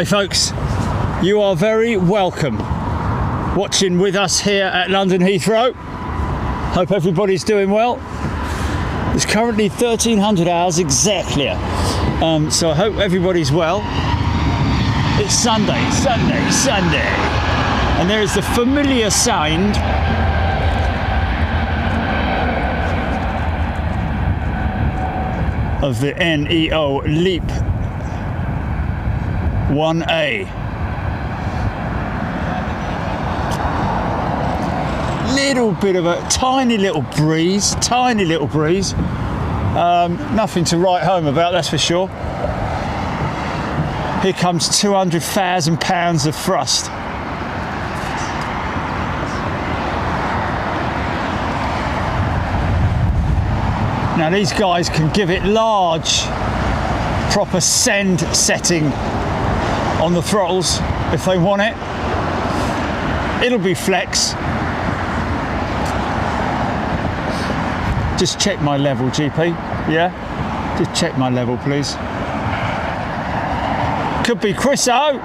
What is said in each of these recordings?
Hey folks, you are very welcome watching with us here at London Heathrow. Hope everybody's doing well. It's currently 1300 hours exactly, so I hope everybody's well. It's Sunday, and there is the familiar sound of the NEO Leap 1A. Little bit of a tiny little breeze, nothing to write home about, that's for sure. Here comes 200,000 pounds of thrust. Now these guys can give it large, proper send setting on the throttles if they want it. It'll be flex. Just check my level, GP. Yeah? Just check my level, please. Could be Chriso.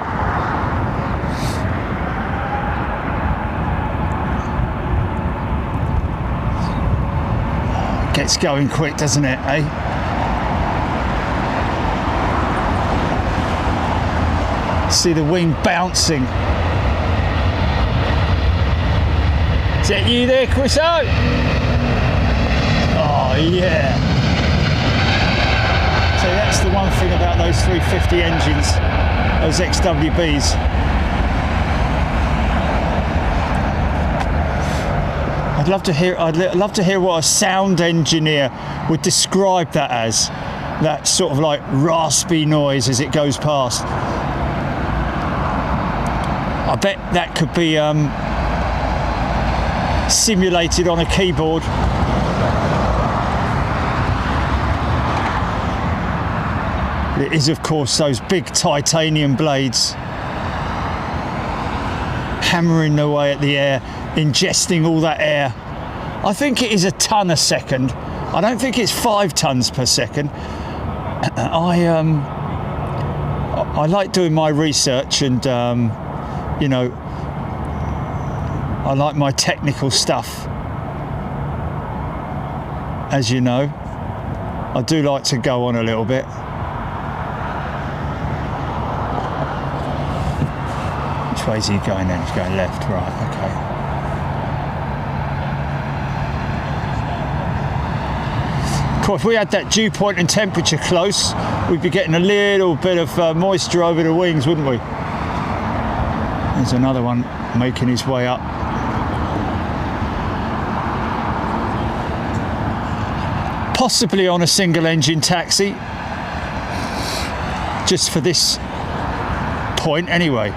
Gets going quick, doesn't it, eh? See the wing bouncing. Is that you there, Chriso? Oh yeah. So that's the one thing about those 350 engines, those XWBs. I'd love to hear what a sound engineer would describe that as. That sort of like raspy noise as it goes past. I bet that could be simulated on a keyboard. It is, of course, those big titanium blades hammering away at the air, ingesting all that air. I think it is a ton a second. I don't think it's 5 tons per second. I like doing my research and, you know, I like my technical stuff. As you know, I do like to go on a little bit. Which way is he going then? He's going left, right, okay. Of course, if we had that dew point and temperature close, we'd be getting a little bit of moisture over the wings, wouldn't we? There's another one making his way up. Possibly on a single engine taxi. Just for this point anyway.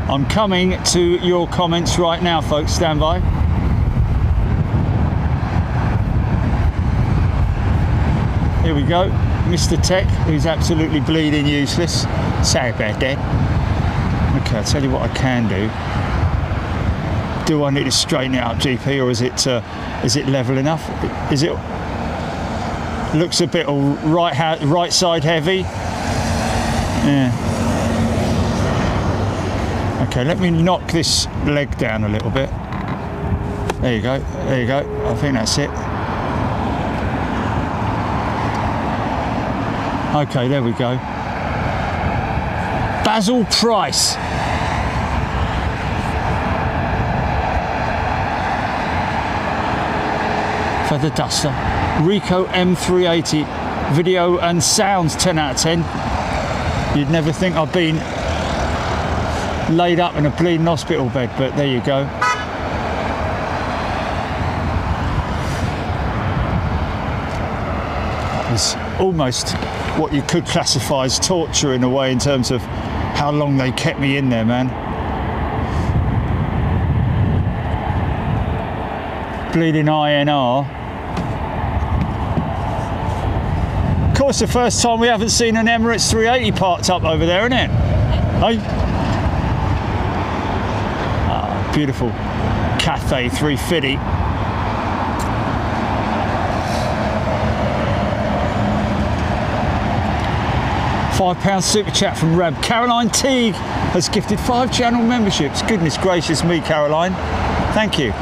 I'm coming to your comments right now, folks. Stand by. Here we go. Mr. Tech, who's absolutely bleeding useless. Sorry about that. Okay, I'll tell you what I can do. Do I need to straighten it up, GP, or is it level enough? Is it? Looks a bit all right side heavy. Yeah. Okay, let me knock this leg down a little bit. There you go, there you go. I think that's it. Okay, there we go. Basil Price. Feather duster. Ricoh M380. Video and sounds 10 out of 10. You'd never think I've been laid up in a bleeding hospital bed, but there you go. That was almost what you could classify as torture in a way, in terms of how long they kept me in there, man. Bleeding INR. Of course, the first time we haven't seen an Emirates 380 parked up over there, isn't it? Hey? Ah, beautiful Cathay 350. £5 super chat from Reb. Caroline Teague has gifted 5 channel memberships. Goodness gracious me, Caroline. Thank you.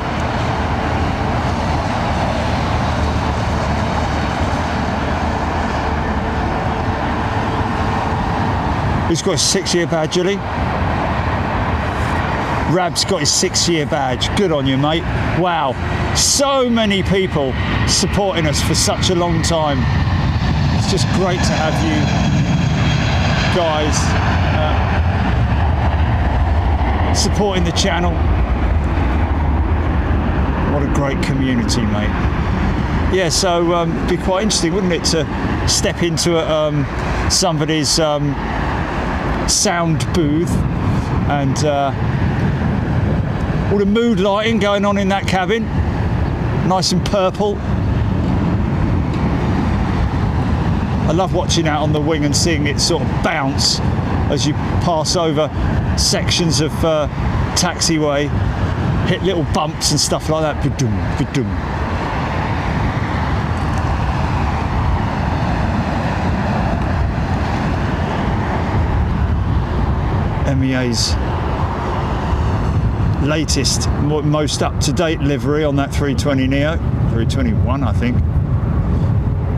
Who's got his 6-year badge, Julie? Rab's got his 6-year badge. Good on you, mate. Wow. So many people supporting us for such a long time. It's just great to have you guys supporting the channel. What a great community, mate. Yeah, so it'd be quite interesting, wouldn't it, to step into somebody's sound booth and all the mood lighting going on in that cabin, nice and purple. I love watching out on the wing and seeing it sort of bounce as you pass over sections of taxiway, hit little bumps and stuff like that. Ba-dum, ba-dum. MEA's latest, most up-to-date livery on that 320neo, 321 I think.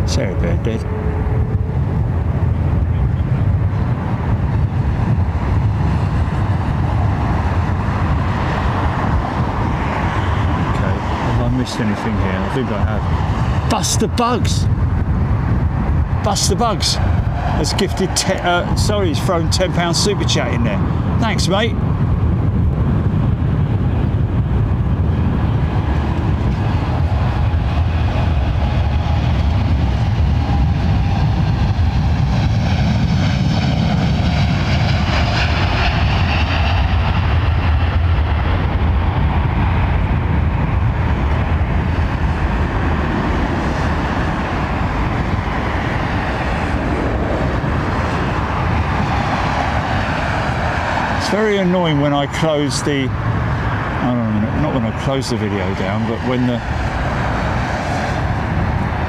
Sorry about that. Missed anything here? I think I have. Buster Bugs has gifted he's thrown £10 super chat in there. Thanks, mate. Very annoying when I close the, not when I close the video down, but when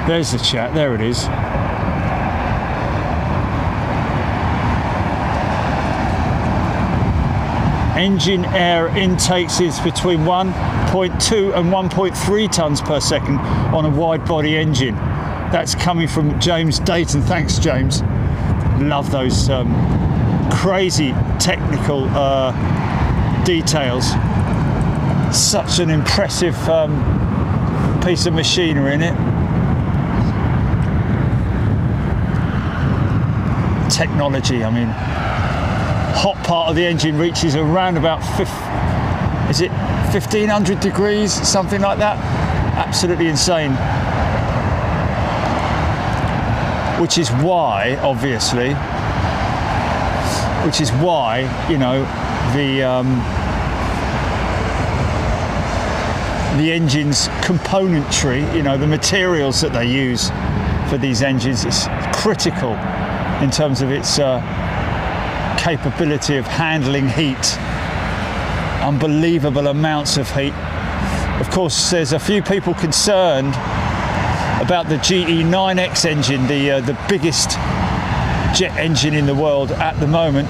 there's the chat, there it is. Engine air intakes is between 1.2 and 1.3 tonnes per second on a wide body engine. That's coming from James Dayton. Thanks, James. Love those crazy technical details. Such an impressive piece of machinery in it. Technology, I mean, hot part of the engine reaches around about 1500 degrees, something like that. Absolutely insane. Which is why, obviously, you know, the engine's componentry, you know, the materials that they use for these engines is critical in terms of its capability of handling heat. Unbelievable amounts of heat. Of course, there's a few people concerned about the GE9X engine, the biggest jet engine in the world at the moment,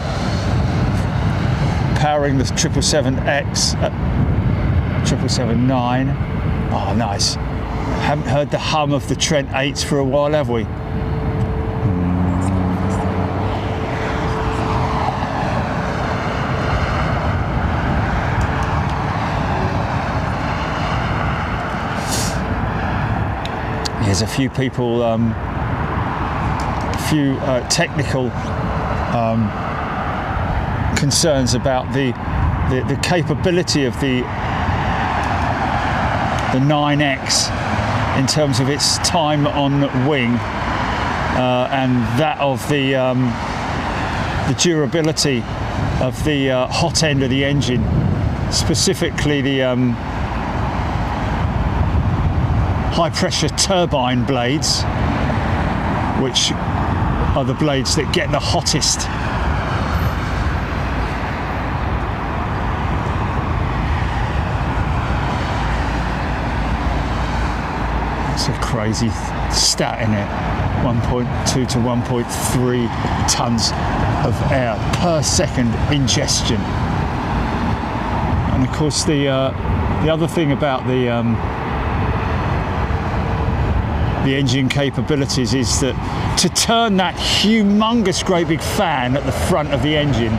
powering the 777X, 777-9. Oh, nice. Haven't heard the hum of the Trent 8s for a while, have we? There's a few people, technical concerns about the capability of the 9X in terms of its time on wing and that of the durability of the hot end of the engine, specifically the high pressure turbine blades, which are the blades that get the hottest It's a crazy stat, in it. 1.2 to 1.3 tons of air per second ingestion. And of course, the other thing about the engine capabilities is that to turn that humongous great big fan at the front of the engine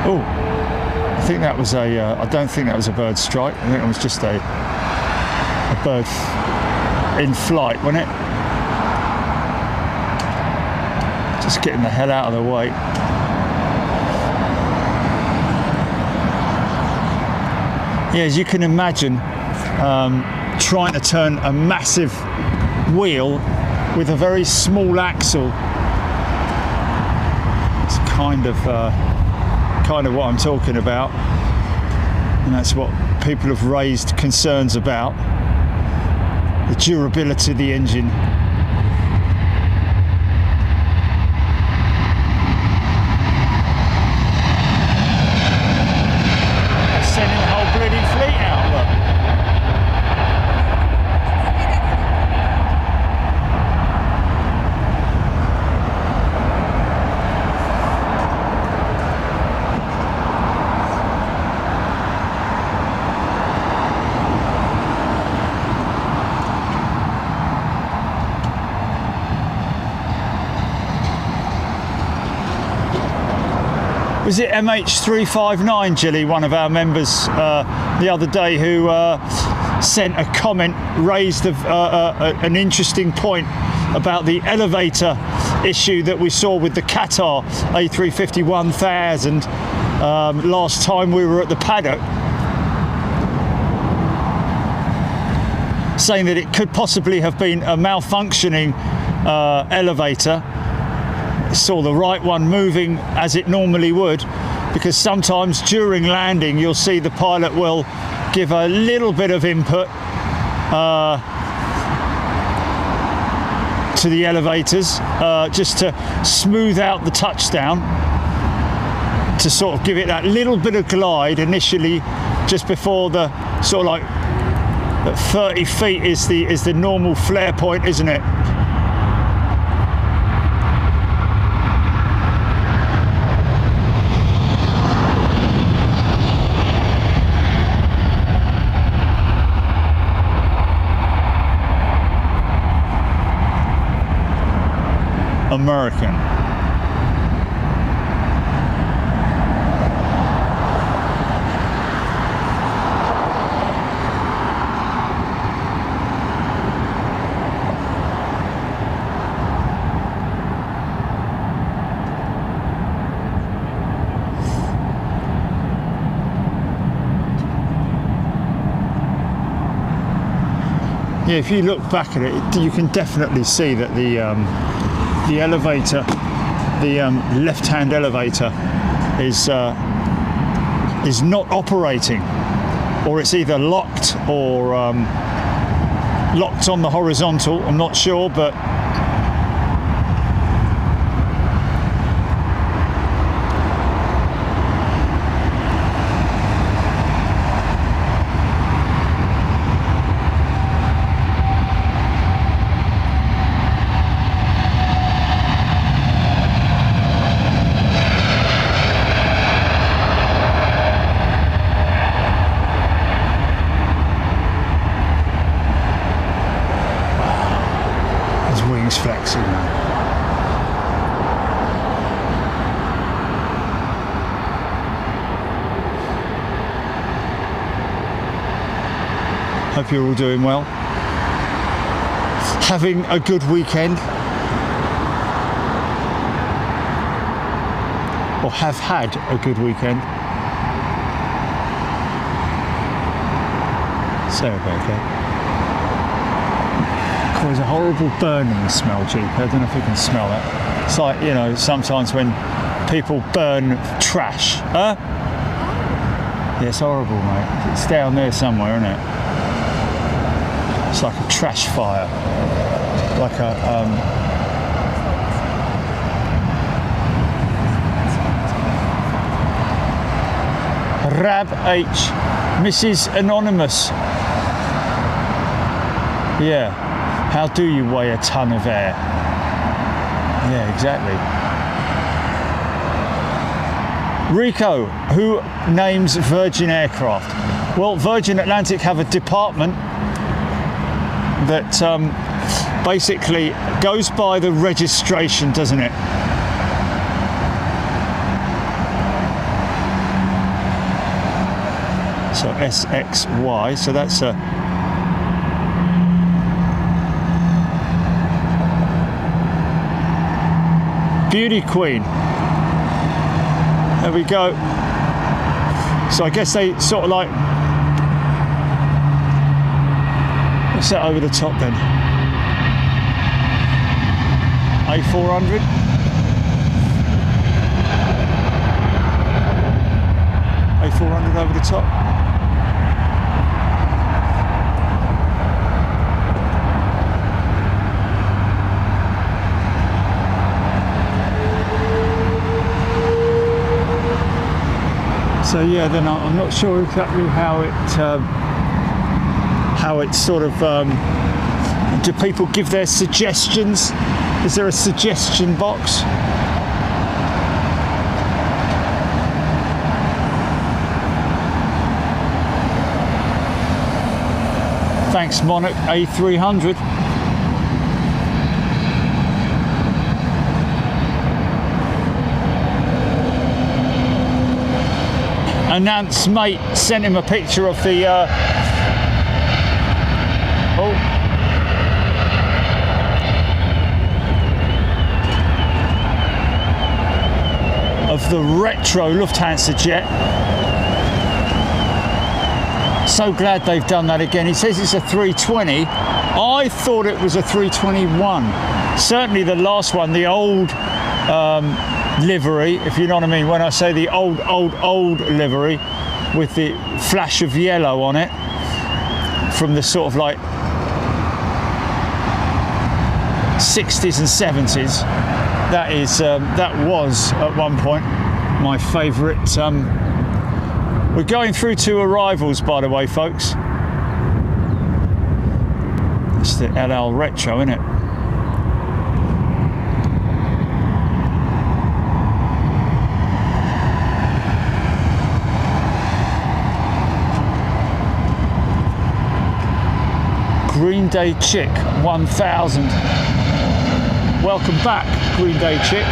oh, I think that was a I don't think that was a bird strike. I think it was just a bird in flight, wasn't it? Just getting the hell out of the way. Yeah, as you can imagine, trying to turn a massive wheel with a very small axle. It's kind of what I'm talking about, and that's what people have raised concerns about. The durability of the engine. Sending the whole bloody fleet out, look. Was it MH359, Gilly, one of our members the other day, who sent a comment, raised an interesting point about the elevator issue that we saw with the Qatar A350-1000 last time we were at the paddock, saying that it could possibly have been a malfunctioning elevator. Saw the right one moving as it normally would, because sometimes during landing you'll see the pilot will give a little bit of input to the elevators just to smooth out the touchdown, to sort of give it that little bit of glide initially just before the sort of like 30 feet is the normal flare point, isn't it? American. Yeah, if you look back at it, you can definitely see that the elevator, the left-hand elevator, is not operating, or it's either locked or locked on the horizontal. I'm not sure, but flexing now. Hope you're all doing well. Having a good weekend. Or have had a good weekend. Sorry about that. There's a horrible burning smell, Jeep. I don't know if you can smell it. It's like, you know, sometimes when people burn trash. Huh? Yeah, it's horrible, mate. It's down there somewhere, isn't it? It's like a trash fire, like a Rab H, Mrs. Anonymous. Yeah, how do you weigh a ton of air? Yeah, exactly. Rico, who names Virgin aircraft? Well, Virgin Atlantic have a department that basically goes by the registration, doesn't it? So SXY, so that's a Beauty Queen. There we go. So I guess they sort of like, what's that over the top then? A400? A400 over the top. So yeah, then I'm not sure exactly how it sort of, do people give their suggestions? Is there a suggestion box? Thanks, Monarch A300. Anant's mate sent him a picture of the of the retro Lufthansa jet. So glad they've done that again. He says it's a 320. I thought it was a 321. Certainly the last one, the old livery, if you know what I mean. When I say the old livery with the flash of yellow on it from the sort of like 60s and 70s, that is that was at one point my favourite. We're going through to arrivals, by the way, folks. It's the LL Retro, isn't it? Green Day Chick 1000. Welcome back, Green Day Chick.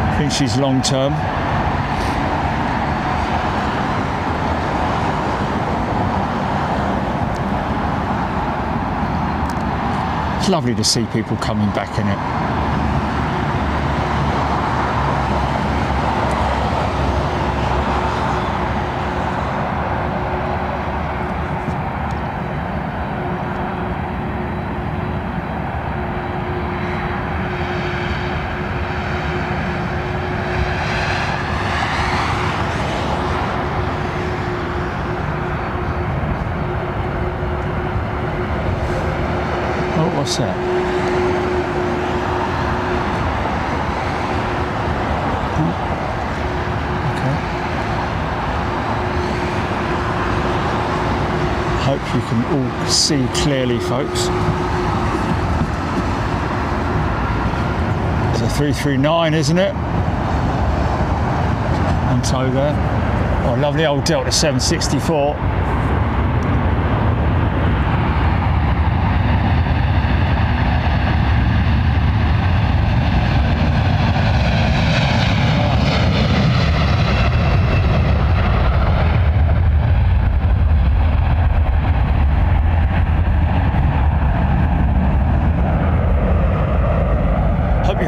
I think she's long term. It's lovely to see people coming back in it. What's that? Okay. Hope you can all see clearly, folks. It's a 339, isn't it? On tow there. Oh, lovely old Delta 764.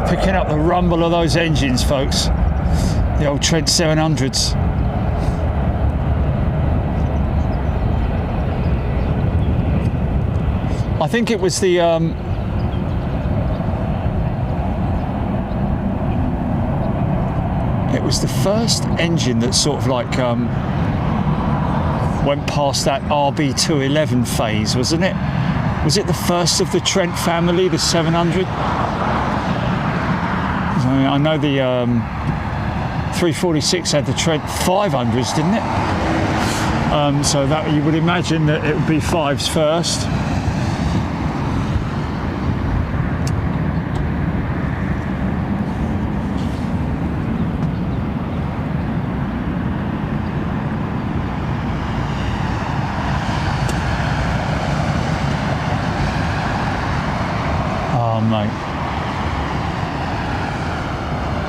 Picking up the rumble of those engines, folks. The old Trent 700s. I think it was the was the first engine that sort of like went past that RB211 phase, wasn't it? Was it the first of the Trent family, the 700? I know the 346 had the Trent 500s, didn't it? So that you would imagine that it would be 5s first. Oh, mate.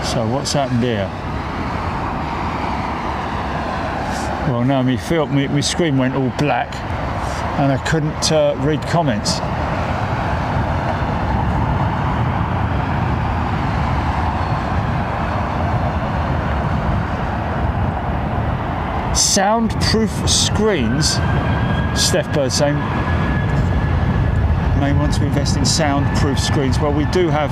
So what's happened here? Well, no, my screen went all black and I couldn't read comments. Soundproof screens, Steph Bird saying, may want to invest in soundproof screens. Well, we do have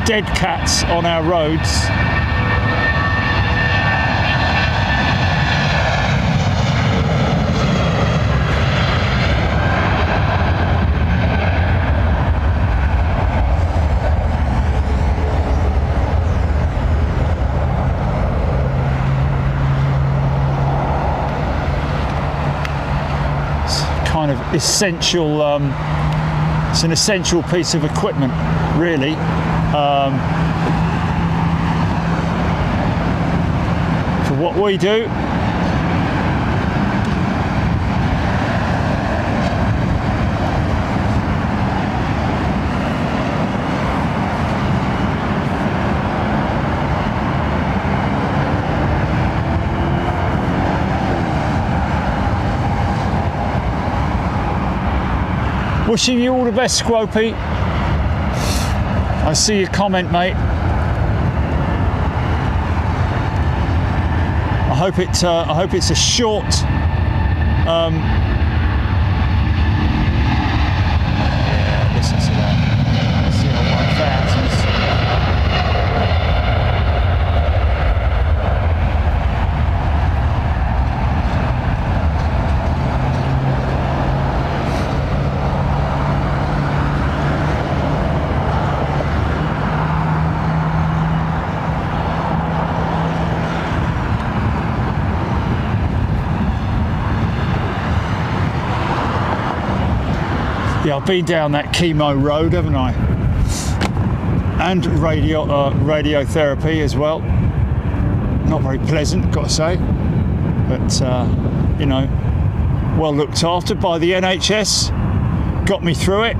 dead cats on our roads. Kind of essential, it's an essential piece of equipment, really. For what we do. Wishing you all the best, Squopy. I see your comment, mate. I hope it's a short. Yeah, listen to that. See all 1000s. Yeah, I've been down that chemo road, haven't I? And radiotherapy as well. Not very pleasant, got to say. But, you know, well looked after by the NHS. Got me through it.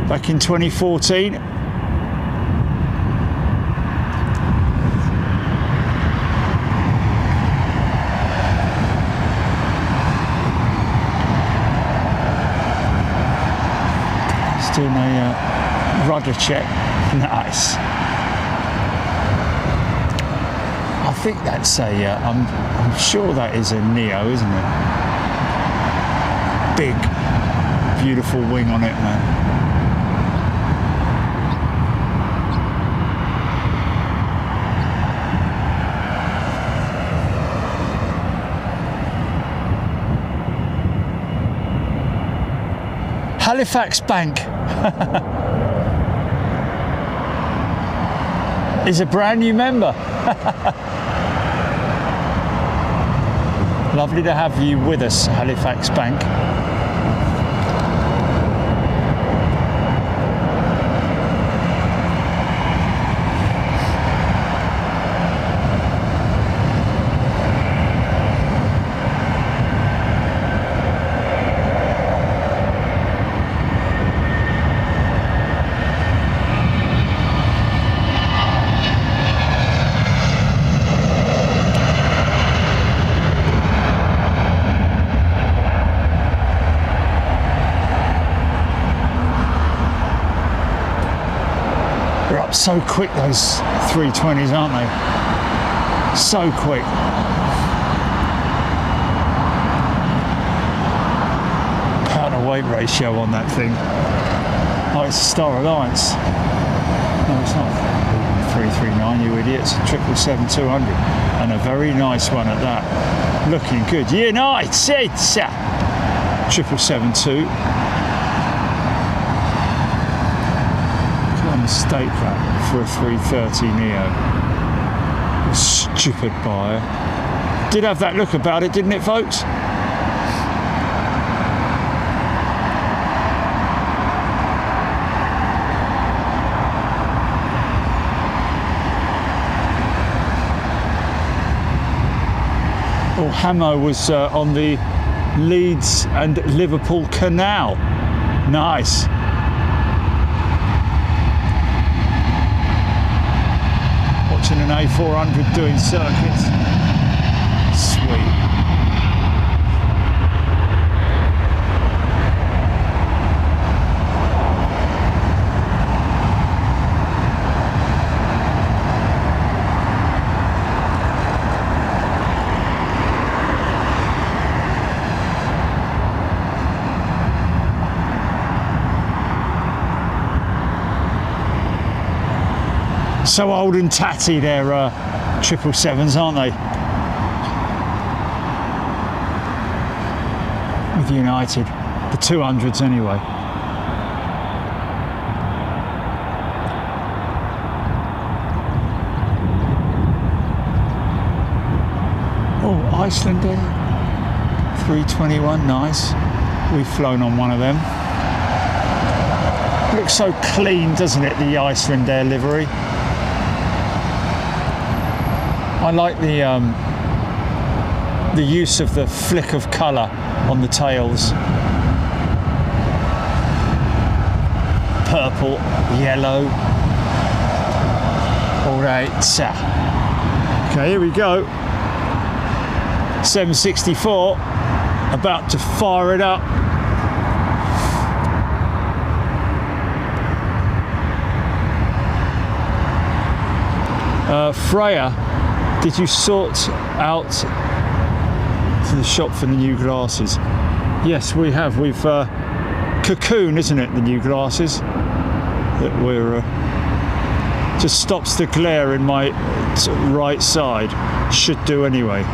Back in 2014. Doing a rudder check. Nice. I think that's a. I'm sure that is a neo, isn't it? Big, beautiful wing on it, man. Halifax Bank is a brand new member. Lovely to have you with us, Halifax Bank. So quick, those 320s, aren't they? So quick. Power to weight ratio on that thing, Oh, it's Star Alliance. No, it's not 339, you idiots. 777-200. And a very nice one at that. Looking good. United! 777-2. What a mistake that for a 330neo. A stupid buyer. Did have that look about it, didn't it, folks? Oh, Hamo was on the Leeds and Liverpool Canal. Nice. Watching an A400 doing circuits. Sweet. So old and tatty, their 777s, aren't they? With United, the 200s anyway. Oh, Iceland Air 321, nice. We've flown on one of them. Looks so clean, doesn't it, the Iceland Air livery? I like the use of the flick of colour on the tails. Purple, yellow. All right. Okay, here we go. 764, about to fire it up. Freya, did you sort out to the shop for the new glasses? Yes, we have. We've Cocoon, isn't it? The new glasses that we're just stops the glare in my right side. Should do anyway.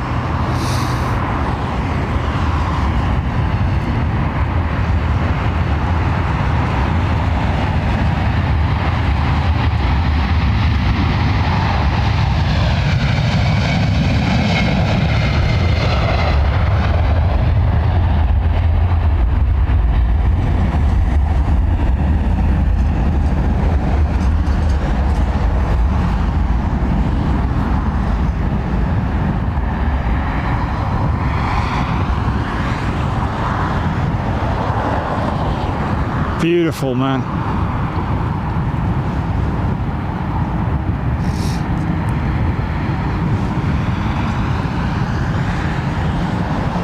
Beautiful, man.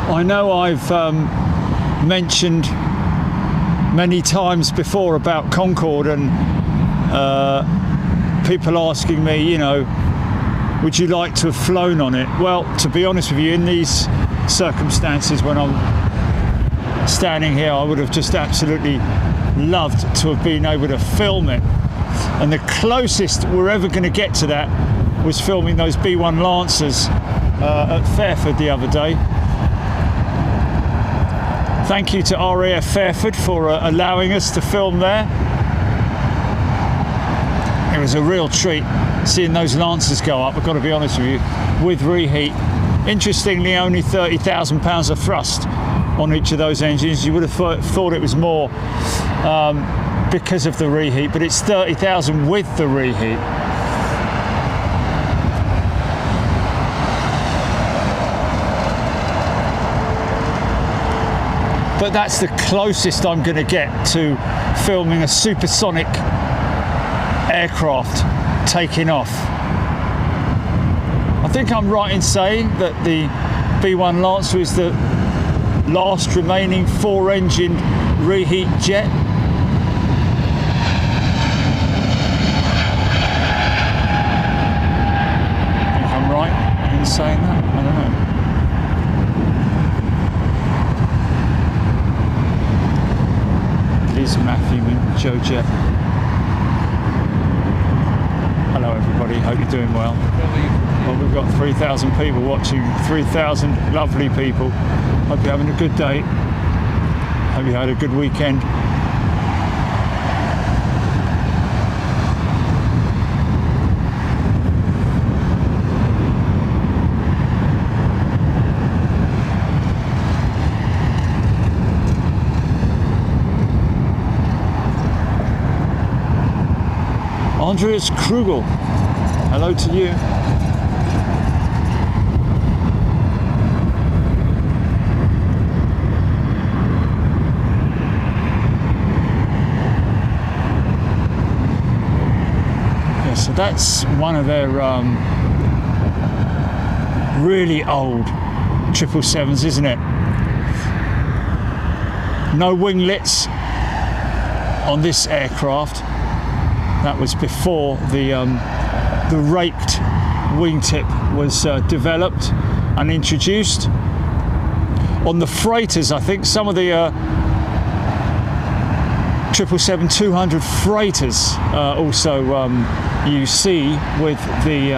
I know I've mentioned many times before about Concorde and people asking me, you know, would you like to have flown on it? Well, to be honest with you, in these circumstances when I'm standing here, I would have just absolutely loved to have been able to film it, and the closest we're ever going to get to that was filming those B1 Lancers at Fairford the other day. Thank you to RAF Fairford for allowing us to film there. It was a real treat seeing those Lancers go up, I've got to be honest with you, with reheat. Interestingly, only 30,000 pounds of thrust on each of those engines. You would have thought it was more because of the reheat, but it's 30,000 with the reheat. But that's the closest I'm going to get to filming a supersonic aircraft taking off. I think I'm right in saying that the B1 Lancer is the last remaining 4-engine reheat jet. I think I'm right in saying that. I don't know. It is to Matthew and Joe Jet. Hello everybody, hope you're doing well. Well, we've got 3,000 people watching, 3,000 lovely people. Hope you're having a good day. Hope you had a good weekend. Andreas Krugel, hello to you. Yeah, so that's one of their really old 777s, isn't it? No winglets on this aircraft. That was before the raked wingtip was developed and introduced. On the freighters, I think some of the 777-200 freighters also you see with the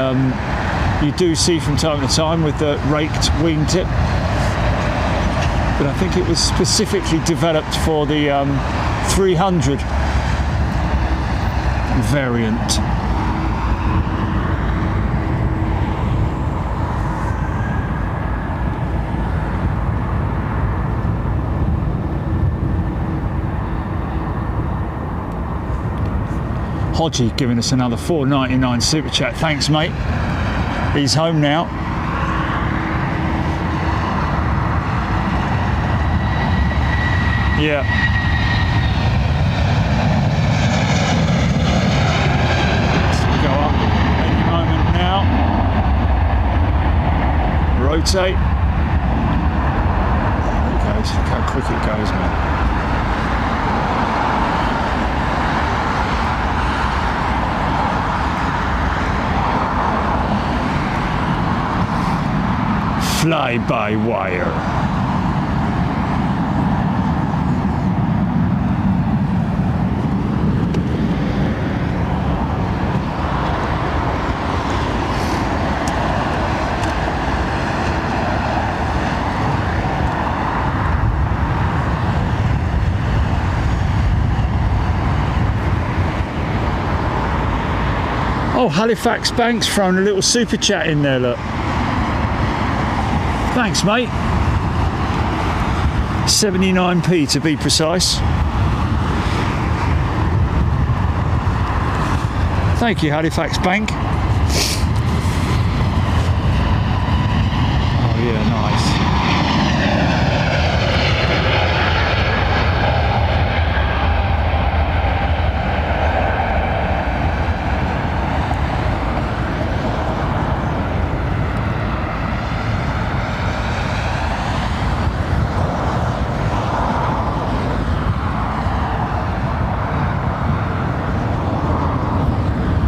you do see from time to time with the raked wingtip. But I think it was specifically developed for the 300 variant. Hodgie giving us another $4.99 super chat. Thanks, mate. He's home now. Yeah. Rotate. There it goes. Look how quick it goes, man. Fly by wire. Oh, Halifax Bank's thrown a little super chat in there, look. Thanks, mate. 79p to be precise. Thank you, Halifax Bank. Oh yeah, nice.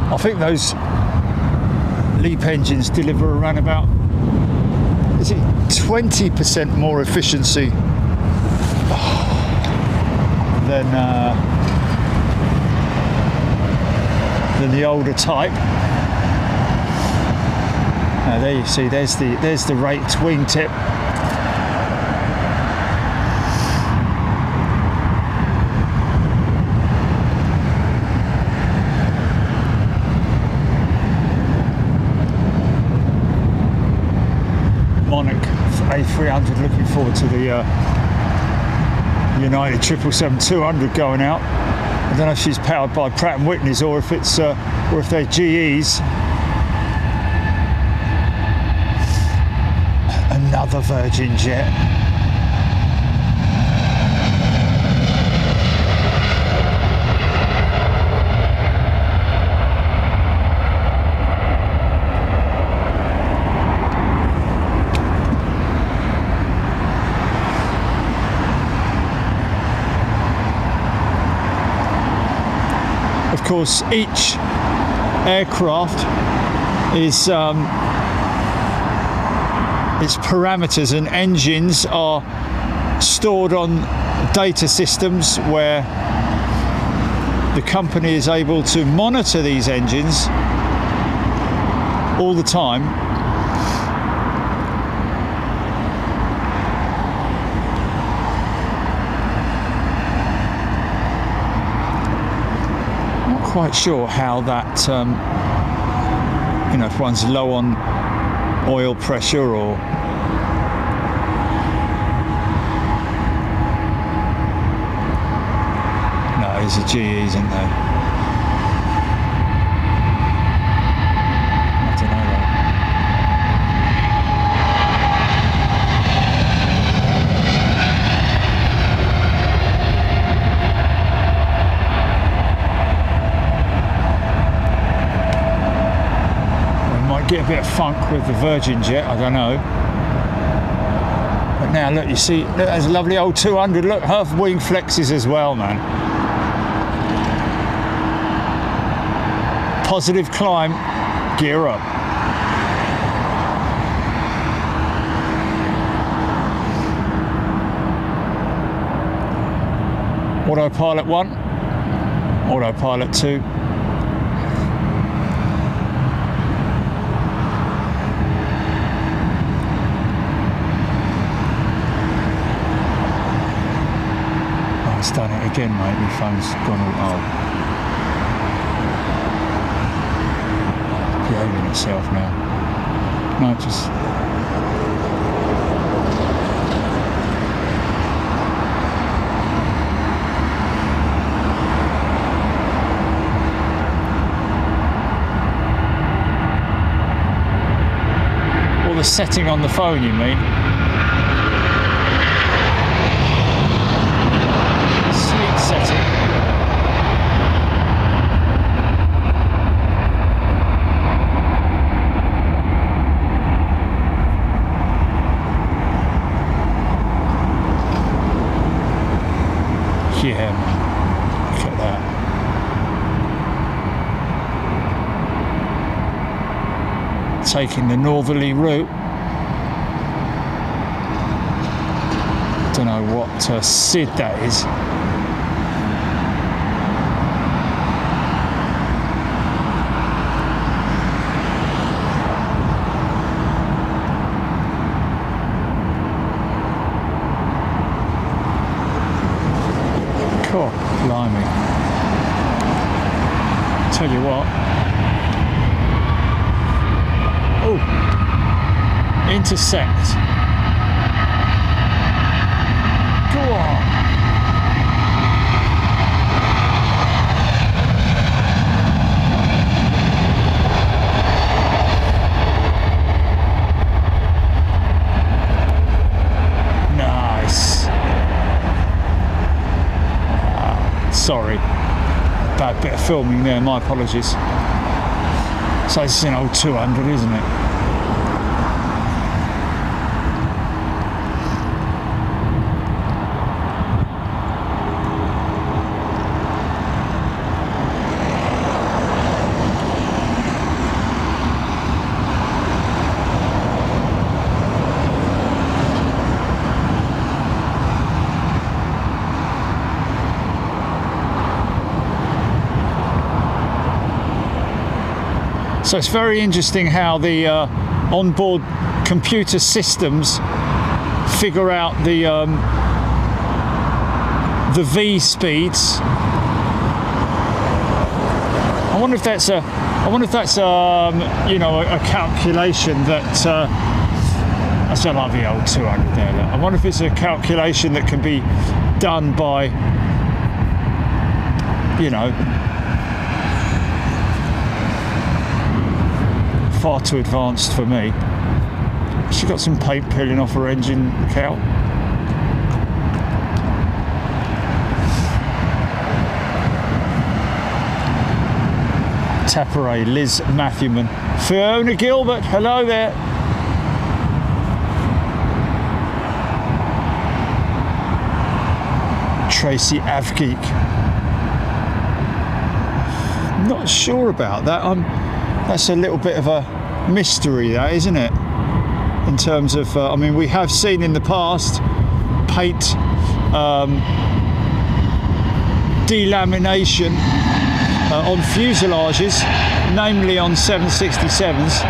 I think those LEAP engines deliver around about, is it 20% more efficiency than the older type. Now there you see, there's the raked wingtip. A300, looking forward to the United 777-200 going out. I don't know if she's powered by Pratt & Whitney's or if it's or if they're GE's. Another Virgin jet. Of course, each aircraft is its parameters and engines are stored on data systems where the company is able to monitor these engines all the time. Not quite sure how that, you know, if one's low on oil pressure or there's a GE, isn't there? I don't know though. We might get a bit of funk with the Virgin jet, I don't know. But now look, you see, look, there's a lovely old 200, look, half wing flexes as well, man. Positive climb, gear up. Autopilot 1, autopilot 2. Oh, it's done it again, mate. My phone's gone all old. Behaving itself now. No, just or the setting on the phone, you mean? Sleep setting. Yeah, man. Look at that. Taking the northerly route. Don't know what SID that is. Blimey. Tell you what. Oh, intersect. Go on. Sorry, bad bit of filming there, my apologies. So this is an old 200, isn't it? So it's very interesting how the onboard computer systems figure out the V speeds. I wonder if that's a you know, a calculation that that's a lovely old 200 there. Look. I wonder if it's a calculation that can be done by, you know, far too advanced for me. She got some paint peeling off her engine, cow. Tapperay, Liz Matthewman, Fiona Gilbert, hello there. Tracy Avgeek. Not sure about that. That's a little bit of a mystery, that, isn't it? In terms of, I mean, we have seen in the past paint delamination on fuselages, namely on 767s,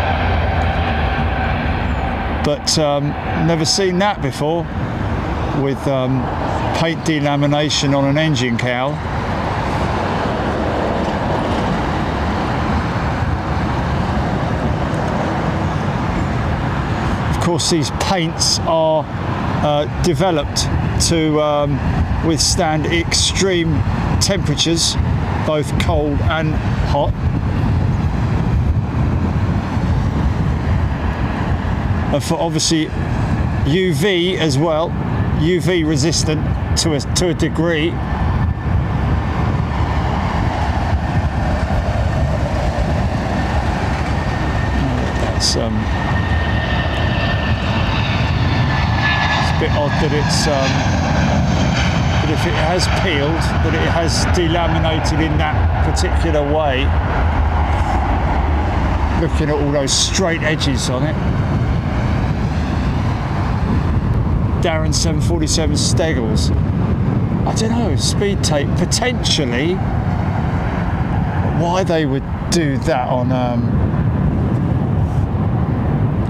but never seen that before with paint delamination on an engine cowl. Of course, these paints are developed to withstand extreme temperatures, both cold and hot. And for obviously UV as well, UV resistant to a degree. That's it's a bit odd that it's but if it has peeled, that it has delaminated in that particular way. Looking at all those straight edges on it. Darren 747 Steggles. I don't know, speed tape, potentially. Why they would do that on,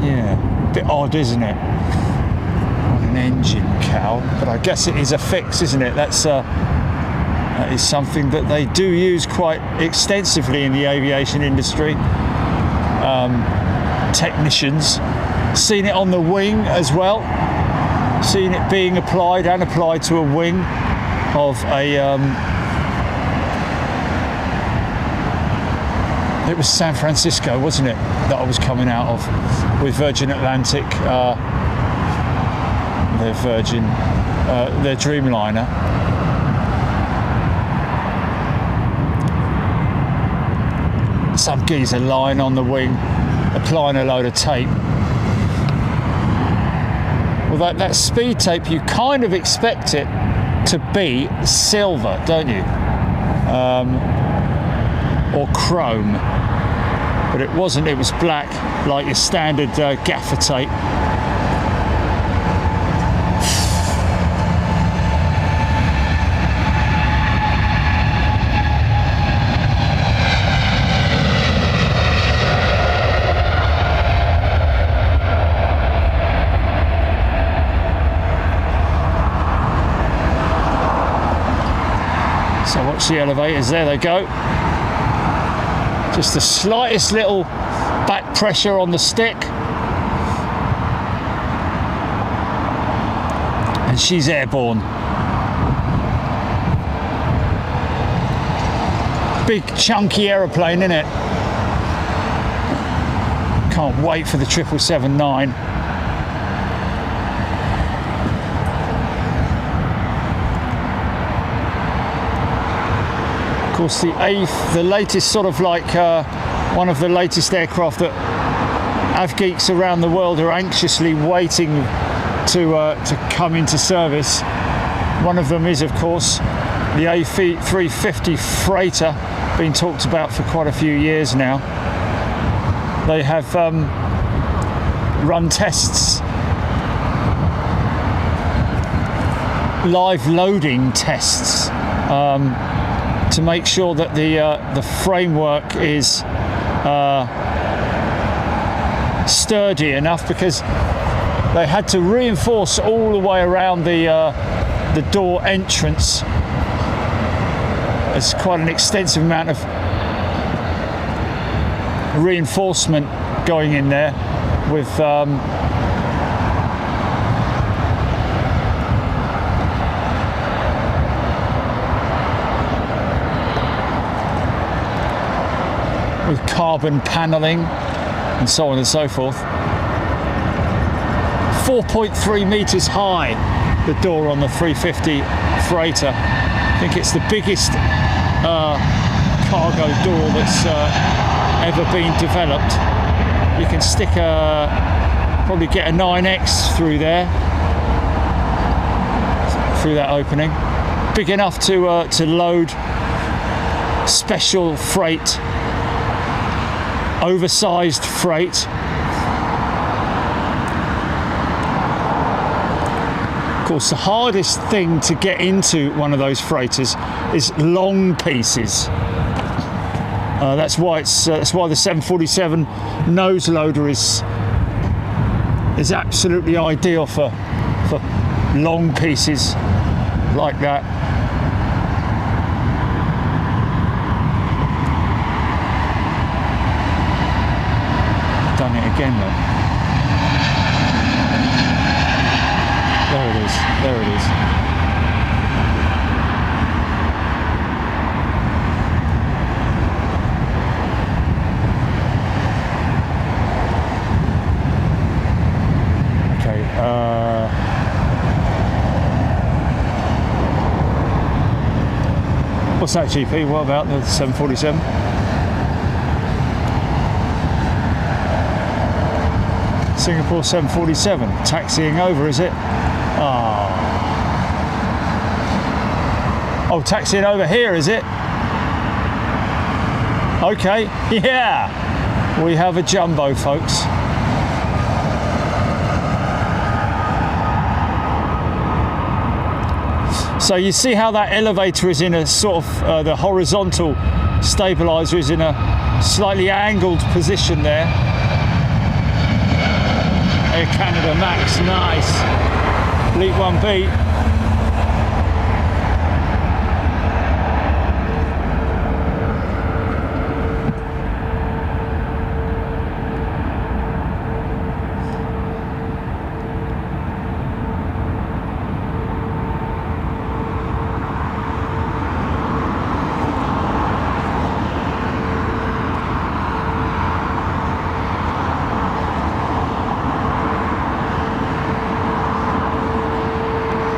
yeah, a bit odd, isn't it? On an engine cowl, but I guess it is a fix, isn't it? That is something that they do use quite extensively in the aviation industry. Technicians. Seen it on the wing as well. Seen it being applied and applied to a wing of a it was San Francisco, wasn't it, that I was coming out of with Virgin Atlantic, their Dreamliner. Some geezer lying on the wing applying a load of tape. Well, that speed tape, you kind of expect it to be silver, don't you? Or chrome. But it wasn't, it was black, like your standard gaffer tape. So watch the elevators, there they go. Just the slightest little back pressure on the stick. And she's airborne. Big chunky aeroplane, isn't it? Can't wait for the 777-9. Of course, the latest sort of like one of the latest aircraft that avgeeks around the world are anxiously waiting to come into service. One of them is, of course, the A350 freighter, been talked about for quite a few years now. They have run tests, live loading tests, to make sure that the framework is sturdy enough, because they had to reinforce all the way around the door entrance. It's quite an extensive amount of reinforcement going in there with carbon paneling and so on and so forth. 4.3 meters high, the door on the 350 freighter. I think it's the biggest cargo door that's ever been developed. You can stick probably get a 9X through there, through that opening. Big enough to load special freight, oversized freight. Of course, the hardest thing to get into one of those freighters is long pieces. That's why the 747 nose loader is absolutely ideal for long pieces like that. Done it again, look. There it is. There it is. What's that, GP? What about the 747? Singapore 747. Taxiing over, is it? Oh, taxiing over here, is it? Okay, yeah. We have a jumbo, folks. So you see how that elevator is in a sort of, the horizontal stabilizer is in a slightly angled position there. Air Canada Max, nice. Leap 1B.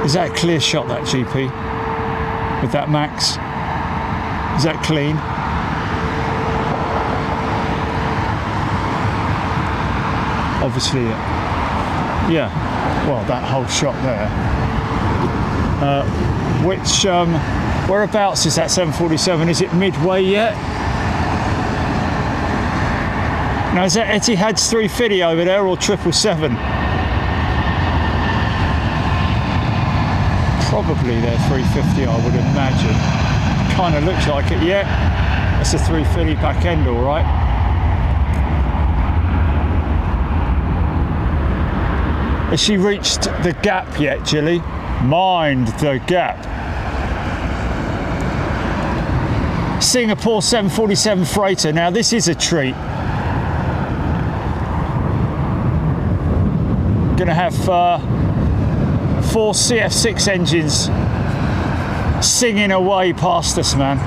Is that a clear shot, that GP? With that Max? Is that clean? Obviously, yeah. Well, that whole shot there. Whereabouts is that 747? Is it midway yet? Now, is that Etihad's 350 over there or 777? Probably their 350, I would imagine. Kind of looks like it, yeah. That's a 350 back end, all right. Has she reached the gap yet, Jilly? Mind the gap. Singapore 747 freighter. Now this is a treat. Gonna have 4 CF6 engines singing away past us, man.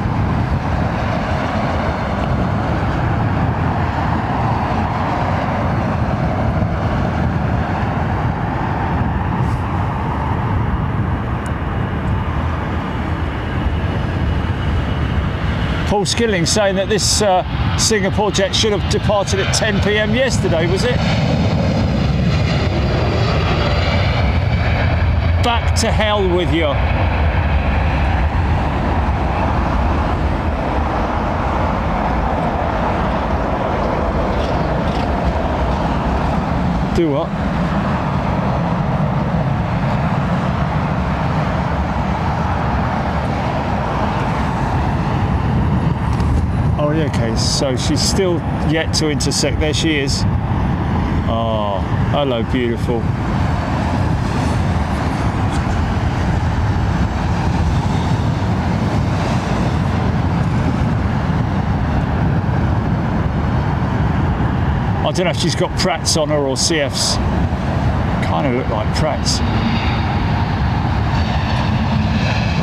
Paul Skilling saying that this Singapore jet should have departed at 10 PM yesterday, was it? Back to hell with you. Do what? Oh yeah, okay, so she's still yet to intersect. There she is. Oh, hello, beautiful. I don't know if she's got Pratts on her or CFs. Kind of look like Pratts.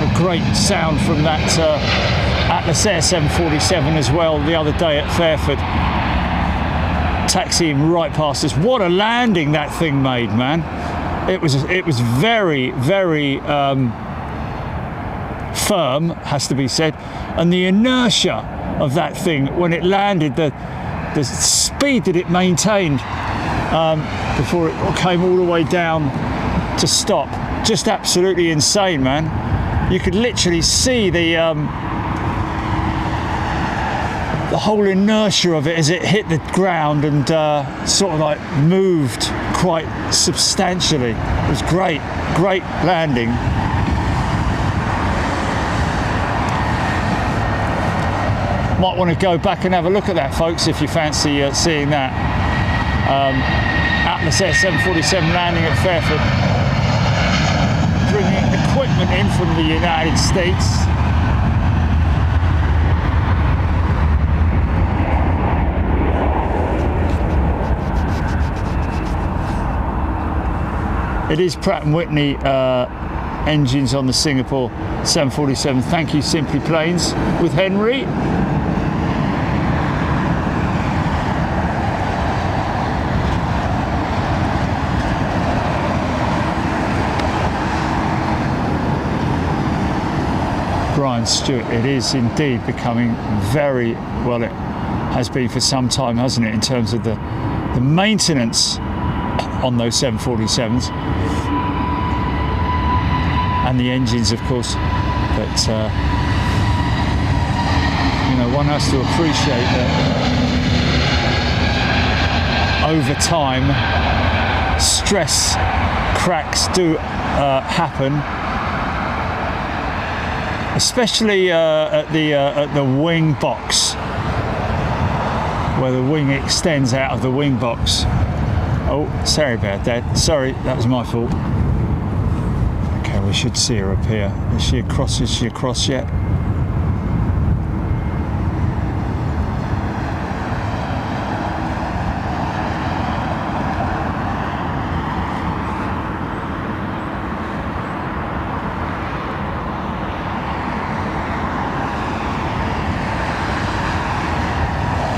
A great sound from that Atlas Air 747 as well the other day at Fairford. Taxiing right past us. What a landing that thing made, man. It was very, very firm, has to be said. And the inertia of that thing when it landed, the speed that it maintained before it came all the way down to stop, just absolutely insane, man. You could literally see the the whole inertia of it as it hit the ground and sort of like moved quite substantially. It was great, great landing. Might want to go back and have a look at that, folks, if you fancy seeing that. Atlas Air 747 landing at Fairford, bringing equipment in from the United States. It is Pratt & Whitney engines on the Singapore 747. Thank you, Simply Planes with Henry. Brian Stewart, it is indeed becoming very, well, it has been for some time, hasn't it, in terms of the maintenance on those 747s and the engines, of course, but you know, one has to appreciate that over time stress cracks do happen, especially at the wing box, where the wing extends out of the wing box. Oh, sorry about that. Sorry, that was my fault. Okay, we should see her up here. Is she across? Is she across yet?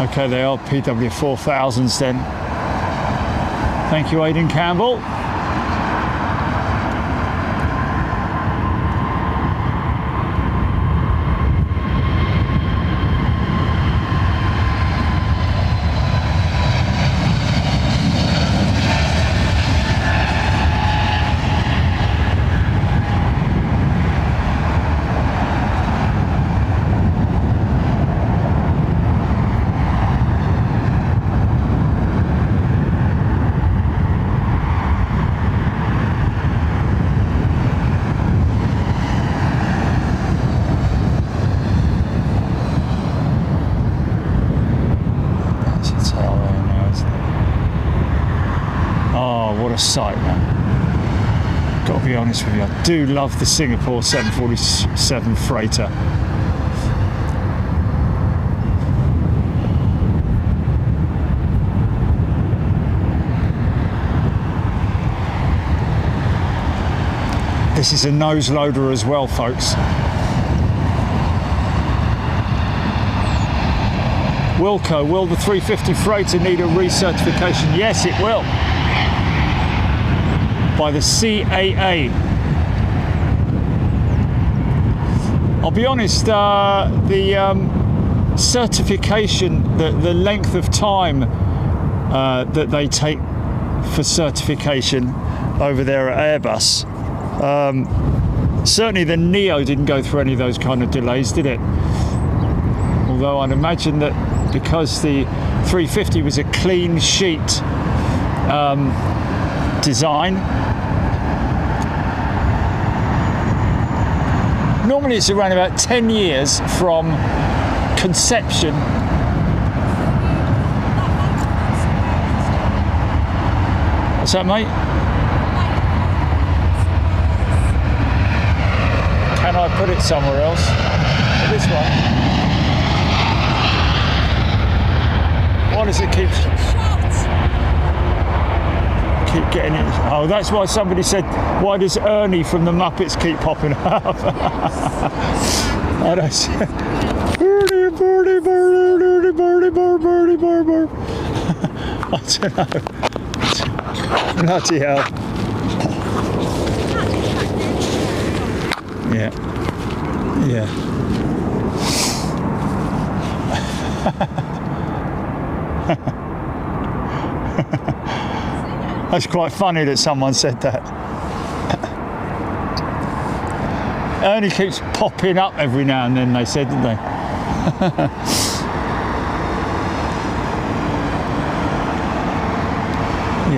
Okay, they are PW4000s then. Thank you, Aidan Campbell. Sight, man. Got to be honest with you, I do love the Singapore 747 freighter. This is a nose loader as well, folks. Wilco, will the 350 freighter need a recertification? Yes, it will. By the CAA. I'll be honest, the certification, the length of time that they take for certification over there at Airbus, certainly the Neo didn't go through any of those kind of delays, did it? Although I'd imagine that because the 350 was a clean sheet design, normally it's around about 10 years from conception what's that, mate? Can I put it somewhere else? This one. Why does it keep getting it? Oh, that's why somebody said, why does Ernie from the Muppets keep popping up? I don't see. Birdie, birdie, birdie, birdie, birdie, birdie, birdie. I don't know. Bloody hell. Yeah. Yeah. That's quite funny that someone said that. Ernie keeps popping up every now and then, they said, didn't they?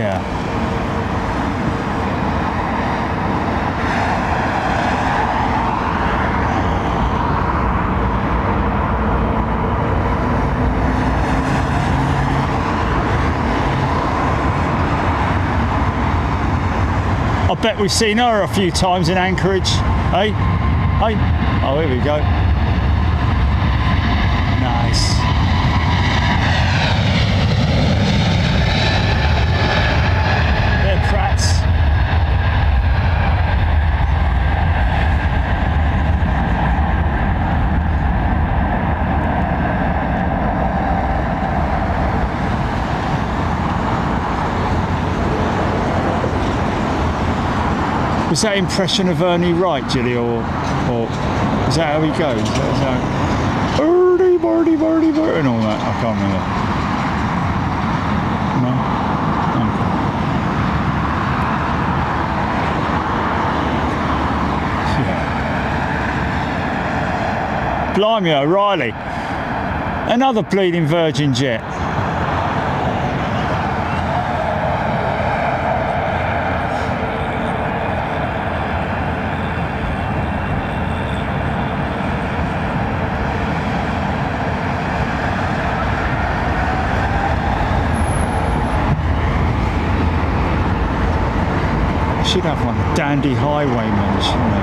Yeah. I bet we've seen her a few times in Anchorage. Hey? Hey? Oh, here we go. Nice. They're Pratts. Was that impression of Ernie Wright, Gilly, or is that how he goes? Is that Birdie, birdie, birdie, birdie, and all that? I can't remember. No? Okay. Yeah. Blimey, O'Reilly. Another bleeding Virgin jet. Should have one, dandy highwayman, shouldn't they?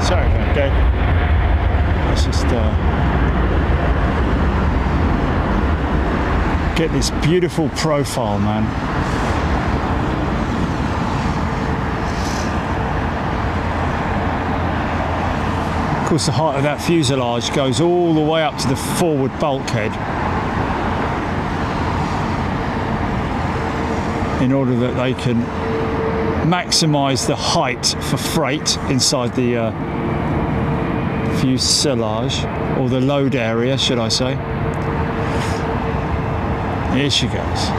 Sorry about that. Let's just get this beautiful profile, man. Of course, the height of that fuselage goes all the way up to the forward bulkhead in order that they can maximise the height for freight inside the fuselage, or the load area, should I say. Here she goes.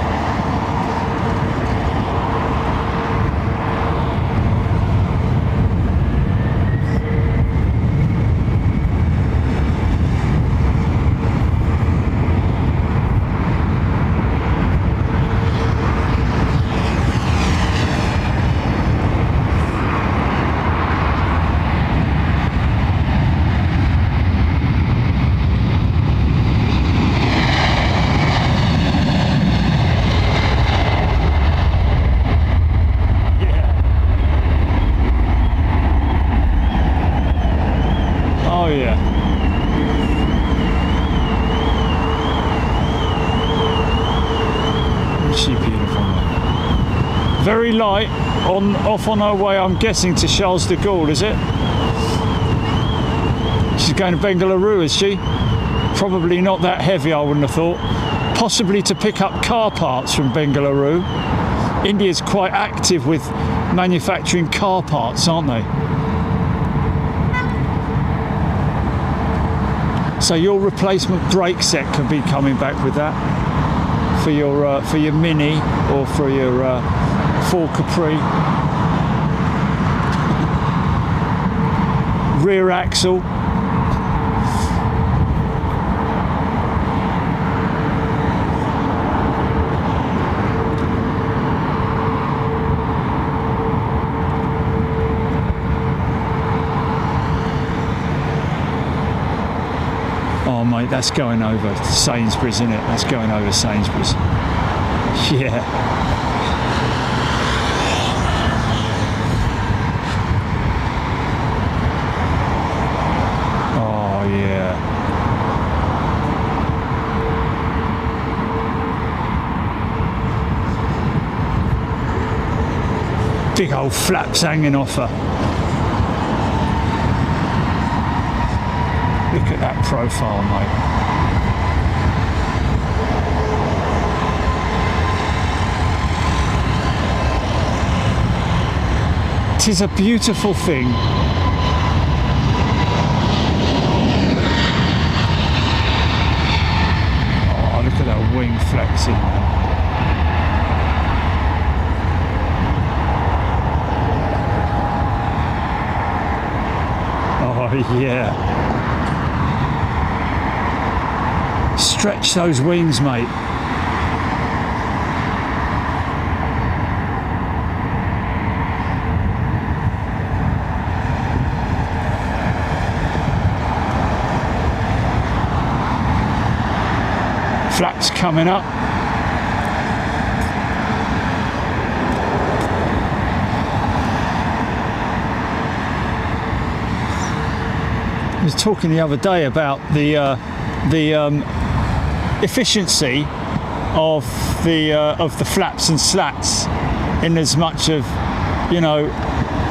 Very light, off on her way, I'm guessing, to Charles de Gaulle, is it? She's going to Bengaluru, is she? Probably not that heavy, I wouldn't have thought. Possibly to pick up car parts from Bengaluru. India's quite active with manufacturing car parts, aren't they? So your replacement brake set could be coming back with that for your Mini or for your Ford Capri. Rear axle. Oh mate, that's going over Sainsbury's, isn't it? That's going over Sainsbury's. Yeah. Oh yeah. Big old flaps hanging off her. Look at that profile, mate. It is a beautiful thing. Oh, look at that wing flexing. Yeah. Stretch those wings, mate. Flaps coming up. I was talking the other day about the efficiency of the flaps and slats, in as much of, you know,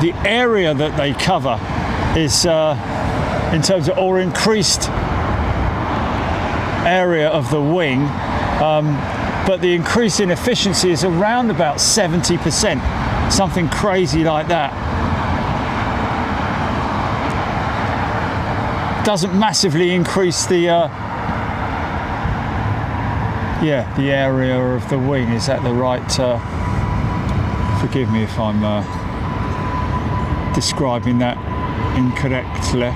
the area that they cover is in terms of, or increased area of the wing, but the increase in efficiency is around about 70%, something crazy like that. Doesn't massively increase the the area of the wing. Is that the right forgive me if I'm describing that incorrectly.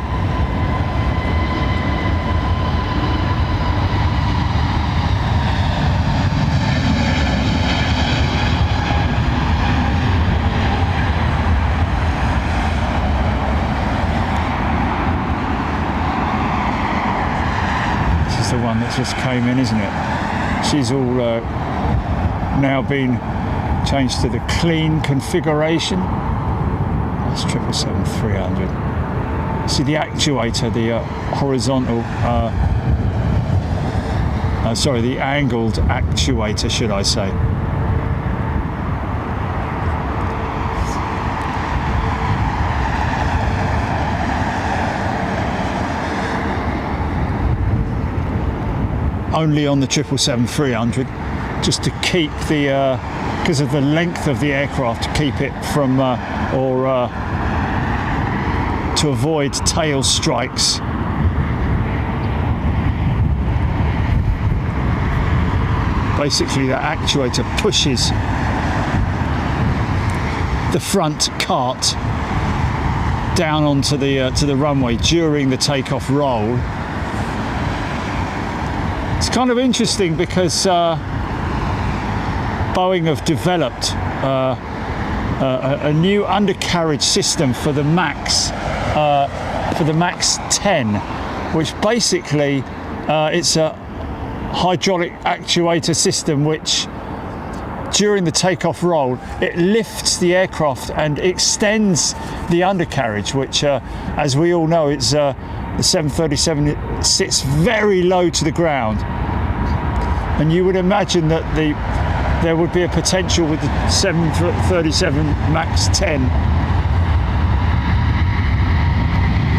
The one that just came in, isn't it? She's all now been changed to the clean configuration. That's 777-300. See the actuator, the horizontal, sorry, the angled actuator, should I say. Only on the 777-300, just to keep the, because of the length of the aircraft, to keep it from, to avoid tail strikes. Basically, the actuator pushes the front cart down onto the to the runway during the takeoff roll. It's kind of interesting because Boeing have developed a new undercarriage system for the MAX 10, which basically it's a hydraulic actuator system which, during the takeoff roll, it lifts the aircraft and extends the undercarriage, which, as we all know, it's the 737 sits very low to the ground, and you would imagine that there would be a potential with the 737 MAX 10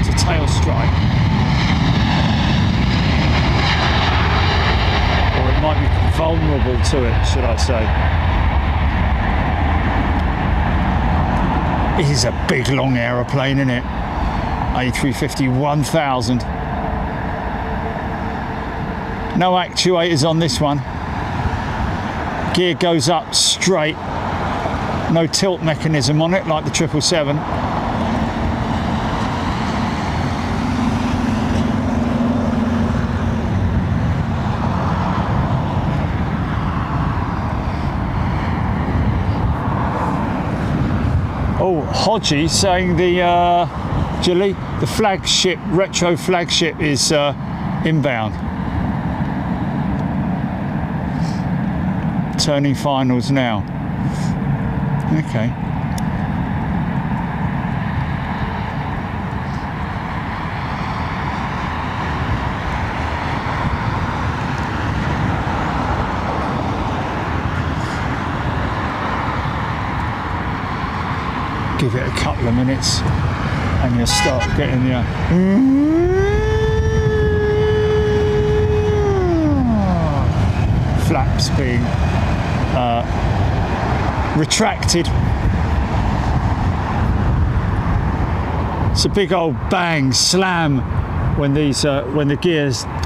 to tail strike, or it might be vulnerable to it, should I say. It is a big long aeroplane, isn't it? A350-1000. No actuators on this one. Gear goes up straight. No tilt mechanism on it like the 777. Oh, Hodgie saying the Gilly, the flagship, retro flagship is inbound. Turning finals now. Okay. Give it a couple of minutes and you'll start getting the flaps being retracted. It's a big old bang slam when these when the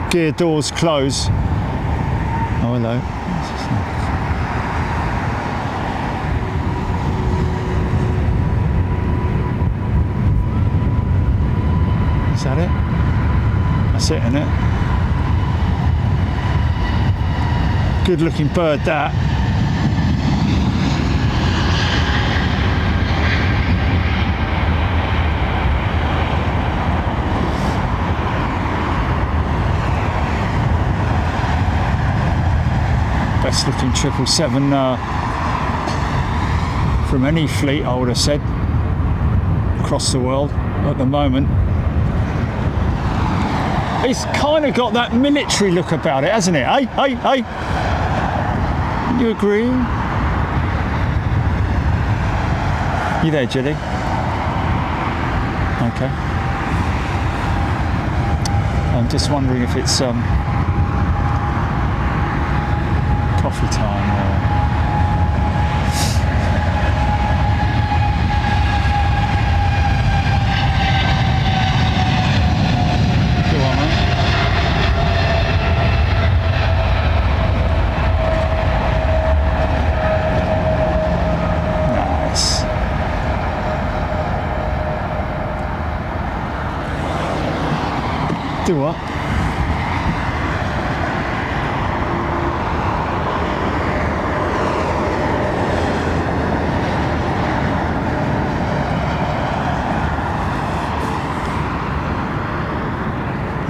gear doors close. Oh, hello. sitting it. Good looking bird that. Best looking 777 from any fleet, I would have said, across the world at the moment. It's kind of got that military look about it, hasn't it? Hey, hey, hey! You agree? You there, Judy? Okay. I'm just wondering if it's coffee time or... Do what?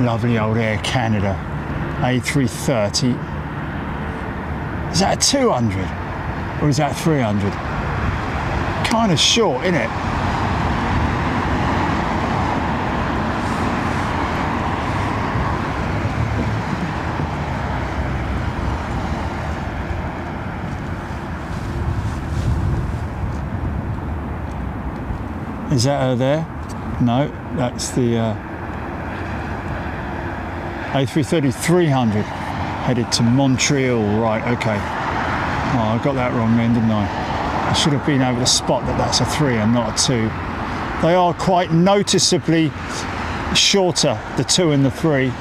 Lovely old Air Canada A330. Is that a 200 or is that a 300? Kind of short, isn't it? Is that her there? No, that's the A330-300 headed to Montreal. Right, okay. Oh, I got that wrong then, didn't I? I should have been able to spot that that's a 3 and not a 2. They are quite noticeably shorter, the 2 and the 3.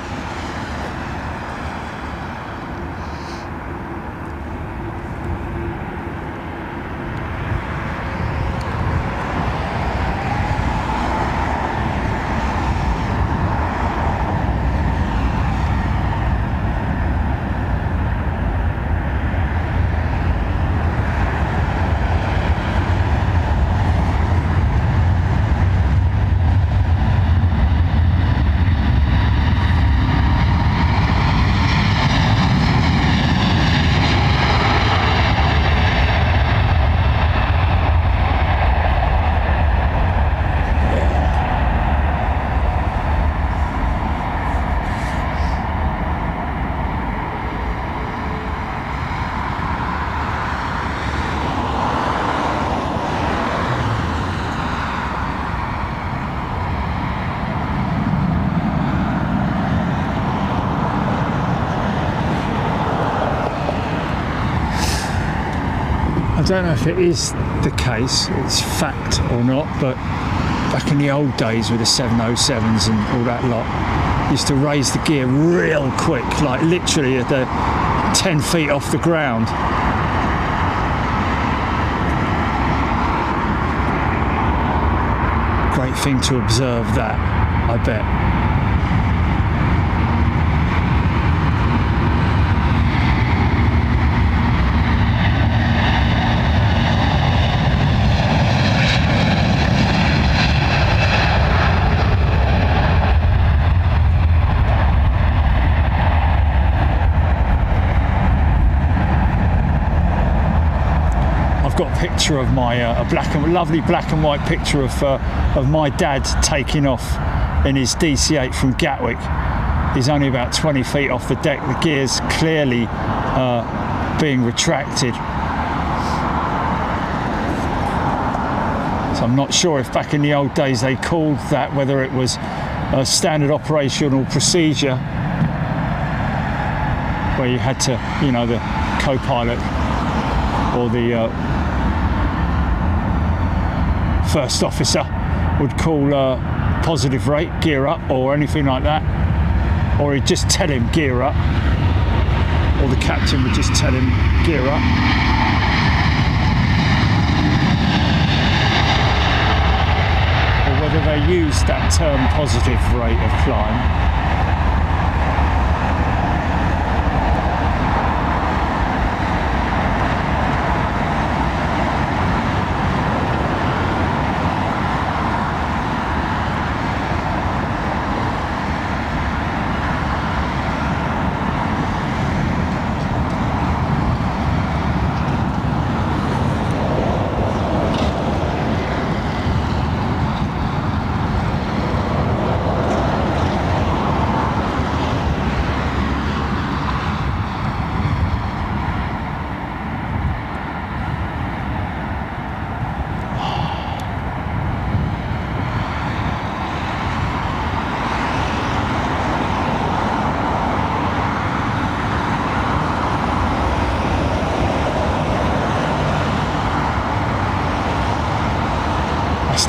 I don't know if it is the case, it's fact or not, but back in the old days with the 707s and all that lot, used to raise the gear real quick, like literally at the 10 feet off the ground. Great thing to observe that, I bet. Got a picture of my lovely black and white picture of my dad taking off in his DC-8 from Gatwick. He's only about 20 feet off the deck. The gear's clearly being retracted. So I'm not sure if back in the old days they called that, whether it was a standard operational procedure where you had to, you know, the co-pilot or the first officer would call positive rate, gear up, or anything like that, or he'd just tell him gear up, or the captain would just tell him gear up. Or whether they used that term positive rate of climb.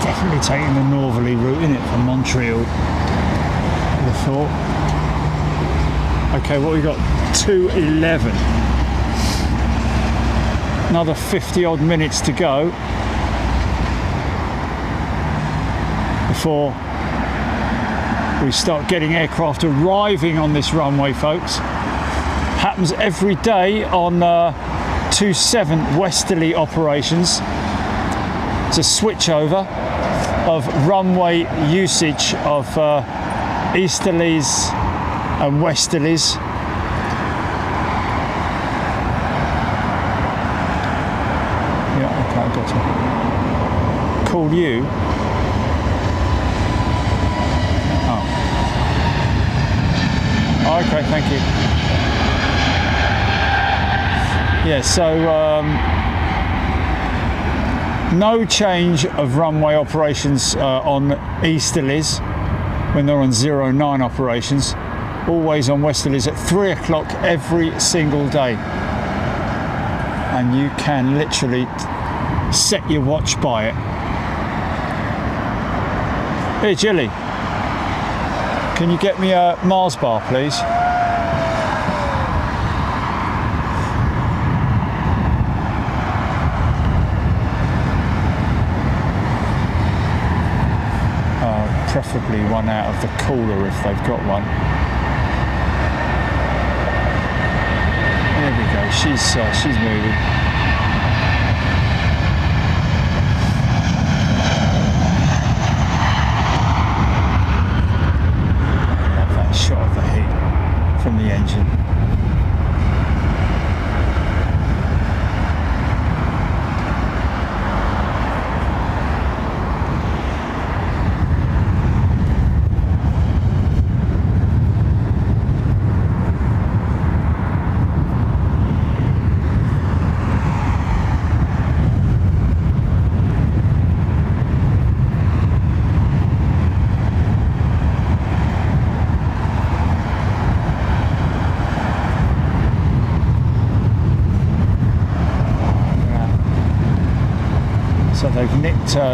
definitely taking the northerly route, isn't it, from Montreal? I would have thought. Okay, what we got? 2:11. Another 50 odd minutes to go before we start getting aircraft arriving on this runway, folks. Happens every day on 27 westerly operations. It's a switchover of runway usage of easterlies and westerlies. Yeah, okay, I've got to call you. Oh, okay, thank you. Yeah, so no change of runway operations on easterlies when they're on 09 operations. Always on westerlies at 3 o'clock every single day. And you can literally set your watch by it. Hey, Jilly, can you get me a Mars bar, please? Preferably one out of the cooler if they've got one. There we go. She's moving. I love that shot of the heat from the engine.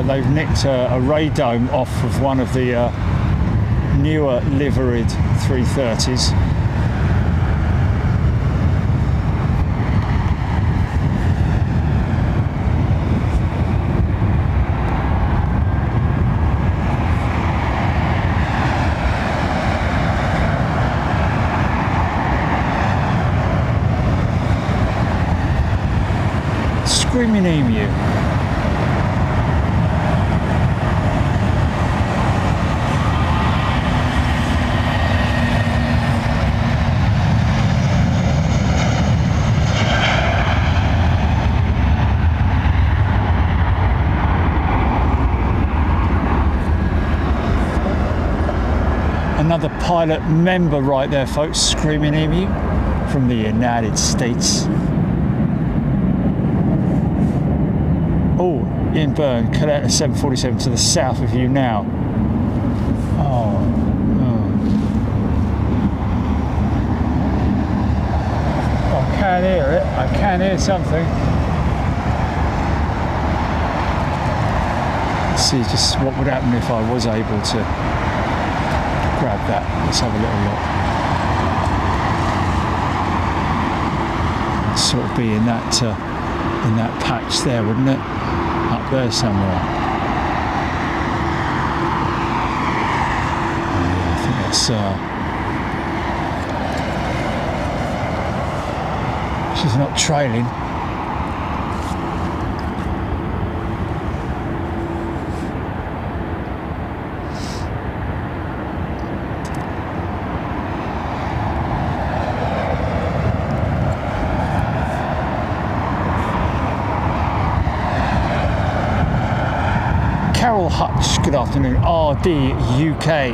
They've nicked a radome off of one of the newer liveried 330s. Screaming emu. Another pilot member right there, folks, Screaming Emu from the United States. Oh, in Bern, Canada A380 to the south of you now. Oh. I can hear it. I can hear something. Let's see just what would happen if I was able to grab that. Let's have a little look. It'd sort of be in that patch there, wouldn't it? Up there somewhere. Oh, yeah, I think that's. She's not trailing. Carol Hutch, good afternoon. RD UK,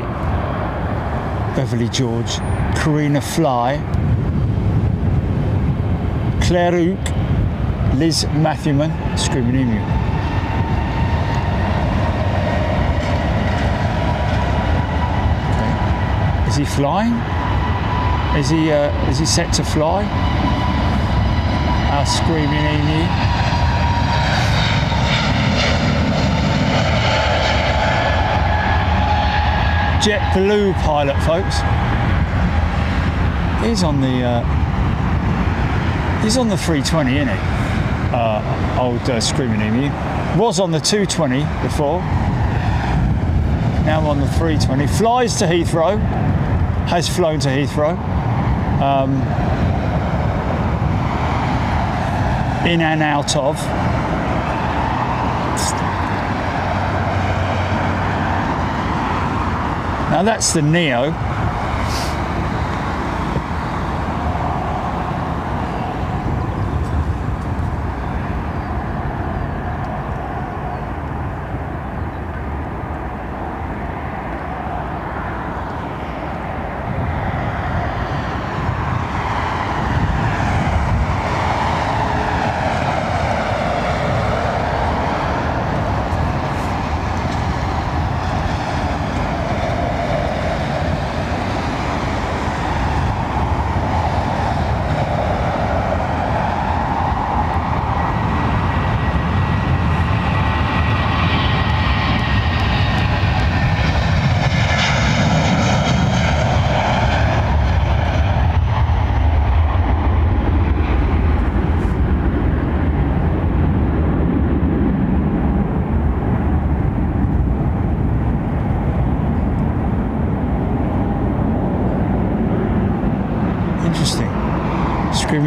Beverly George, Karina Fly, Claire Hook, Liz Matthewman, Screaming Emu. Okay. Is he flying? Is he set to fly? Our Screaming Emu. JetBlue pilot, folks. He's on the 320, isn't he? Old Screaming Emu. Was on the 220 before. Now I'm on the 320. Flies to Heathrow. Has flown to Heathrow. In and out of. Now that's the Neo.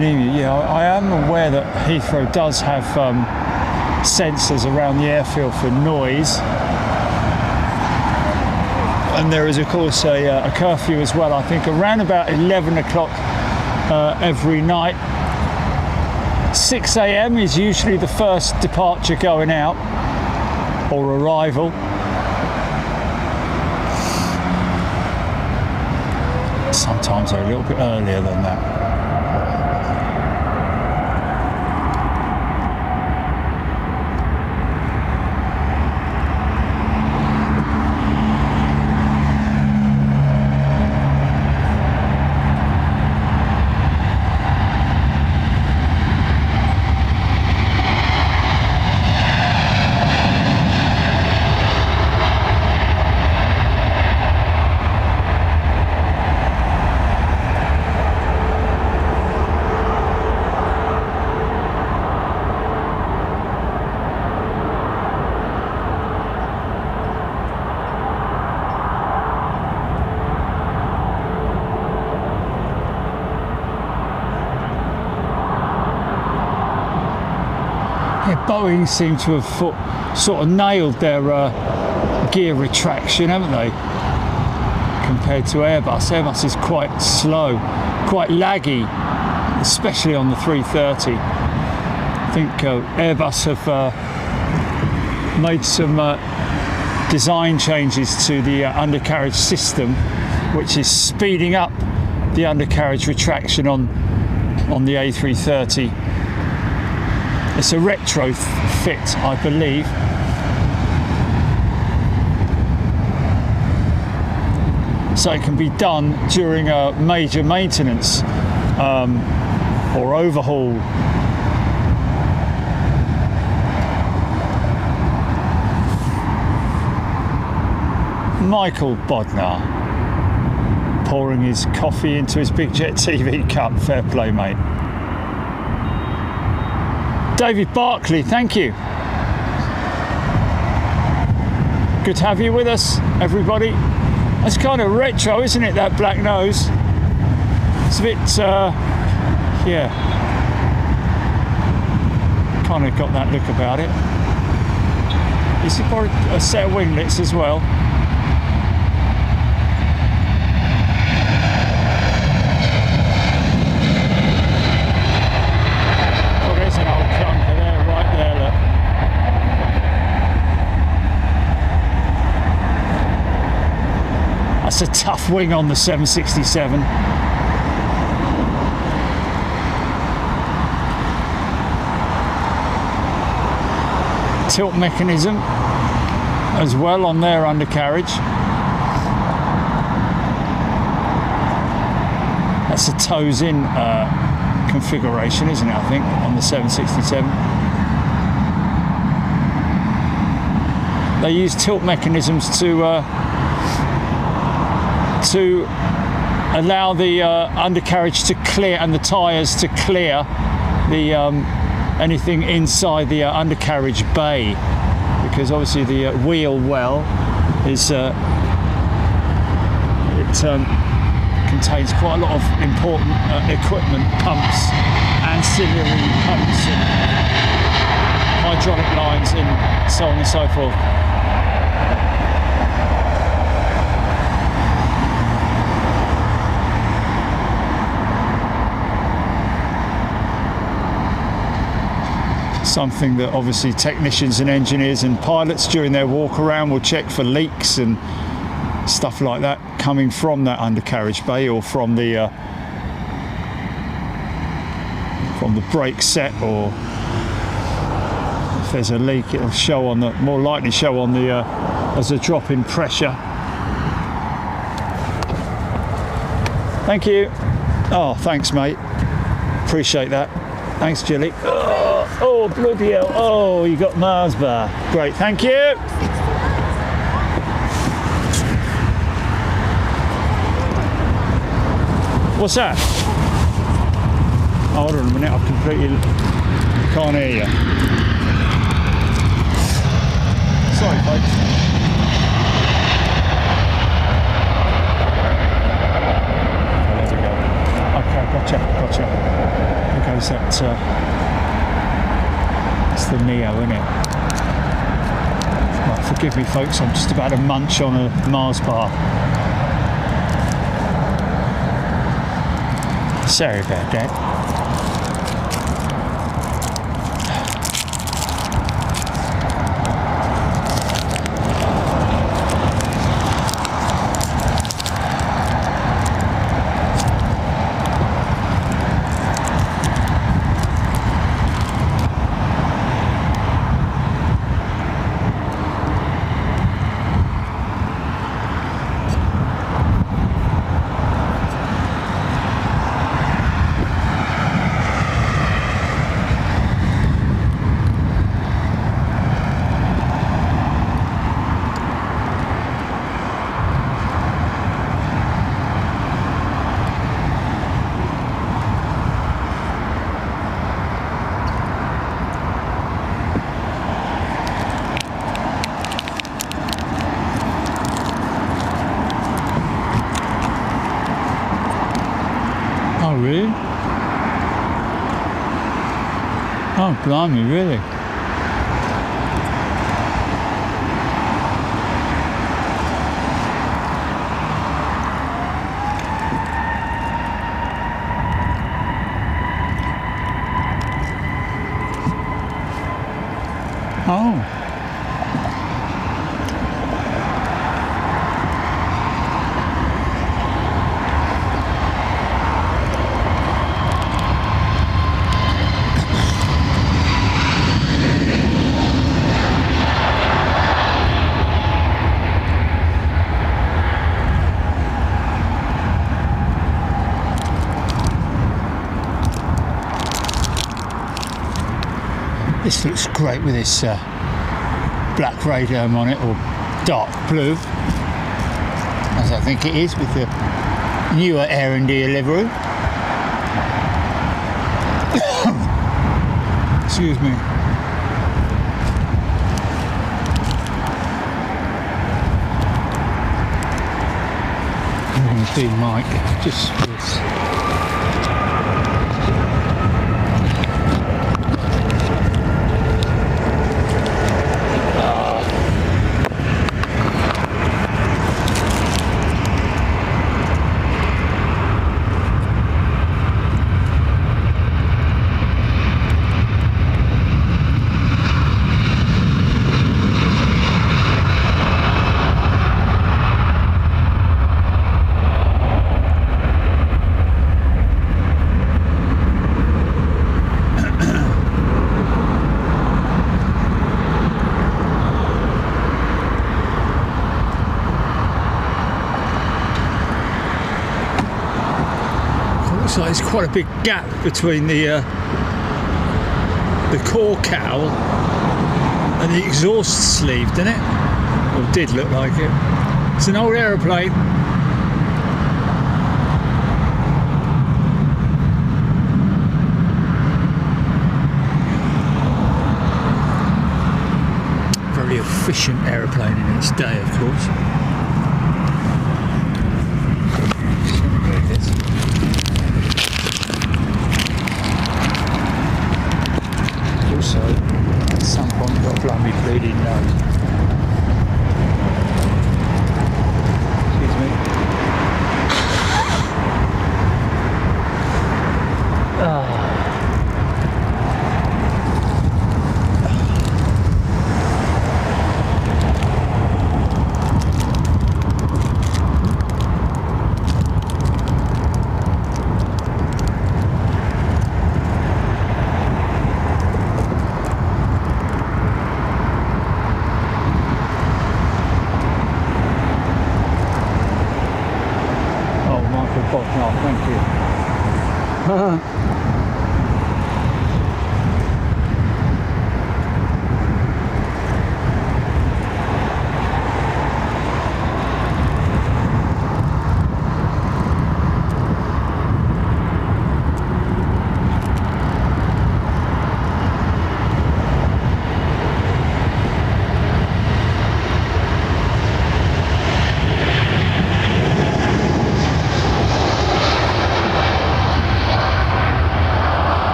Yeah, I am aware that Heathrow does have sensors around the airfield for noise, and there is of course a curfew as well. I think around about 11 o'clock every night. 6 a.m. is usually the first departure going out or arrival. Sometimes they're a little bit earlier than that. Boeing seem to have sort of nailed their gear retraction, haven't they? Compared to Airbus. Airbus is quite slow, quite laggy, especially on the 330. I think Airbus have made some design changes to the undercarriage system, which is speeding up the undercarriage retraction on the A330. It's a retrofit, I believe. So it can be done during a major maintenance or overhaul. Michael Bodnar pouring his coffee into his Big Jet TV cup. Fair play, mate. David Barkley, thank you. Good to have you with us, everybody. It's kind of retro, isn't it, that black nose? It's a bit, yeah. Kind of got that look about it. Is it got a set of winglets as well? That's a tough wing on the 767. Tilt mechanism as well on their undercarriage. That's a toes in configuration, isn't it, I think, on the 767. They use tilt mechanisms to to allow the undercarriage to clear and the tyres to clear the anything inside the undercarriage bay, because obviously the wheel well is contains quite a lot of important equipment, pumps, ancillary pumps and hydraulic lines and so on and so forth. Something that obviously technicians and engineers and pilots during their walk around will check for leaks and stuff like that coming from that undercarriage bay or from the brake set, or if there's a leak it'll show on the, more likely show on the as a drop in pressure. Thank you. Oh, thanks mate, appreciate that. Thanks Jilly. Oh, bloody hell. Oh, you got Mars bar. Great, thank you. What's that? Hold on a minute, I completely can't hear you. Sorry, folks. Okay, there we go. Okay, gotcha. Okay, so that's the Neo, isn't it? Right, forgive me, folks, I'm just about to munch on a Mars bar. Sorry about that. Oh, really? Oh, blimey, really? Oh. This looks great with this black radome on it, or dark blue, as I think it is with the newer Air India livery. Excuse me. I'm going to do Mike just for this. So there's quite a big gap between the core cowl and the exhaust sleeve, doesn't it? Or did look like it. It's an old aeroplane. efficient aeroplane in its day, of course. Also, at some point, got to blow me bleeding nose. Excuse me.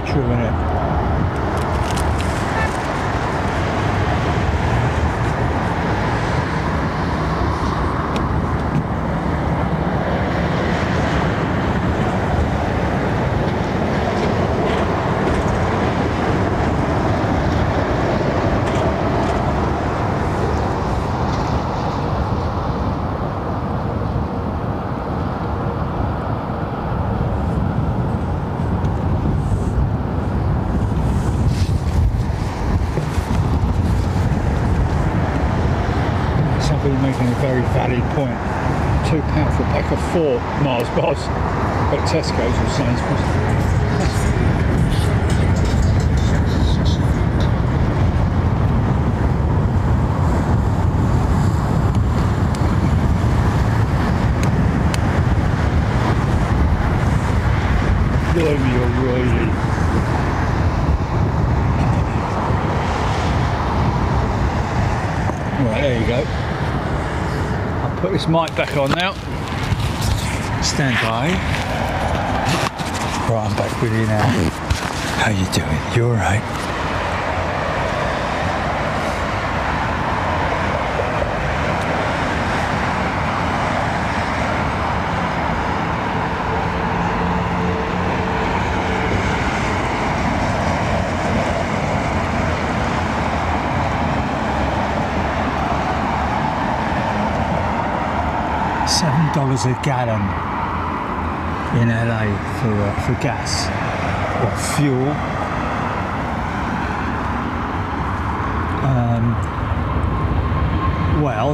True, isn't it? Making a very valid point. £2 for a pack of 4 Mars bars at Tesco's or Sainsbury's. Blimey, O'Reilly. Right, there you go. Put this mic back on now. Stand by. Right, I'm back with you now. How you doing? You all right? $7 a gallon in LA for gas or fuel. Well,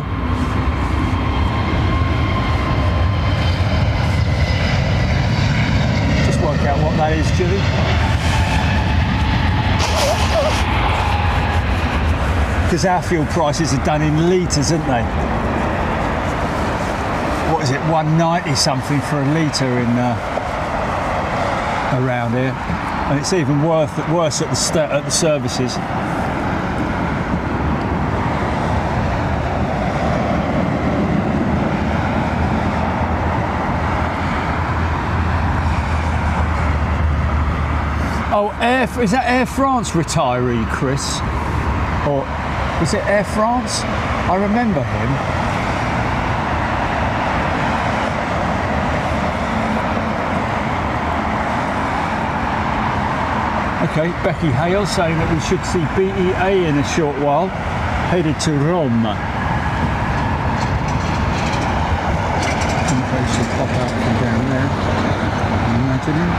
just work out what that is, Julie. Because our fuel prices are done in litres, aren't they? What is it, 190 something for a litre in around here, and it's even worse at the services. Oh, is that Air France retiree, Chris? Or was it Air France? I remember him. Okay, Becky Hale saying that we should see BEA in a short while, headed to Rome. They should pop out from down there, I'm imagining.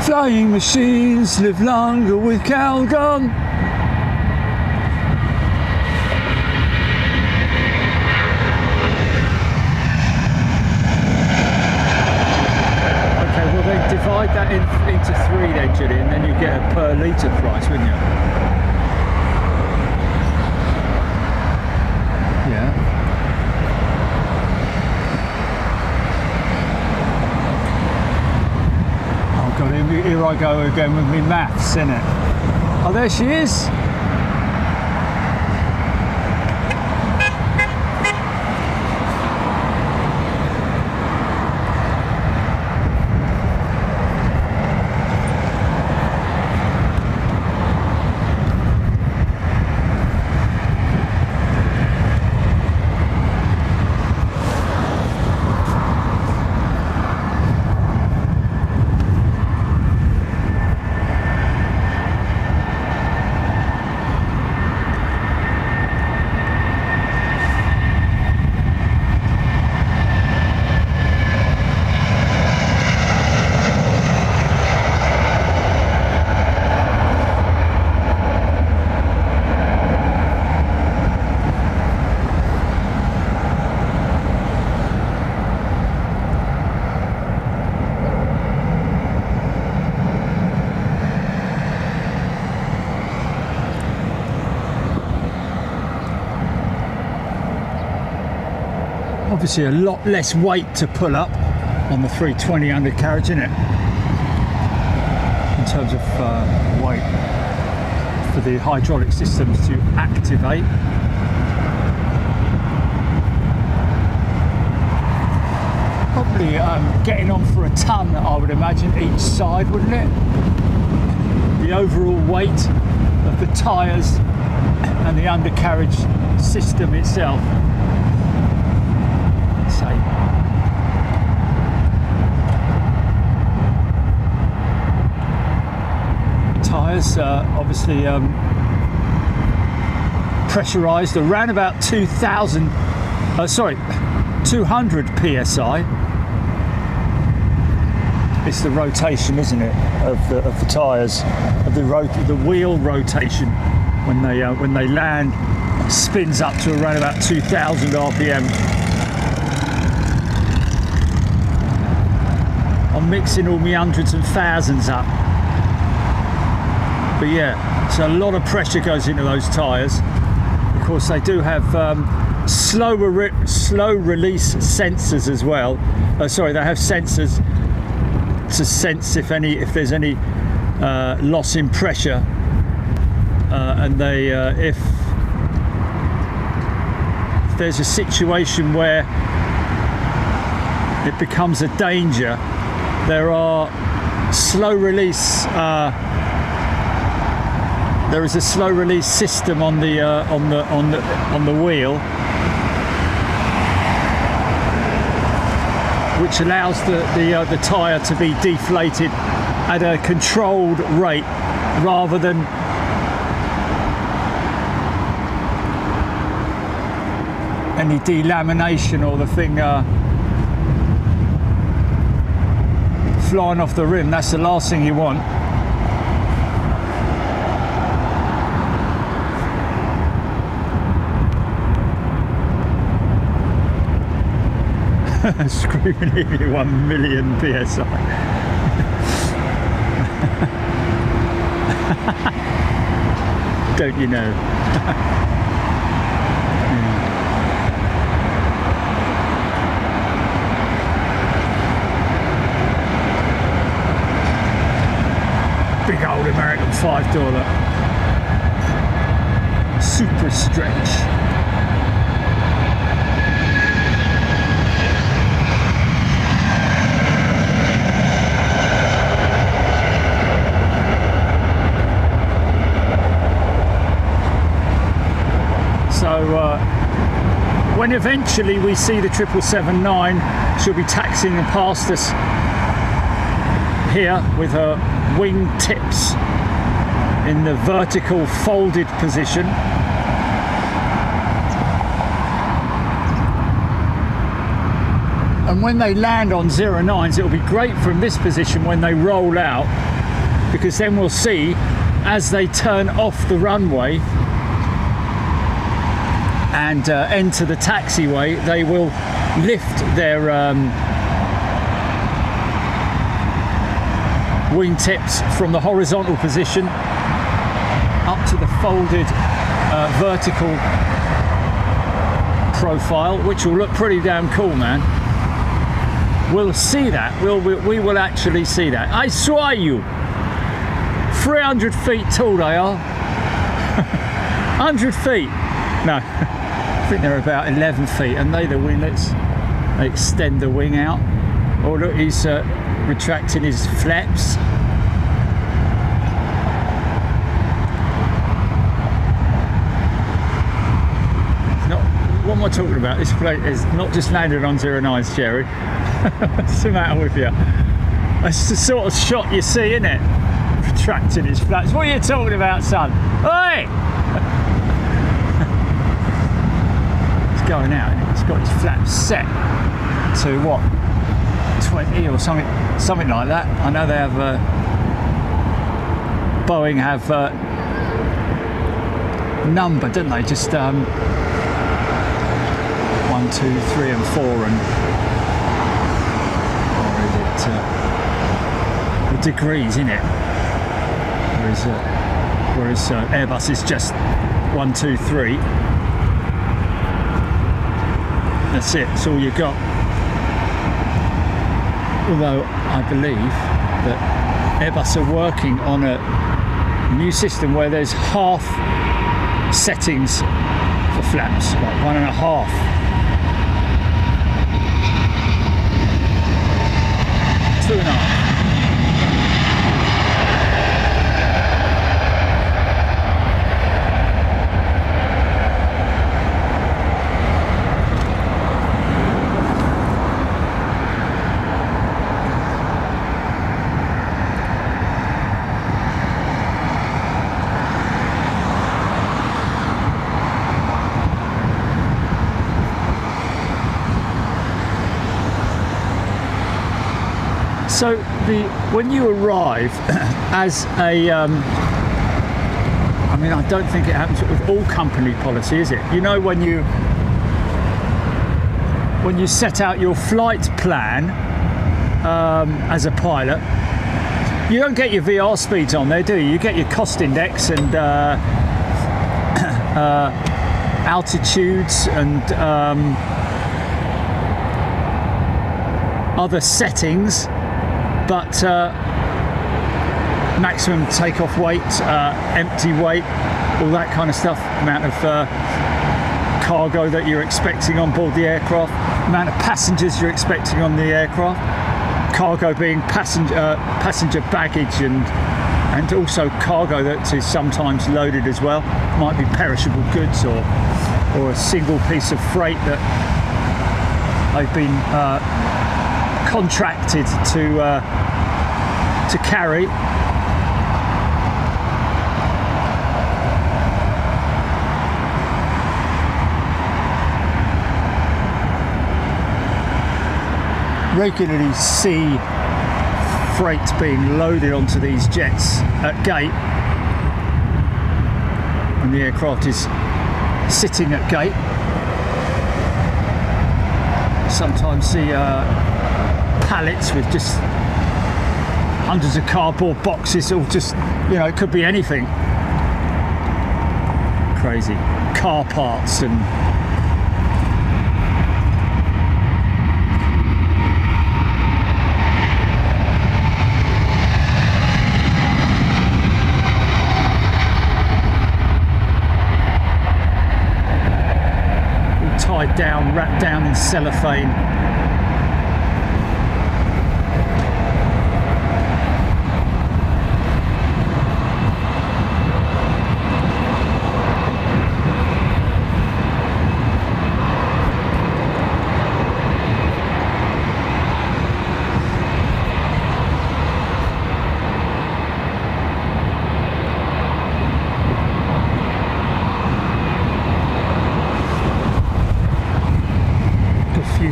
Flying machines live longer with Calgon. Divide that into 3 then, Julie, and then you get a per litre price, wouldn't you? Yeah. Oh God, here I go again with me maths, innit? Oh, there she is. Obviously a lot less weight to pull up on the 320 undercarriage, isn't it? In terms of weight for the hydraulic systems to activate. Probably getting on for a ton, I would imagine, each side, wouldn't it? The overall weight of the tyres and the undercarriage system itself. Tyres obviously pressurised around about 200 psi. It's the rotation, isn't it, of the tyres, of the wheel rotation when they land, spins up to around about 2,000 RPM. I'm mixing all my hundreds and thousands up. But yeah, so a lot of pressure goes into those tyres. Of course, they do have slow release sensors as well. Sorry, they have sensors to sense if there's any loss in pressure, and they if there's a situation where it becomes a danger, there are slow release. There is a slow release system on the wheel, which allows the tyre to be deflated at a controlled rate rather than any delamination or the thing flying off the rim. That's the last thing you want. Screaming at you 1 million psi. Don't you know? Big old American $5 super stretch. So when eventually we see the 777-9, she'll be taxiing past us here with her wing tips in the vertical folded position. And when they land on 09s, it'll be great from this position when they roll out, because then we'll see as they turn off the runway and enter the taxiway, they will lift their wing tips from the horizontal position up to the folded vertical profile, which will look pretty damn cool, man. we'll see that. We will actually see that. I swear you. 300 feet tall they are. 100 feet. No, I think they're about 11 feet, and they the winglets. They extend the wing out. Oh look, he's retracting his flaps. What am I talking about? This plane is not just landed on 09s, Jerry. What's the matter with you? It's the sort of shot you see, isn't it? Retracting his flaps. What are you talking about, son? Hey! It's going out, isn't it? It's got his flaps set to what? 20 or something like that. I know they have Boeing have number, don't they? Just 1, 2, 3 and 4 and or is it the degrees in it, whereas Airbus is just 1, 2, 3. That's it, that's all you got. Although I believe that Airbus are working on a new system where there's half settings for flaps, like 1.5. Two and a half. So when you arrive as a, I mean, I don't think it happens with all company policy, is it? You know, when you set out your flight plan as a pilot, you don't get your VR speeds on there, do you? You get your cost index and altitudes and other settings. But maximum takeoff weight, empty weight, all that kind of stuff, amount of cargo that you're expecting on board the aircraft, amount of passengers you're expecting on the aircraft, cargo being passenger baggage and also cargo that is sometimes loaded as well. Might be perishable goods or a single piece of freight that they've been contracted to carry. Regularly see freight being loaded onto these jets at gate, and the aircraft is sitting at gate. Sometimes see pallets with just hundreds of cardboard boxes, all just, you know, it could be anything. Crazy. Car parts and all tied down, wrapped down in cellophane.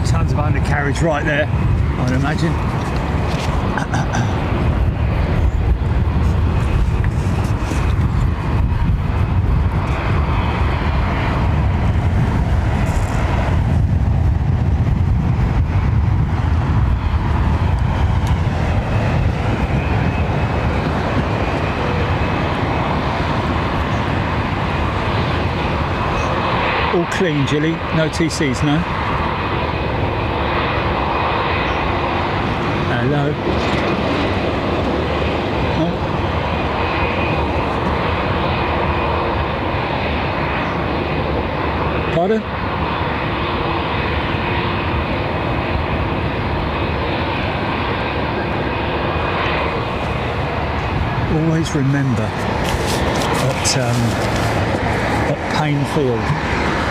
Tons of undercarriage right there, I'd imagine. All clean, Jilly. No TCs, no? Hello. Oh. Pardon? Always remember at Painfield,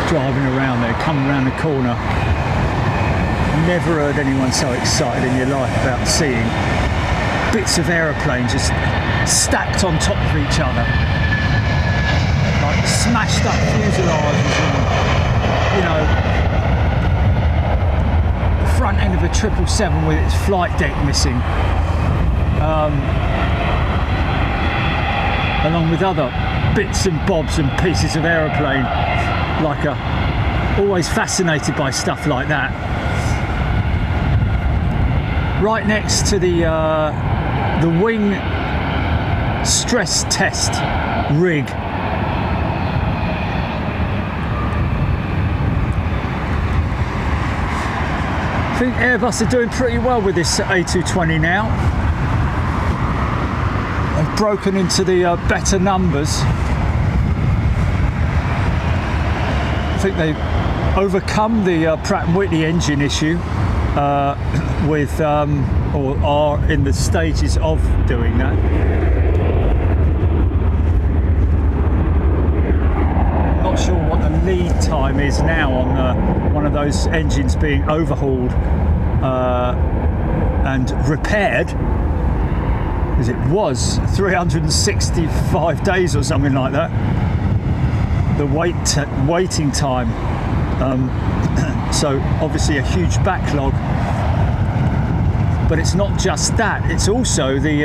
driving around there, coming around the corner, never heard anyone so excited in your life about seeing bits of aeroplanes just stacked on top of each other, like smashed up fuselages and, you know, the front end of a 777 with its flight deck missing, along with other bits and bobs and pieces of aeroplane. Always fascinated by stuff like that. Right next to the wing stress test rig. I think Airbus are doing pretty well with this A220 now. They've broken into the better numbers. I think they've overcome the Pratt & Whitney engine issue with, or are in the stages of doing that. Not sure what the lead time is now on one of those engines being overhauled and repaired, as it was 365 days or something like that, the waiting time. So obviously a huge backlog, but it's not just that, it's also the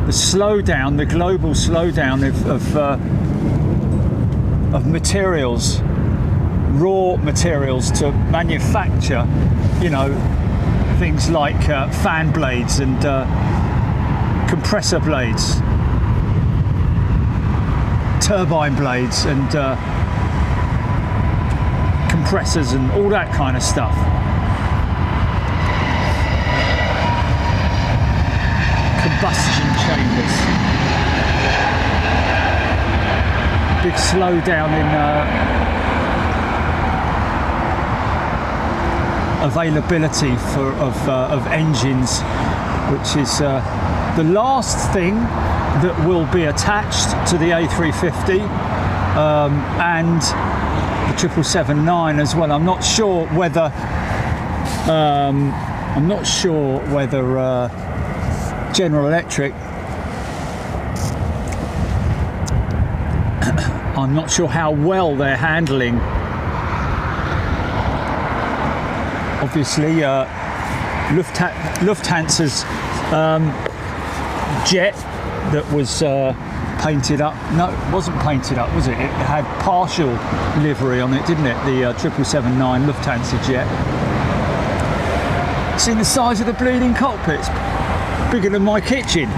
slowdown, the global slowdown of materials, raw materials to manufacture, you know, things like fan blades and compressor blades, turbine blades and compressors and all that kind of stuff. Combustion chambers. Big slowdown in availability of engines, which is the last thing that will be attached to the A350 and the 777-9 as well. I'm not sure whether General Electric, I'm not sure how well they're handling. Obviously, Lufthansa's jet that was painted up. No, it wasn't painted up, was it? It had partial livery on it, didn't it? The 777-9 Lufthansa jet. Seen the size of the bleeding cockpits? Bigger than my kitchen.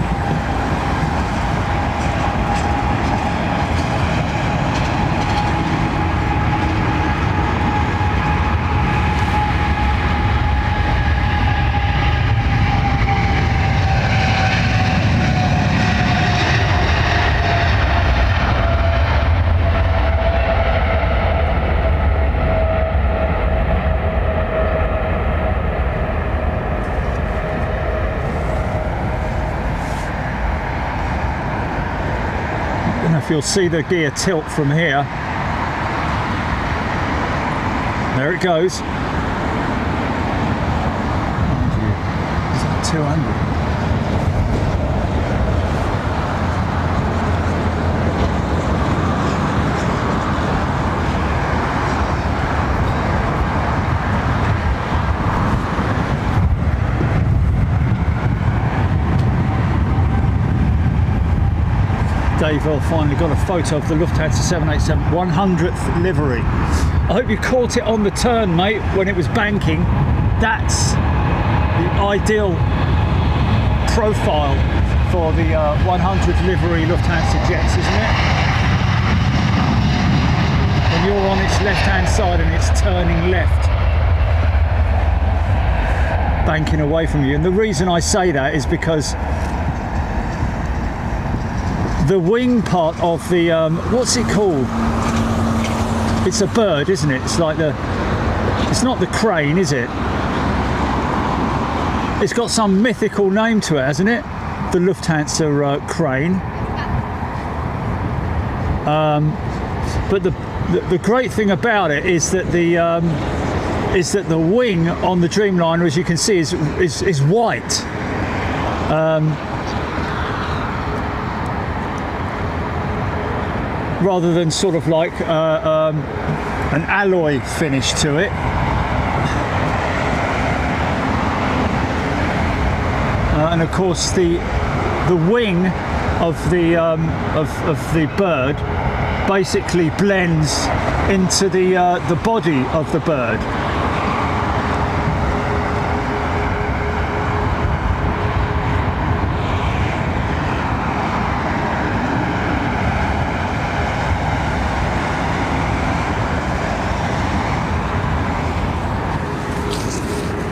If you'll see the gear tilt from here. There it goes. Is that 200? Dave finally got a photo of the Lufthansa 787-100th livery. I hope you caught it on the turn, mate, when it was banking. That's the ideal profile for the 100th livery Lufthansa jets, isn't it? when you're on its left-hand side and it's turning left, banking away from you. And the reason I say that is because the wing part of the what's it called? It's a bird, isn't it? It's like it's not the crane, is it? It's got some mythical name to it, hasn't it? The Lufthansa crane. But the great thing about it is that the wing on the Dreamliner, as you can see, is white. Rather than sort of like an alloy finish to it. And of course the wing of the bird basically blends into the body of the bird.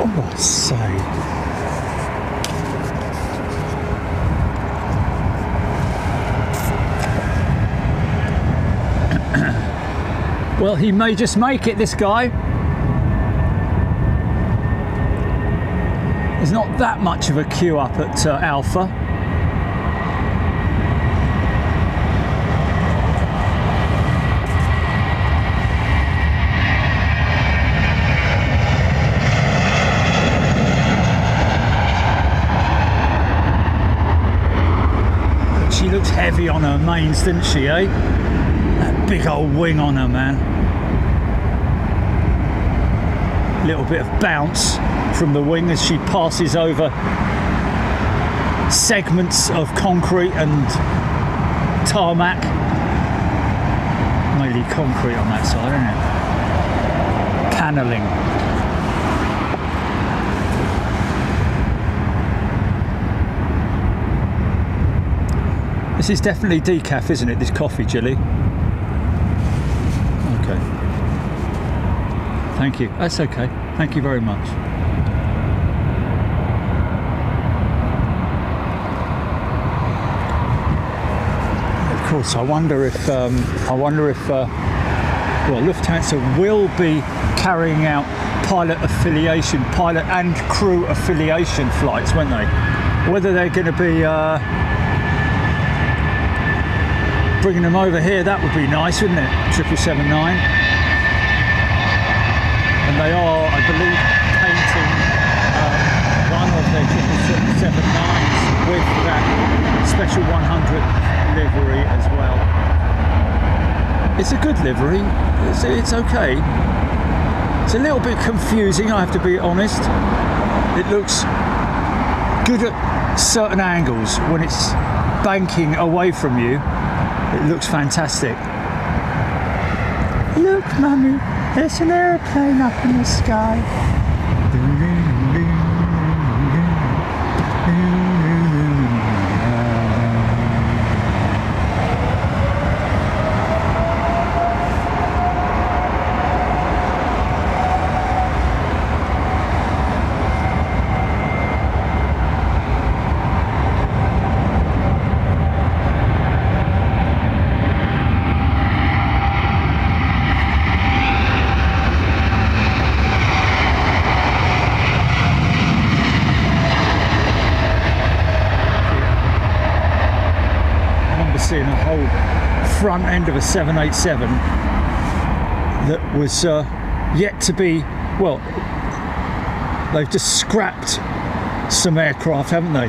Oh, I say. Well, he may just make it, this guy. There's not that much of a queue up at Alpha. She looks heavy on her mains, didn't she, eh? That big old wing on her, man. Little bit of bounce from the wing as she passes over segments of concrete and tarmac. Mainly concrete on that side, isn't it? Canalling. This is definitely decaf, isn't it? This coffee, Jilly. Okay. Thank you. That's okay. Thank you very much. Of course, I wonder if well, Lufthansa will be carrying out pilot and crew affiliation flights, won't they? Whether they're going to be bringing them over here, that would be nice, wouldn't it? 777-9. And they are, I believe, painting one of their 777-9s with that special 100 livery as well. It's a good livery. It's okay. It's a little bit confusing, I have to be honest. It looks good at certain angles. When it's banking away from you, it looks fantastic. Look, Mummy, there's an aeroplane up in the sky. Seeing a whole front end of a 787 that was yet to be, well, they've just scrapped some aircraft, haven't they?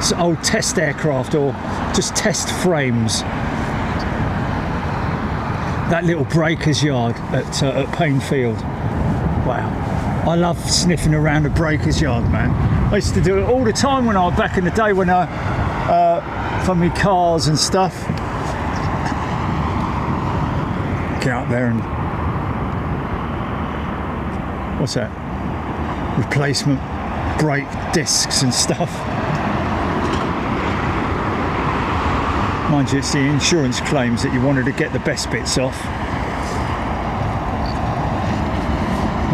Some old test aircraft or just test frames. That little breakers yard at Painfield. Wow, I love sniffing around a breakers yard, man. I used to do it all the time when I was back in the day when I for me cars and stuff. Get out there and what's that? Replacement brake discs and stuff. Mind you, it's the insurance claims that you wanted to get the best bits off.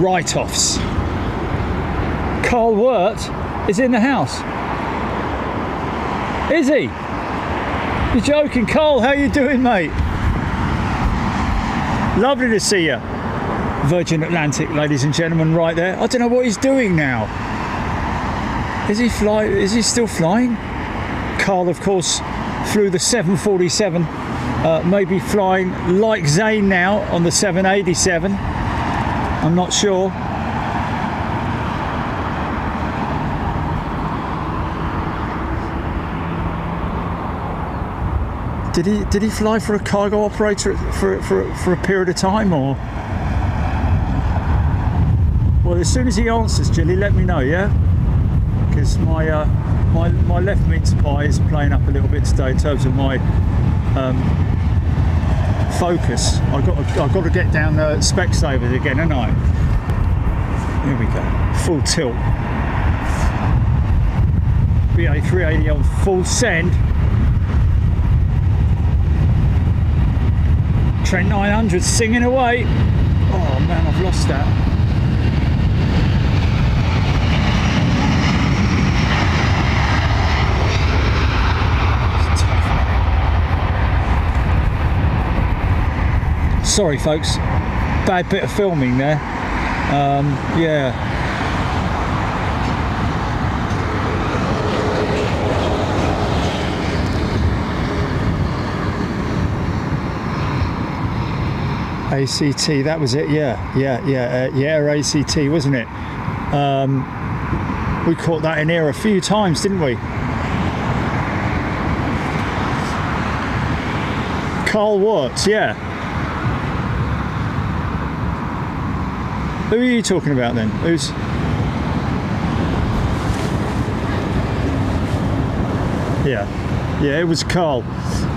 write-offs. Carl Wirt is in the house. Is he? You're joking, Carl? How you doing, mate? Lovely to see you. Virgin Atlantic, ladies and gentlemen, right there. I don't know what he's doing now. Is he still flying? Carl, of course, flew the 747. Maybe flying like Zayn now on the 787. I'm not sure. Did he fly for a cargo operator for a period of time, or? Well, as soon as he answers, Jilly, let me know, yeah? Because my left mince pie is playing up a little bit today in terms of my focus. I've got to get down Specsavers again, haven't I? Here we go. Full tilt. A380 on full send. Trent 900 singing away. Oh man, I've lost that. Sorry folks, bad bit of filming there. Yeah. ACT, that was it, yeah, ACT, wasn't it? We caught that in here a few times, didn't we? Carl Watts, yeah. Who are you talking about then? Who's? Yeah, it was Carl.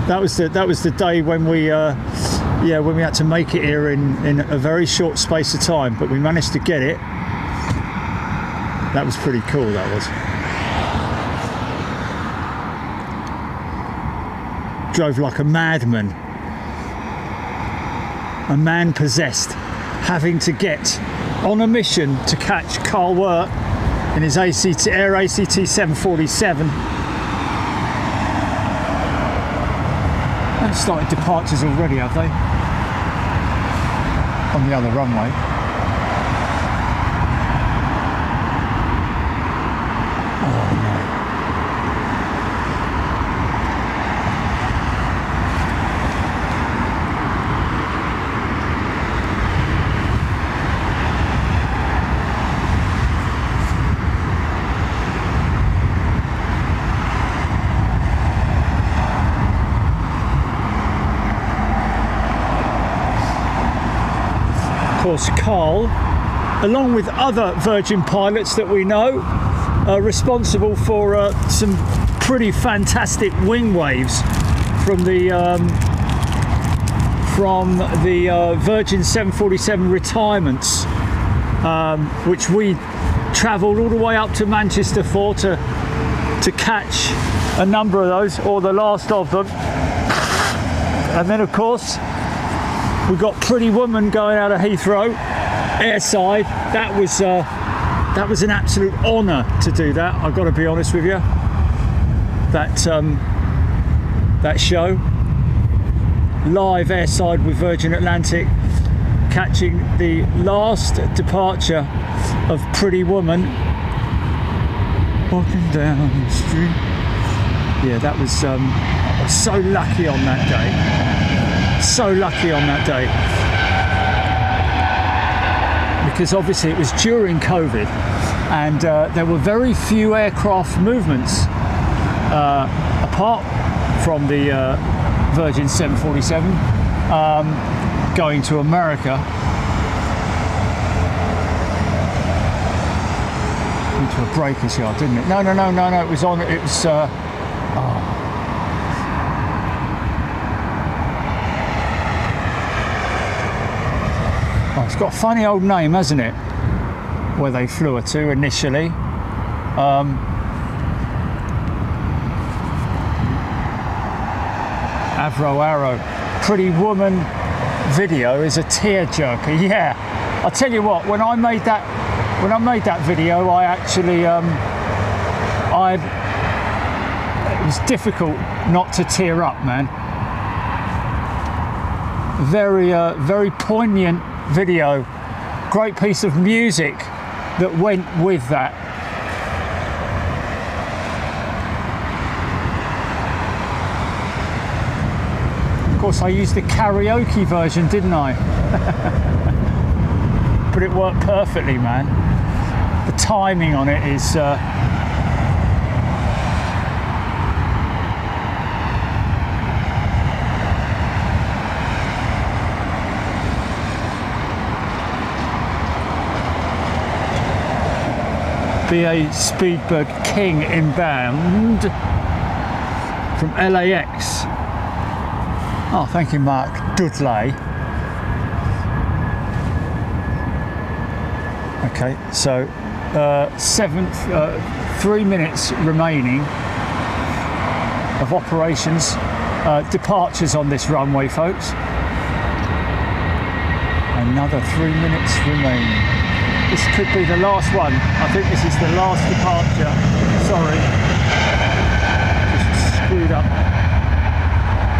That was the day when we when we had to make it here in a very short space of time, but we managed to get it. That was pretty cool, that was. Drove like a madman. A man possessed, having to get on a mission to catch Carl Wirt in his Air ACT 747. They've started departures already, have they? On the other runway. Oh no. Of course, Carl, along with other Virgin pilots that we know, are responsible for some pretty fantastic wing waves from the Virgin 747 retirements, which we travelled all the way up to Manchester for to catch a number of those, or the last of them. And then, of course, we got Pretty Woman going out of Heathrow airside. That was an absolute honour to do that. I've got to be honest with you. That show live airside with Virgin Atlantic, catching the last departure of Pretty Woman walking down the street. Yeah, that was I was so lucky on that day. So lucky on that day, because obviously it was during COVID and there were very few aircraft movements apart from the Virgin 747 going to America. Into a breakers yard, didn't it? No, it was on, it was it's got a funny old name, hasn't it? Where they flew her to initially. Avro Arrow. Pretty Woman video is a tearjerker. Yeah, I tell you what, when I made that video, I actually it was difficult not to tear up, man. Very poignant video. Great piece of music that went with that. Of course, I used the karaoke version, didn't I? But it worked perfectly, man. The timing on it is BA Speedbird King inbound from LAX. Oh, thank you, Mark Dudley. Okay, so 3 minutes remaining of operations, departures on this runway, folks. Another 3 minutes remaining. This could be the last one. I think this is the last departure. Sorry, just screwed up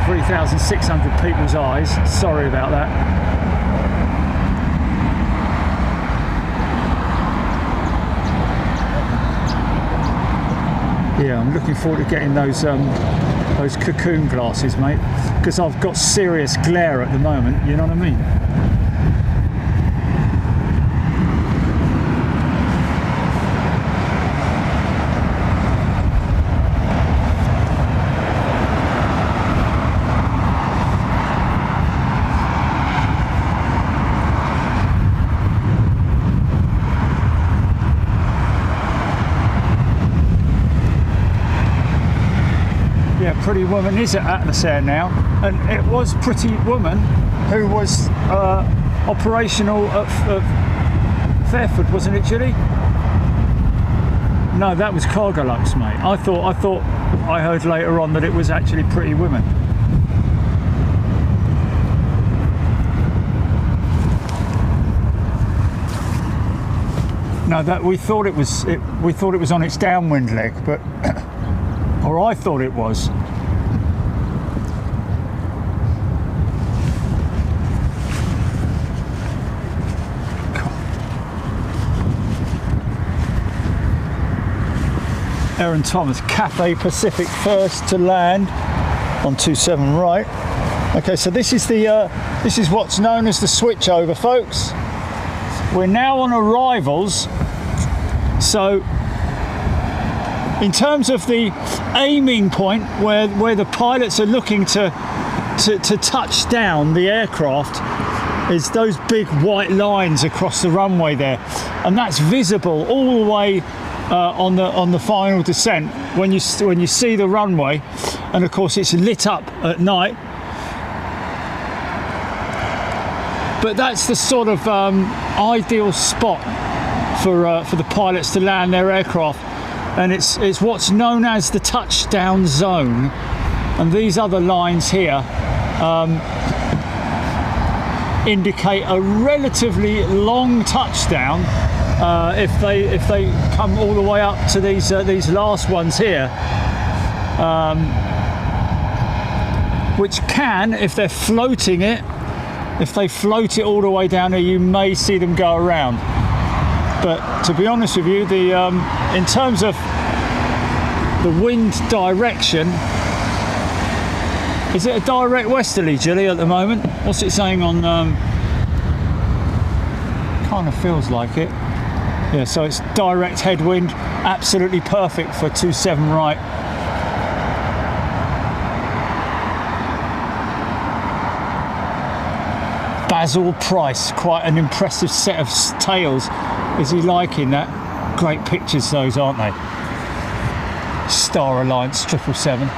3,600 people's eyes. Sorry about that. Yeah, I'm looking forward to getting those cocoon glasses, mate, because I've got serious glare at the moment. You know what I mean? Pretty Woman is at Atmosphere now, and it was Pretty Woman who was operational at Fairford, wasn't it, Julie? No, that was Cargolux, mate. I thought I heard later on that it was actually Pretty Woman. No, that we thought it was on its downwind leg, but or I thought it was. Aaron Thomas, Cathay Pacific first to land on 27 right. Okay, so this is what's known as the switchover, folks. We're now on arrivals. So in terms of the aiming point where the pilots are looking to touch down the aircraft is those big white lines across the runway there, and that's visible all the way on the final descent when you see the runway, and of course it's lit up at night. But that's the sort of ideal spot for the pilots to land their aircraft, and it's what's known as the touchdown zone. And these other lines here indicate a relatively long touchdown. If they come all the way up to these last ones here, which can, if they're floating it, if they float it all the way down here, you may see them go around. But to be honest with you, in terms of the wind direction, is it a direct westerly, Julie, at the moment? What's it saying on? Kind of feels like it. Yeah, so it's direct headwind, absolutely perfect for 27 right. Basil Price, quite an impressive set of tails. Is he liking that? Great pictures those, aren't they? Star Alliance 777.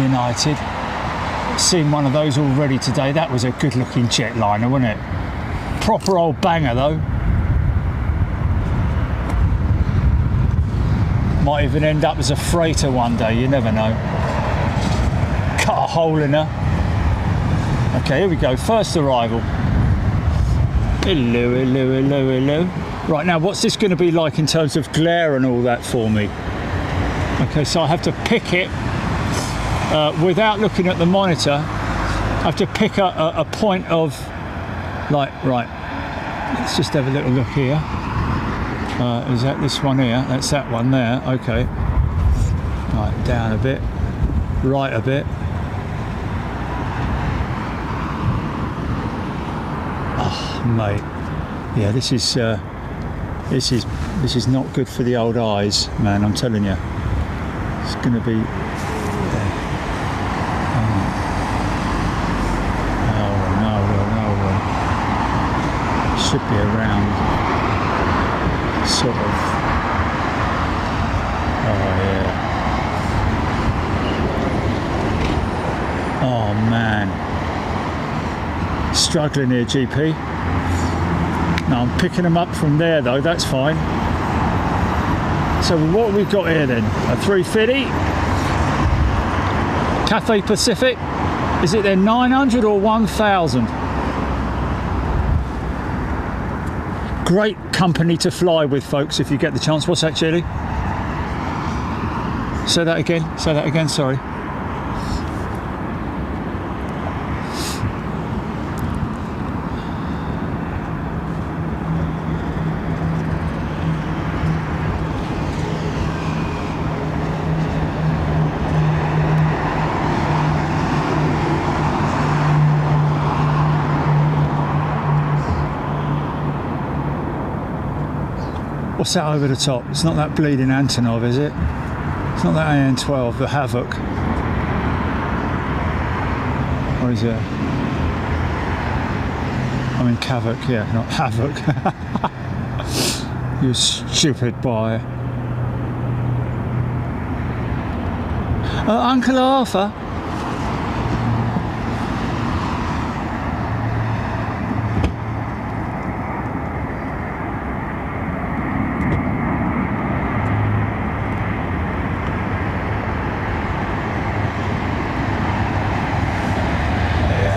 United. Seen one of those already today. That was a good looking jetliner, wasn't it? Proper old banger though. Might even end up as a freighter one day, you never know. Cut a hole in her. Okay, here we go. First arrival. Hello, hello, hello, hello. Right, now what's this going to be like in terms of glare and all that for me? Okay, so I have to pick it without looking at the monitor. I have to pick a point of, like, right, let's just have a little look here. Is that this one here? That's that one there. Okay. Right, down a bit, right a bit. Oh, mate. Yeah, this is not good for the old eyes, man. I'm telling you. It's going to be. Should be around sort of, oh yeah, oh man, struggling here, GP. No, I'm picking them up from there though, that's fine. So what have we got here then? A 350 Cathay Pacific, is it their 900 or 1000? Great company to fly with, folks, if you get the chance. What's that, Chili? Say that again, sorry. What's that over the top? It's not that bleeding Antonov, is it? It's not that AN-12, the Havoc. Or is it? I mean Cavoc, yeah, not Havoc. You stupid boy. Uncle Arthur.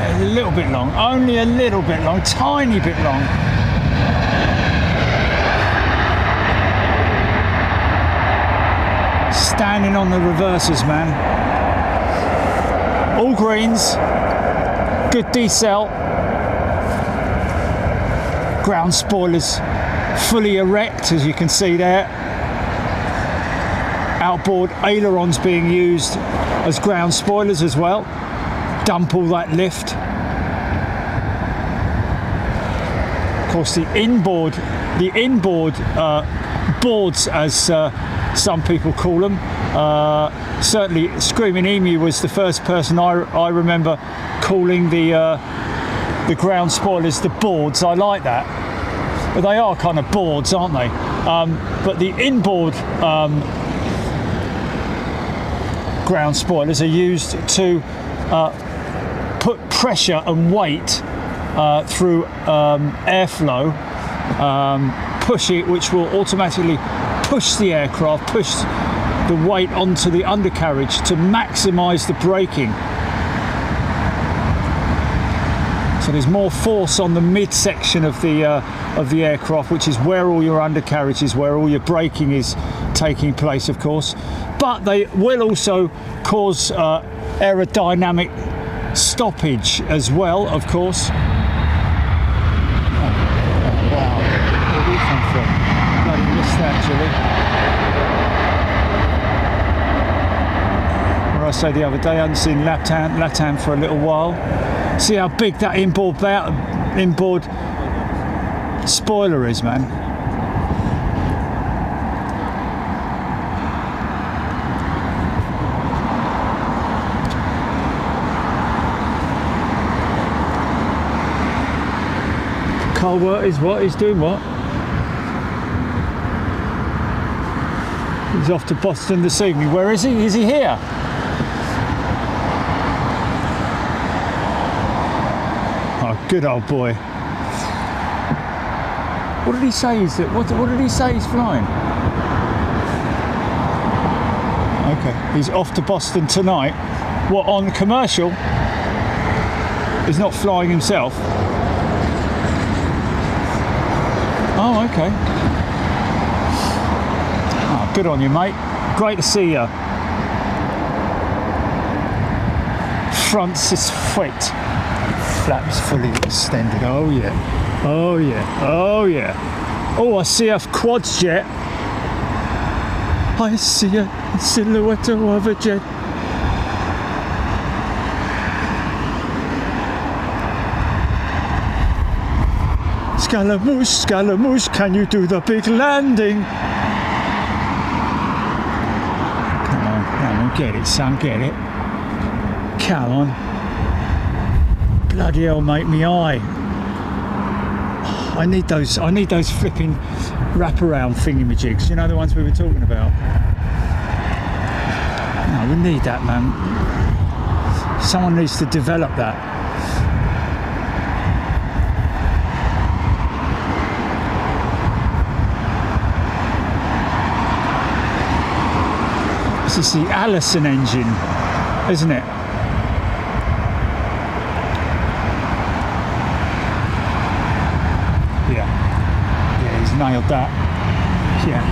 A little bit long, only a little bit long, tiny bit long. Standing on the reversers, man. All greens, good decel. Ground spoilers fully erect, as you can see there. Outboard ailerons being used as ground spoilers as well. Dump all that lift. Of course, the inboard boards, as some people call them. Certainly, Screaming Emu was the first person I remember calling the ground spoilers the boards. I like that, but they are kind of boards, aren't they? But the inboard ground spoilers are used to put pressure and weight through airflow, push it, which will automatically push the aircraft, push the weight onto the undercarriage to maximise the braking. So there's more force on the midsection of the aircraft, which is where all your undercarriage is, where all your braking is taking place, of course. But they will also cause aerodynamic stoppage as well, of course. Wow, where did he come from? Bloody missed that, Julie. What I say the other day, I hadn't seen Latam for a little while. See how big that inboard spoiler is, man. Carl is what? He's doing what? He's off to Boston this evening. Where is he? Is he here? Oh, good old boy. What did he say? What did he say he's flying? Okay, he's off to Boston tonight. What, on commercial? He's not flying himself. Oh, okay. Oh, good on you, mate. Great to see you. Fronts is fit. Flaps fully extended. Oh yeah. Oh yeah. Oh yeah. Oh, I see a quads jet. I see a silhouette of a jet. Scaramouche, Scaramouche, can you do the big landing? Come on, get it, son, get it. Come on. Bloody hell, mate, me eye. I need those flipping wraparound thingamajigs, you know, the ones we were talking about. No, we need that, man. Someone needs to develop that. This is the Allison engine, isn't it? Yeah, he's nailed that. Yeah.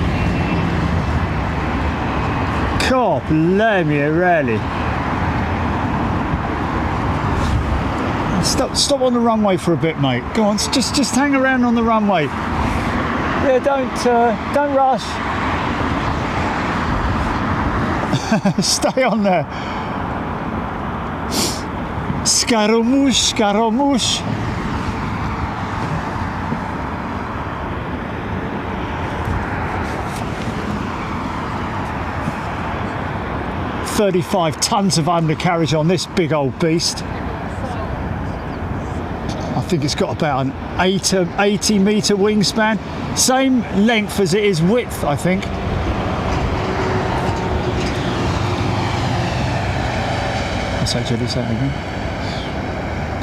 God, blimey, really. Stop on the runway for a bit, mate. Go on, just hang around on the runway. Yeah, don't rush. Stay on there. Scaramouche, Scaramouche. "35 tons of undercarriage on this big old beast. I think it's got about an 80 metre wingspan. Same length as it is width, I think. Say that again.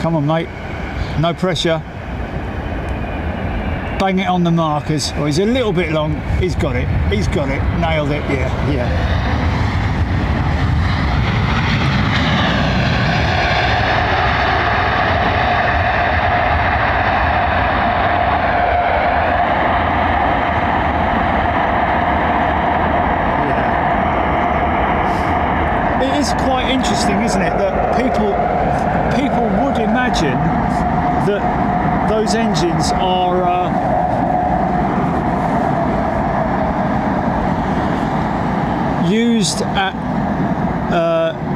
Come on, mate. No pressure. Bang it on the markers. Oh, he's a little bit long. He's got it. He's got it. Nailed it. Yeah. Quite interesting, isn't it, that people would imagine that those engines are used at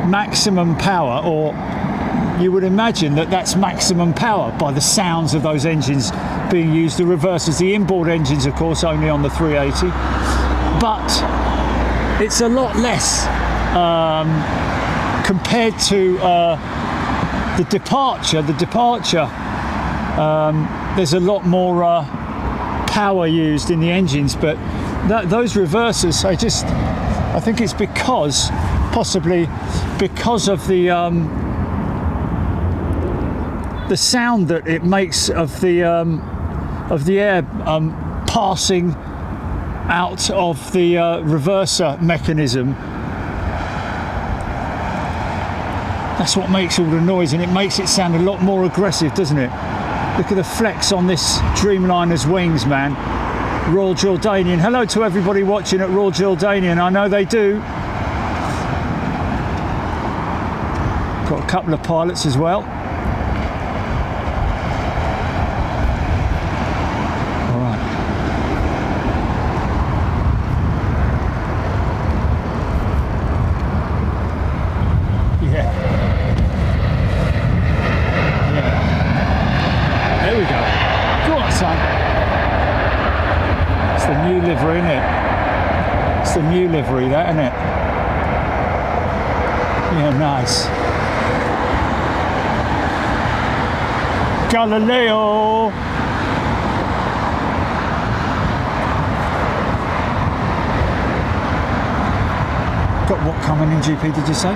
maximum power, or you would imagine that that's maximum power by the sounds of those engines being used. The reversers, the inboard engines, of course, only on the 380, but it's a lot less compared to the departure. There's a lot more power used in the engines, but those reversers, I think it's possibly because of the sound that it makes of the air passing out of the reverser mechanism. That's what makes all the noise, and it makes it sound a lot more aggressive, doesn't it? Look at the flex on this Dreamliner's wings, man. Royal Jordanian. Hello to everybody watching at Royal Jordanian. I know they do. Got a couple of pilots as well. All right. Yeah. There we go. Go on, son. It's the new livery, isn't it? It's the new livery, that, isn't it? Yeah, nice. Galileo. Got what coming in, GP, did you say?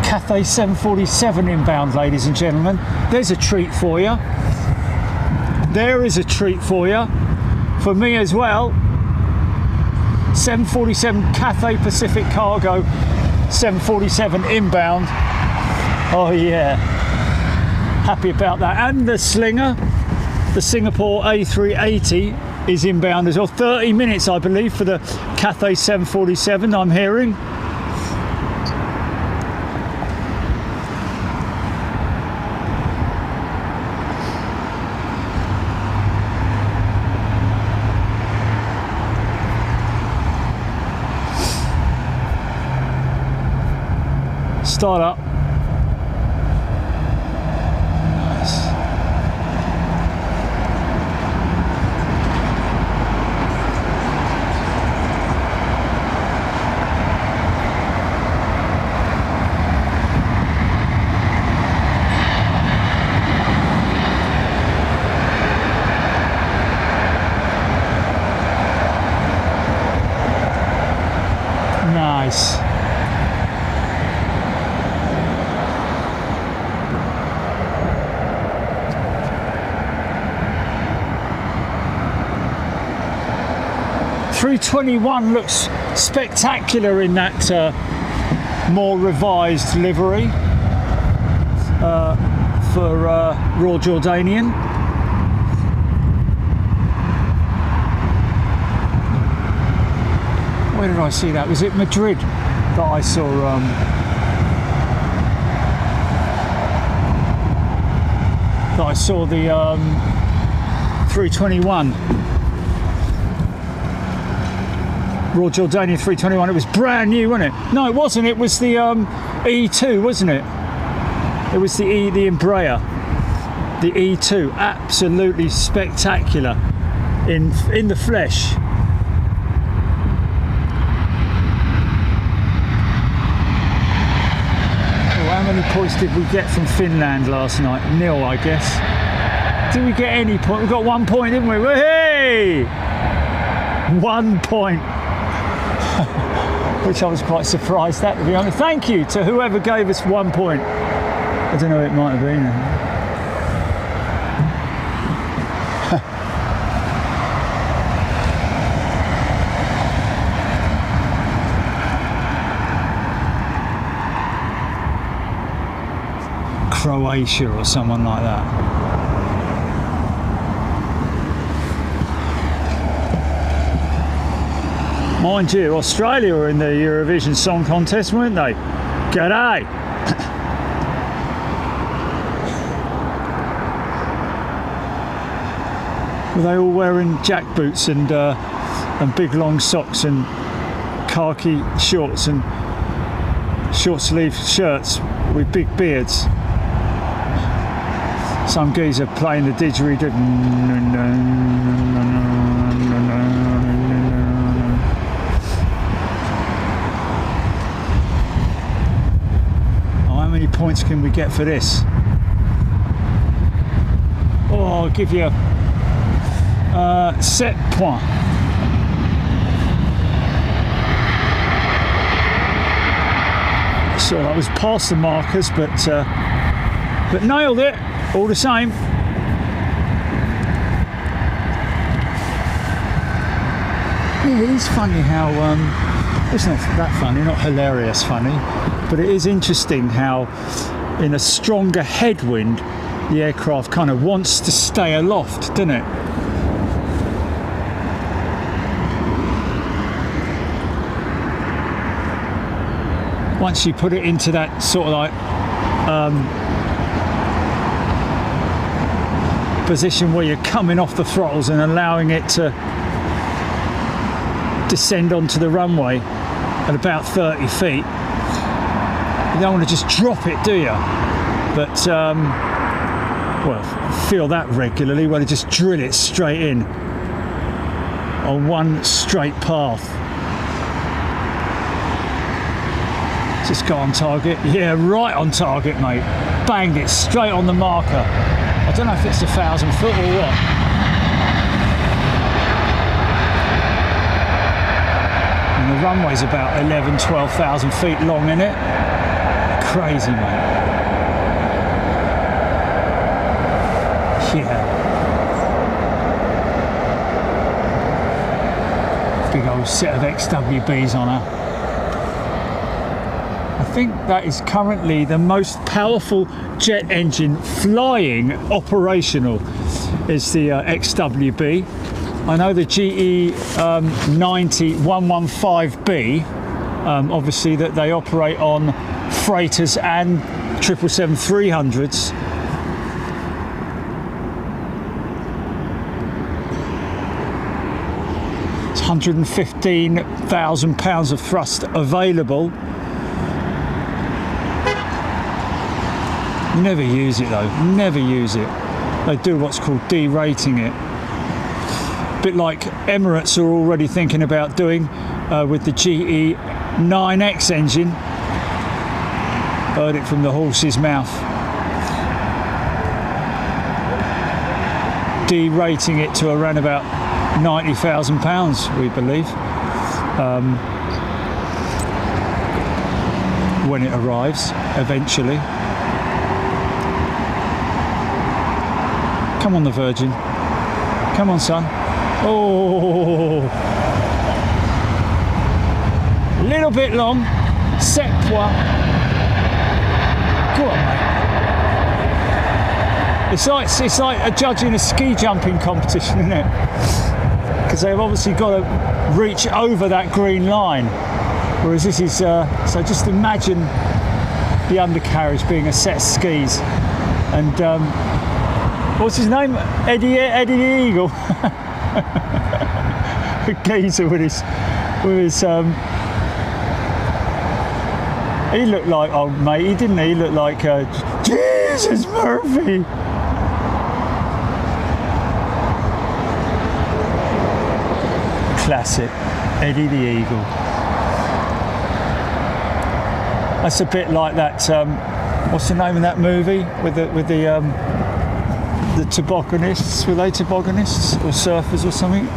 Cathay 747 inbound, ladies and gentlemen. There's a treat for you. There is a treat for you. For me as well. 747 Cathay Pacific Cargo, 747 inbound. Oh yeah, happy about that. And the Slinger, the Singapore A380 is inbound as well. 30 minutes, I believe, for the Cathay 747, I'm hearing. Start up. Nice. Nice. A321 looks spectacular in that more revised livery for Royal Jordanian. Where did I see that? Was it Madrid that I saw? That I saw the 321. Royal Jordanian 321. It was brand new, wasn't it? No, it wasn't. It was the E2, wasn't it? It was the Embraer, the E2. Absolutely spectacular in the flesh. How many points did we get from Finland last night? Nil, I guess. Did we get any point? We got 1 point, didn't we? Hey! 1 point. Which I was quite surprised at, to be honest. Thank you to whoever gave us 1 point. I don't know, it might have been. Croatia or someone like that. Mind you, Australia were in the Eurovision Song Contest, weren't they? G'day! Were they all wearing jackboots and big long socks and khaki shorts and short sleeve shirts with big beards? Some geezer playing the didgeridoo. How many points can we get for this? Oh, I'll give you 7 points. So that was past the markers, but nailed it all the same. Yeah, it is funny how it's not that funny, not hilarious funny, but it is interesting how in a stronger headwind the aircraft kind of wants to stay aloft, doesn't it? Once you put it into that sort of like position where you're coming off the throttles and allowing it to descend onto the runway at about 30 feet. You don't want to just drop it, do you? But, well, feel that regularly where they just drill it straight in on one straight path. Just got on target. Yeah, right on target, mate. Banged it straight on the marker. I don't know if it's 1,000 foot or what. And the runway's about 11,000–12,000 feet long, innit? Crazy, mate. Yeah. Big old set of XWBs on her. I think that is currently the most powerful jet engine flying operational is the XWB. I know the GE 90115B, obviously that they operate on freighters and 777-300s. It's 115,000 pounds of thrust available. You never use it though, never use it. They do what's called derating it. A bit like Emirates are already thinking about doing with the GE 9X engine. Heard it from the horse's mouth. Derating it to around about 90,000 pounds, we believe, when it arrives eventually. Come on, the Virgin. Come on, son. Oh, a little bit long. Set point. Go on, mate. It's like a judging a ski jumping competition, isn't it? Because they've obviously got to reach over that green line. Whereas this is so just imagine the undercarriage being a set of skis, and what's his name? Eddie the Eagle. The geezer with his he looked like old matey, didn't he? He looked like Jesus Murphy. Classic Eddie the Eagle. That's a bit like that. What's the name of that movie with the tobogganists? Were they tobogganists or surfers or something?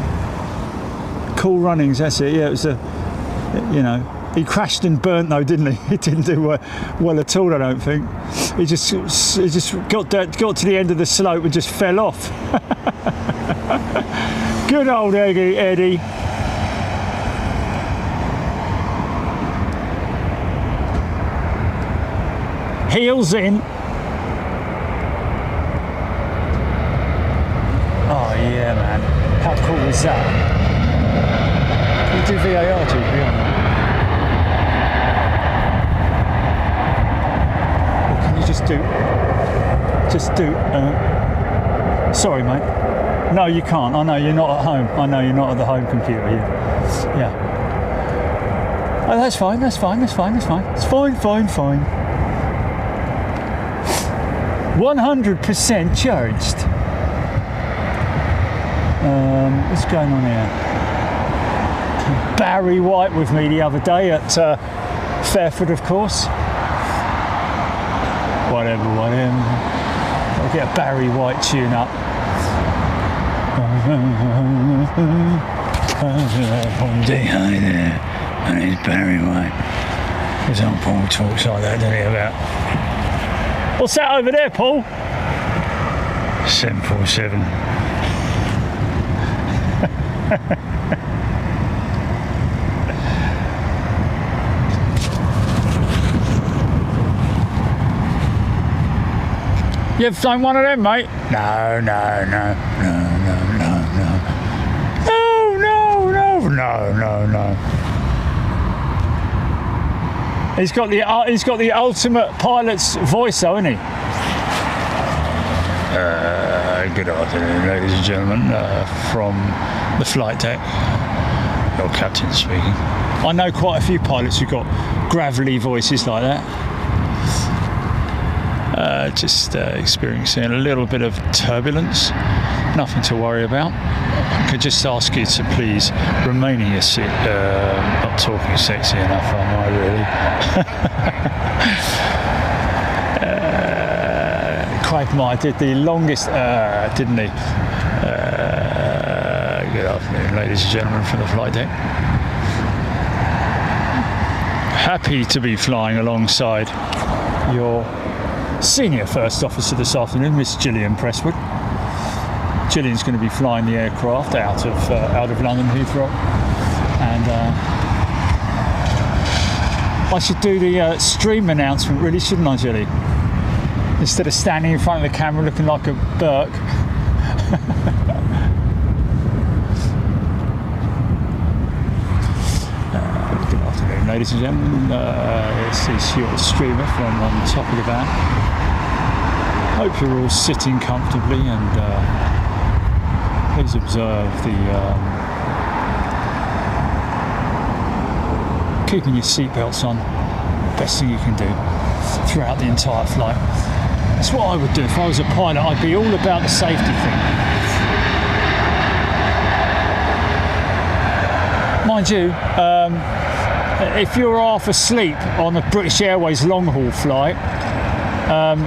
Cool Runnings. That's it. Yeah, it was he crashed and burnt though, didn't he? He didn't do well at all, I don't think. He just got to the end of the slope and just fell off. Good old Eddie. Heels in. Oh yeah, man. How cool is that? Can you do VAR GP on that? Or can you just do sorry mate. No, you can't. I know you're not at home. I know you're not at the home computer. Yeah. Oh, that's fine. It's fine. 100% charged. What's going on here? Barry White with me the other day at Fairford, of course. Whatever. I'll get a Barry White tune up. Hi there, my name's Barry White. His old Paul talks like that, doesn't he, about... What's that over there, Paul? 747. You ever flown one of them, mate? No. He's got the ultimate pilot's voice, though, isn't he? Good afternoon, ladies and gentlemen, from the flight deck. Your captain speaking. I know quite a few pilots who've got gravelly voices like that. Just experiencing a little bit of turbulence. Nothing to worry about. I could just ask you to please remain in your seat. Not talking sexy enough, am I really? Quagmire did the longest, didn't he? Good afternoon, ladies and gentlemen, from the flight deck. Happy to be flying alongside your senior first officer this afternoon, Miss Gillian Presswood. Gillian's going to be flying the aircraft out of London Heathrow And I should do the stream announcement, really, shouldn't I, Jelly? Instead of standing in front of the camera looking like a Burke. Good afternoon, ladies and gentlemen. This is your streamer from on top of the van. Hope you're all sitting comfortably, and please observe the keeping your seatbelts on. Best thing you can do throughout the entire flight. That's what I would do if I was a pilot. I'd be all about the safety thing. Mind you, if you're half asleep on a British Airways long-haul flight,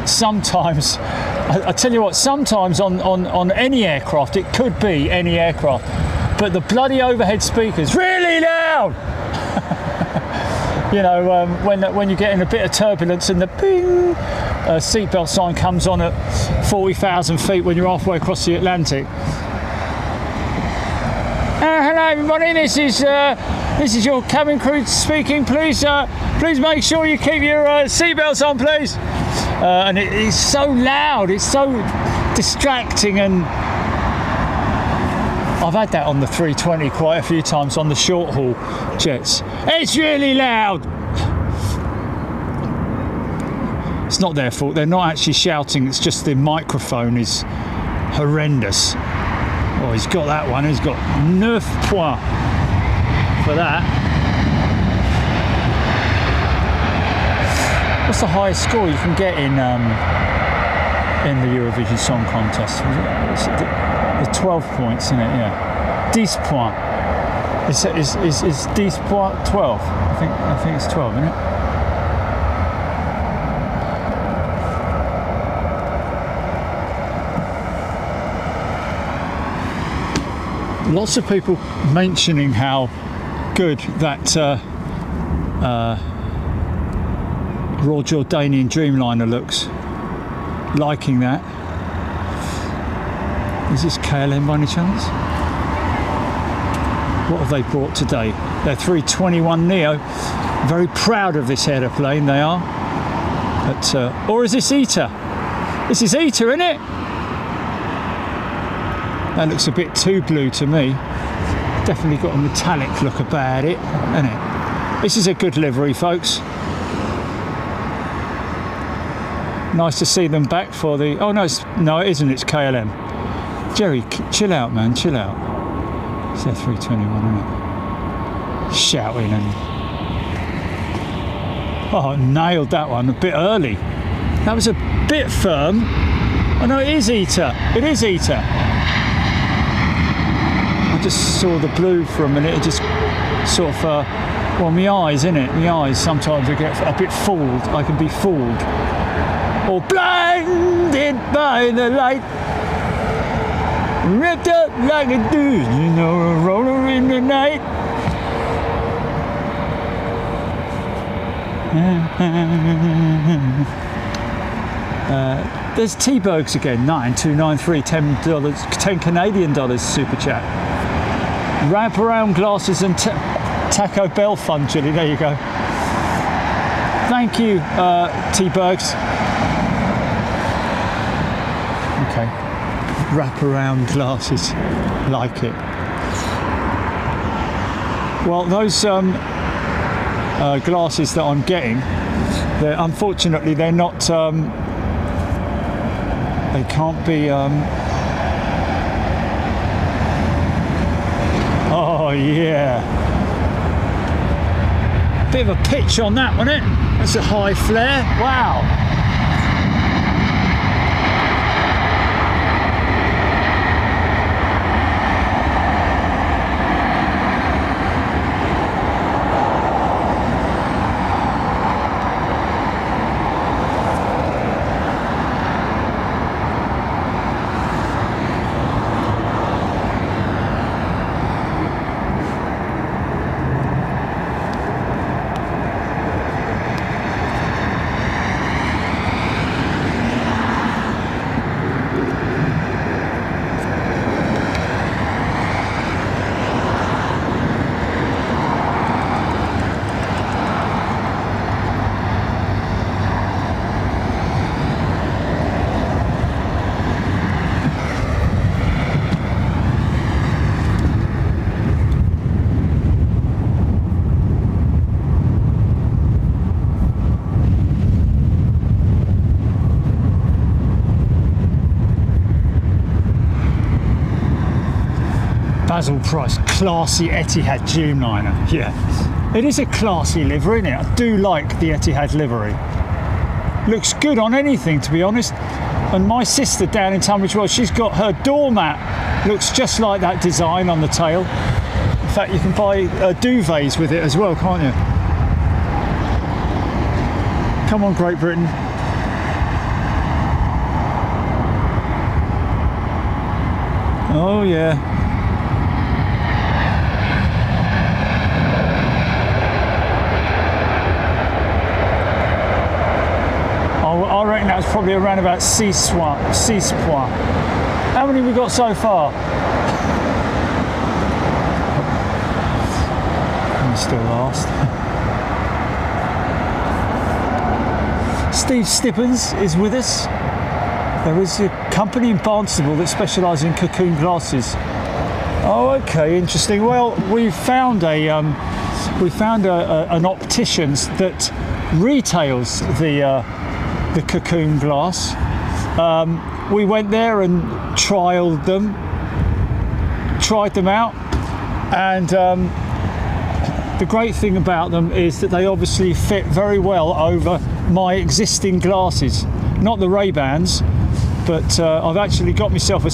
sometimes, I tell you what, sometimes on any aircraft, it could be any aircraft, but the bloody overhead speaker's really loud. You know, when you get in a bit of turbulence and the ping seatbelt sign comes on at 40,000 feet when you're halfway across the Atlantic. Hello everybody, this is your cabin crew speaking. Please make sure you keep your seatbelts on, please. And it is so loud, it's so distracting, and I've had that on the 320 quite a few times on the short haul jets. It's really loud. It's not their fault, they're not actually shouting, it's just the microphone is horrendous. Oh, he's got that one, he's got 9 points for that. What's the highest score you can get in the Eurovision Song Contest? The 12 points, isn't it? Yeah. 10 points. Is 10 points 12? I think it's 12, isn't it? Lots of people mentioning how good that Royal Jordanian Dreamliner looks. Liking that. Is this KLM by any chance? What have they brought today? Their A321neo. Very proud of this aeroplane, they are. But, or is this ETA? This is ETA, isn't it? That looks a bit too blue to me. Definitely got a metallic look about it, isn't it? This is a good livery, folks. Nice to see them back for the... Oh, no, no, it isn't. It's KLM. Jerry, chill out, man. Chill out. It's their 321, isn't it? Shouting and... Oh, nailed that one a bit early. That was a bit firm. Oh, no, it is ETA. It is ETA. I just saw the blue for a minute. It just sort of... well, my eyes, innit? My eyes, sometimes I get a bit fooled. I can be fooled. Or blinded by the light, ripped up like a dude, you know, a roller in the night. There's T-Bergs again, 9293, $10, $10 Canadian dollars super chat. Wrap around glasses and Taco Bell fun, Julie. There you go. Thank you, T-Bergs. Okay, wrap around glasses, like it. Well, those glasses that I'm getting, unfortunately they're not, they can't be, oh yeah. Bit of a pitch on that, wasn't it? That's a high flare, wow. Basil Price, classy Etihad Dreamliner. Yeah, it is a classy livery, isn't it? I do like the Etihad livery. Looks good on anything, to be honest. And my sister down in Tunbridge Wells, she's got her doormat. Looks just like that design on the tail. In fact, you can buy duvets with it as well, can't you? Come on, Great Britain. Oh yeah. I reckon that was probably around about 6 points. How many we got so far? I'm still last. Steve Stippens is with us. There is a company in Barnstable that specialises in cocoon glasses. Oh, okay, interesting. Well, we found an optician's that retails the cocoon glass. We went there and tried them out, and the great thing about them is that they obviously fit very well over my existing glasses. Not the Ray-Bans, but I've actually got myself a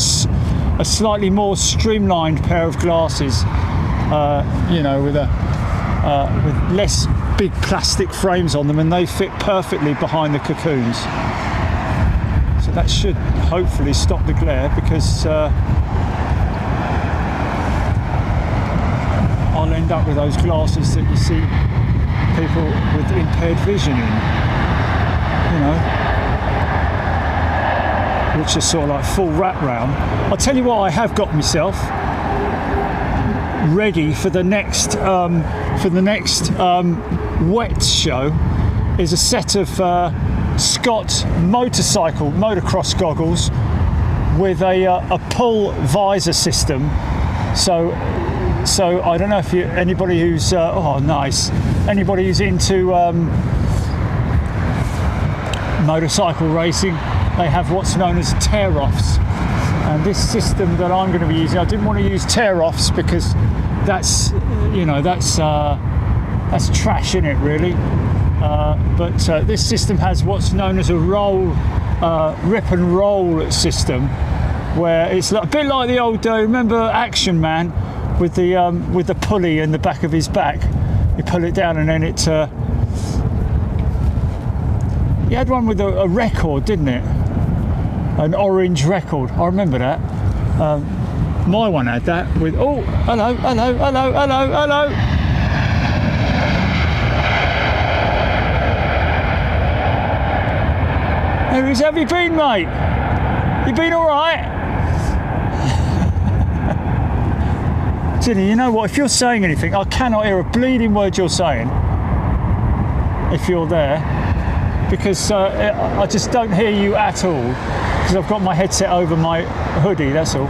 slightly more streamlined pair of glasses, you know, with less big plastic frames on them, and they fit perfectly behind the cocoons. So that should hopefully stop the glare, because I'll end up with those glasses that you see people with impaired vision in, you know, which are sort of like full wrap round. I'll tell you what I have got myself ready for the next wet show is a set of Scott motocross goggles with a pull visor system. So I don't know if anybody who's anybody who's into motorcycle racing, they have what's known as tear-offs, and this system that I'm going to be using, I didn't want to use tear-offs because that's, you know, that's trash in it really, but this system has what's known as a rip and roll system, where it's a bit like the old remember Action Man with the pulley in the back of his back. You pull it down and then it he had one with a record, didn't it? An orange record, I remember that. My one had that with, oh, hello. There he is. Have you been, mate? You been all right? Ginny, you know what? If you're saying anything, I cannot hear a bleeding word you're saying. If you're there, because I just don't hear you at all, because I've got my headset over my hoodie. That's all.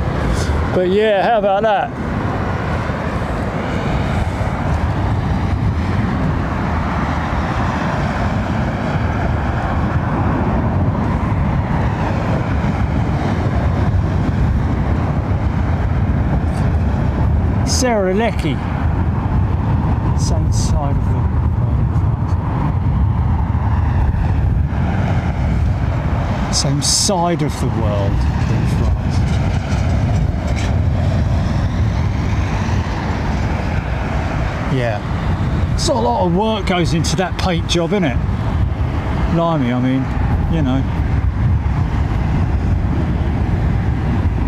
But yeah, how about that? Sarah Lecky, same side of the same side of the world. Yeah, so a lot of work goes into that paint job, innit? Blimey, I mean, you know.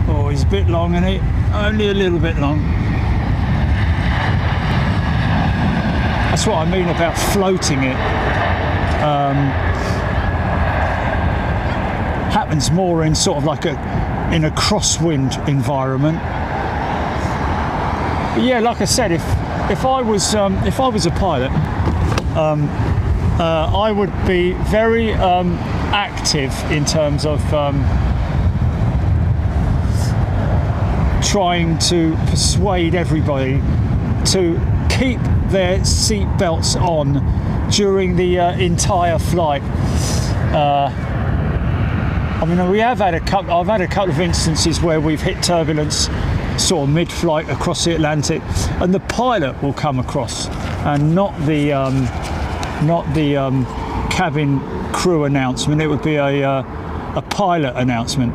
Oh, he's a bit long, isn't he? Only a little bit long. That's what I mean about floating it. Happens more in sort of like in a crosswind environment. But yeah, like I said, if I was a pilot, I would be very active in terms of trying to persuade everybody to keep their seat belts on during the entire flight. I mean, I've had a couple of instances where we've hit turbulence sort of mid-flight across the Atlantic, and the pilot will come across, and not the cabin crew announcement. It would be a pilot announcement.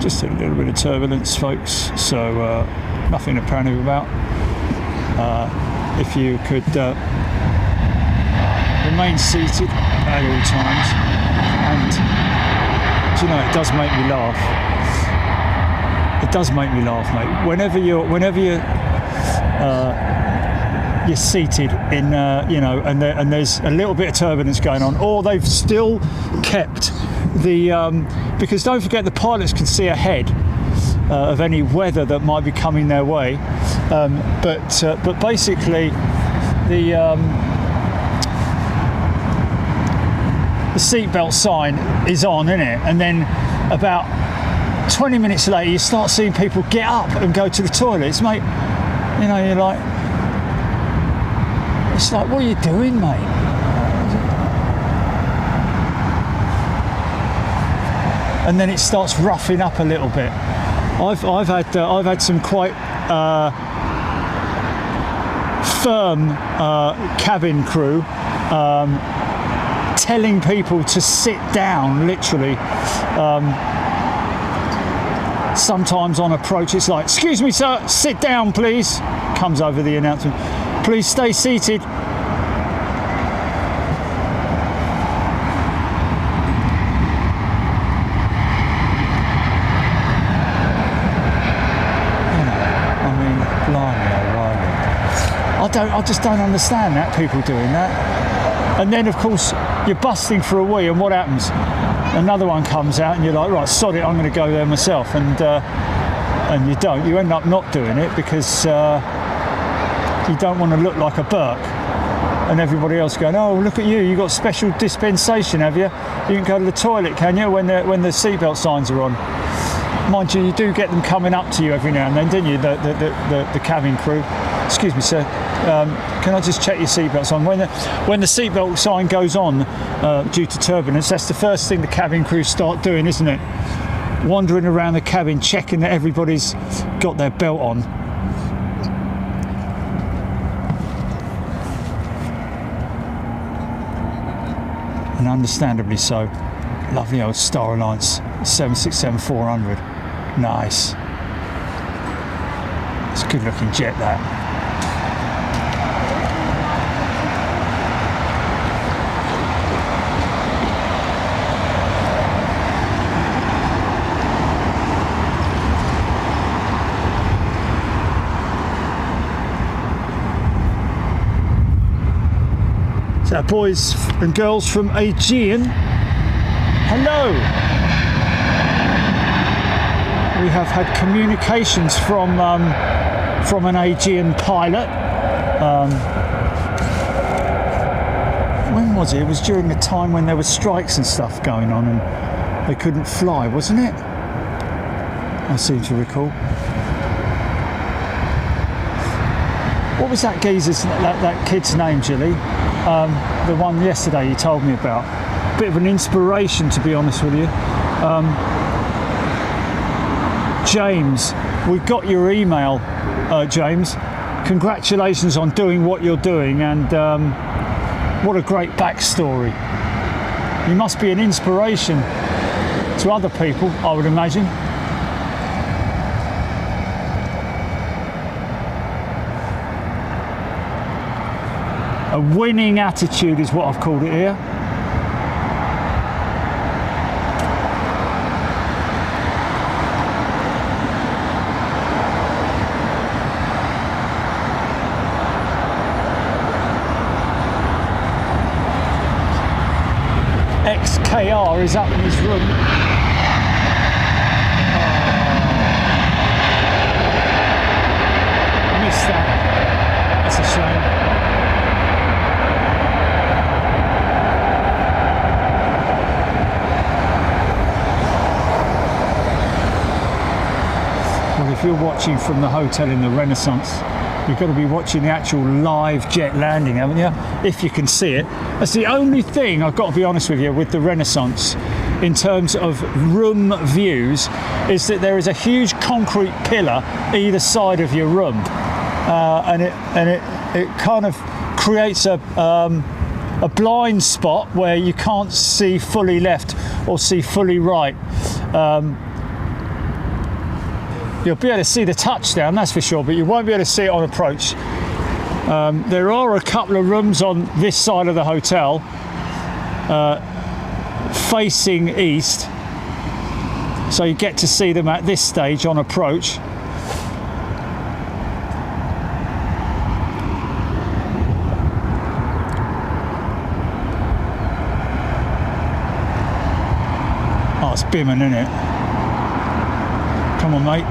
Just a little bit of turbulence, folks, so nothing to panic about. If you could remain seated at all times, and do you know, it does make me laugh. It does make me laugh, mate. Whenever you're seated in, you know, and there's a little bit of turbulence going on, or they've still kept the because don't forget the pilots can see ahead of any weather that might be coming their way, but basically the seatbelt sign is on, isn't it? And then about 20 minutes later you start seeing people get up and go to the toilets, mate. You know, you're like, it's like, what are you doing, mate? And then it starts roughing up a little bit. I've had some quite firm cabin crew telling people to sit down, literally. Sometimes on approach it's like, excuse me sir, sit down please. Comes over the announcement, please stay seated. I just don't understand that, people doing that. And then of course you're busting for a wee, and what happens? Another one comes out and you're like, right, sod it, I'm going to go there myself, and you don't. You end up not doing it because you don't want to look like a Burke, and everybody else going, oh, look at you, you got special dispensation, have you? You can go to the toilet, can you, when the seatbelt signs are on? Mind you, you do get them coming up to you every now and then, didn't you, the cabin crew? Excuse me, sir, can I just check your seatbelts on? When the seatbelt sign goes on due to turbulence, that's the first thing the cabin crew start doing, isn't it? Wandering around the cabin, checking that everybody's got their belt on. And understandably so. Lovely old Star Alliance 767-400. Nice. It's a good looking jet, that. So boys and girls from Aegean, hello. We have had communications from an Aegean pilot. When was it? It was during the time when there were strikes and stuff going on and they couldn't fly, wasn't it? I seem to recall. What was that geezer's, that kid's name, Gilly? The one yesterday you told me about. Bit of an inspiration, to be honest with you. James, we got your email, James. Congratulations on doing what you're doing, and what a great backstory. You must be an inspiration to other people, I would imagine. A winning attitude is what I've called it here. XKR is up in his room. I missed that. That's a shame. If you're watching from the hotel in the Renaissance, you've got to be watching the actual live jet landing, haven't you? If you can see it. That's the only thing, I've got to be honest with you, with the Renaissance. in terms of room views is that there is a huge concrete pillar either side of your room, and it kind of creates a blind spot where you can't see fully left or see fully right. You'll be able to see the touchdown, that's for sure, but you won't be able to see it on approach. There are a couple of rooms on this side of the hotel facing east, so you get to see them at this stage on approach. Oh, it's Biman, isn't it? Come on, mate.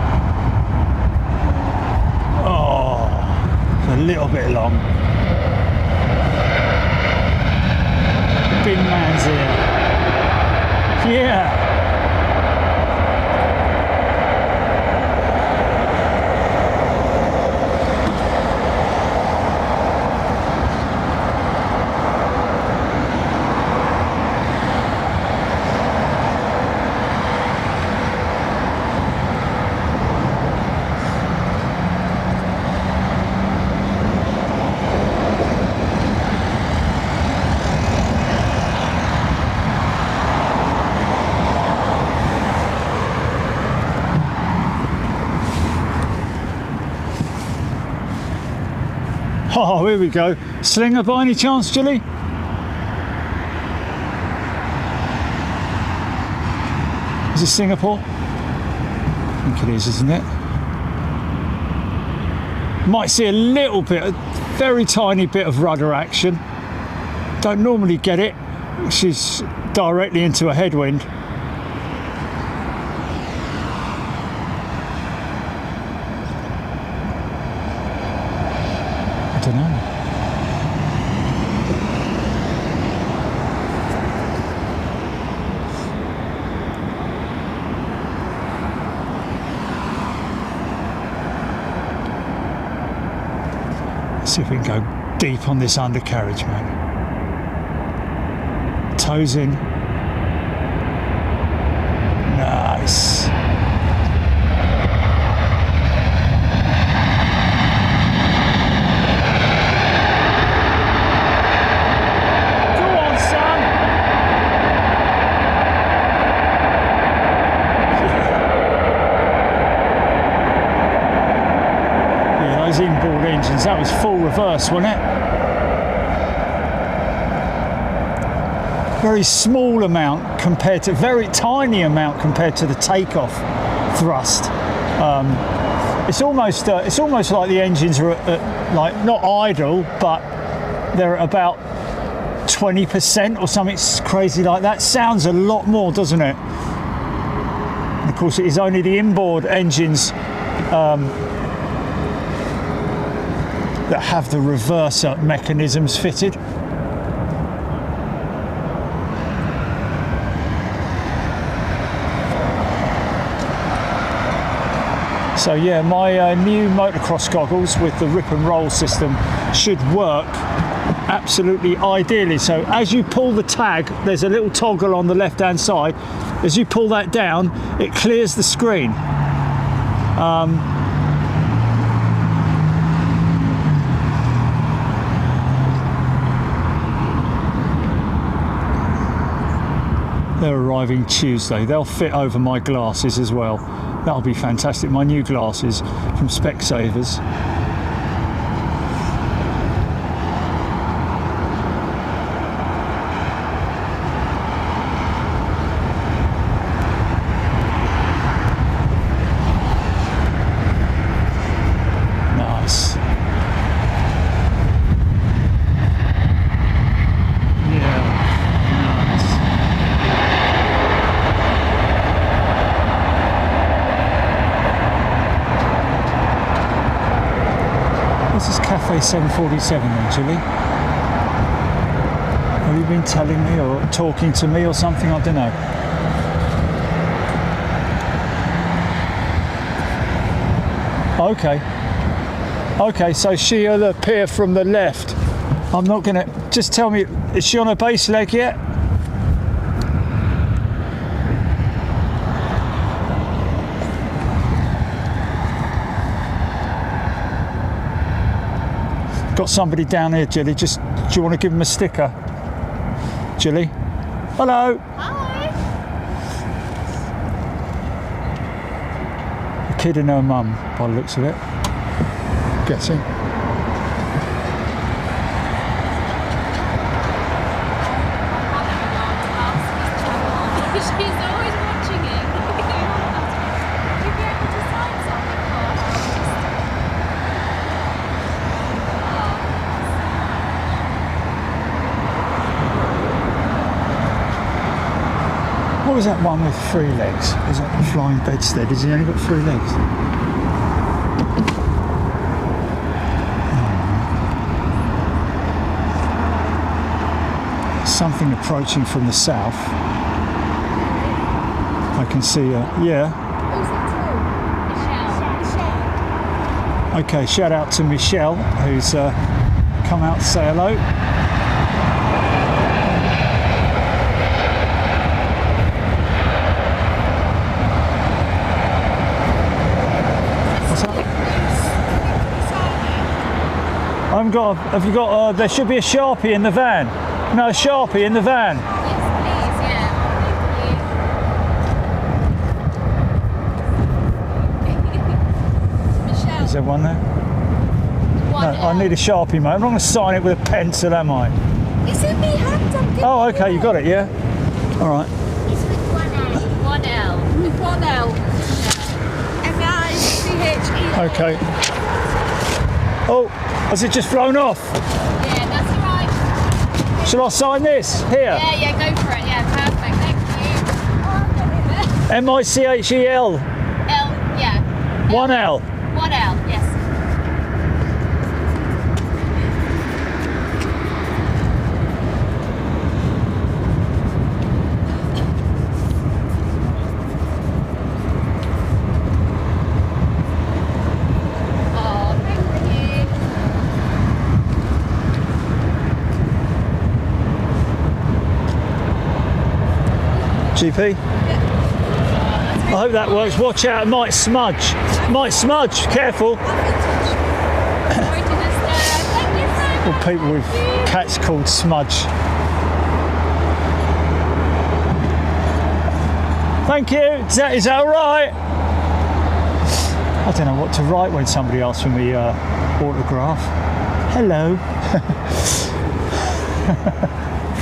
Oh, it's a little bit long. Biman's here. Yeah. Oh, here we go. Slinger by any chance, Julie? Is it Singapore? I think it is, isn't it? Might see a little bit, a very tiny bit of rudder action. Don't normally get it. She's directly into a headwind. I don't know. Let's see if we can go deep on this undercarriage, man. Toes in. Nice. Inboard engines, that was full reverse, wasn't it? Very small amount compared to, very tiny amount compared to the takeoff thrust. It's almost like the engines are like not idle, but they're at about 20% or something crazy like that. Sounds a lot more, doesn't it? And of course, it is only the inboard engines that have the reverser mechanisms fitted. So yeah, my new motocross goggles with the rip and roll system should work absolutely ideally. So as you pull the tag, there's a little toggle on the left hand side. As you pull that down, it clears the screen. They're arriving Tuesday. They'll fit over my glasses as well. That'll be fantastic. My new glasses from Specsavers. Nice. This is Cathay 747 then, Julie. Have you been telling me or talking to me or something? I don't know. Okay. Okay, so she'll appear from the left. I'm not gonna, just tell me, is she on her base leg yet? Got somebody down here, Jilly. Just, do you want to give him a sticker? Jilly? Hello. Hi. A kid and her mum, by the looks of it. Guessing. She's always watching it. You'd be able to sign something for What was that one with 3 legs? Was that the flying bedstead? Has he only got 3 legs? Something approaching from the south. I can see, yeah. Michelle. Okay, shout out to Michelle, who's come out to say hello. What's that? I haven't got, have you got, there should be a Sharpie in the van. No, a Sharpie in the van. Yes, please, yeah. Thank you. Michelle. Is there one there? One No, I need a Sharpie, mate. I'm not going to sign it with a pencil, am I? It's in me hand. I'm giving Oh, okay, you got it, yeah? All right. It's with one L. One L. With one L. M-I-C-H-E. Okay. Oh, has it just flown off? Yeah, that's all right. Shall I sign this? Here. Yeah, go for it. Yeah, perfect. Thank you. M-I-C-H-E-L. L, yeah. 1L. One L, yes. Oh, thank you. GP? I hope that works. Watch out, it might smudge. Might smudge, careful. Thank you so Or much. people with cats called smudge. Thank you. Is that all right? I don't know what to write when somebody asks for me autograph. Hello.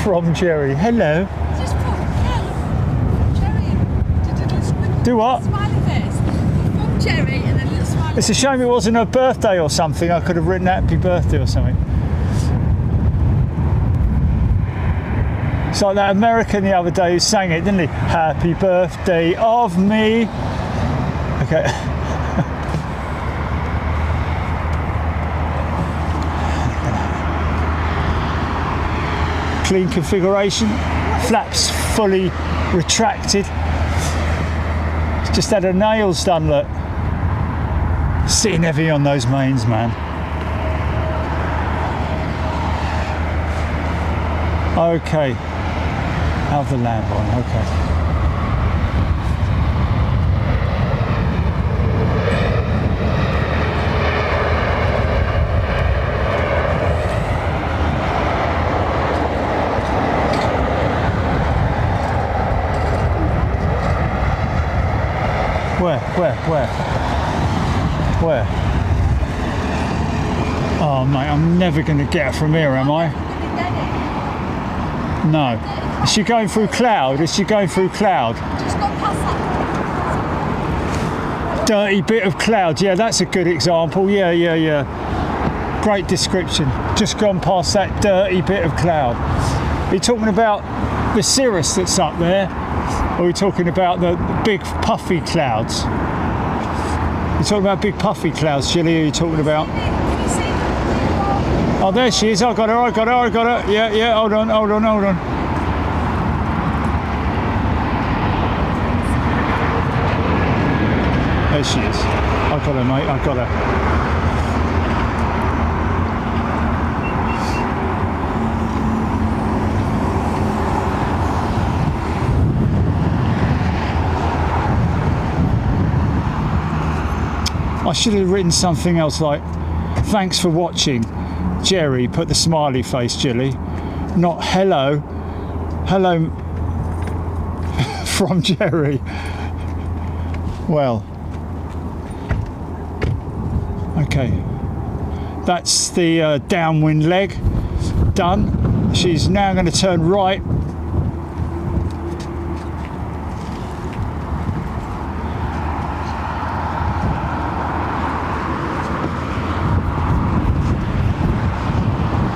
From Jerry. Hello. Just put, Jerry. Do what? Smiley face. From Jerry and then a little smiley. It's a shame it wasn't her birthday or something. I could have written happy birthday or something. It's like that American the other day who sang it, didn't he? Happy birthday of me. Okay. Clean configuration. Flaps fully retracted. Just had her nails done, look. Sitting heavy on those mains, man. Okay. Have the lamp on, okay. Where? Oh, mate, I'm never going to get her from here, am I? No. Is she going through cloud? Is she going through cloud? Just got past that. Dirty bit of cloud. Yeah, that's a good example. Yeah. Great description. Just gone past that dirty bit of cloud. Are you talking about the cirrus that's up there? Or are we talking about the big puffy clouds? You're talking about big puffy clouds, Jilly, or are you talking about? Oh, there she is. I got her. Yeah, hold on. There she is. I got her, mate. I got her. I should have written something else like, thanks for watching. Jerry, put the smiley face, Jilly. Not hello. Hello from Jerry. Well, okay. That's the downwind leg done. She's now going to turn right.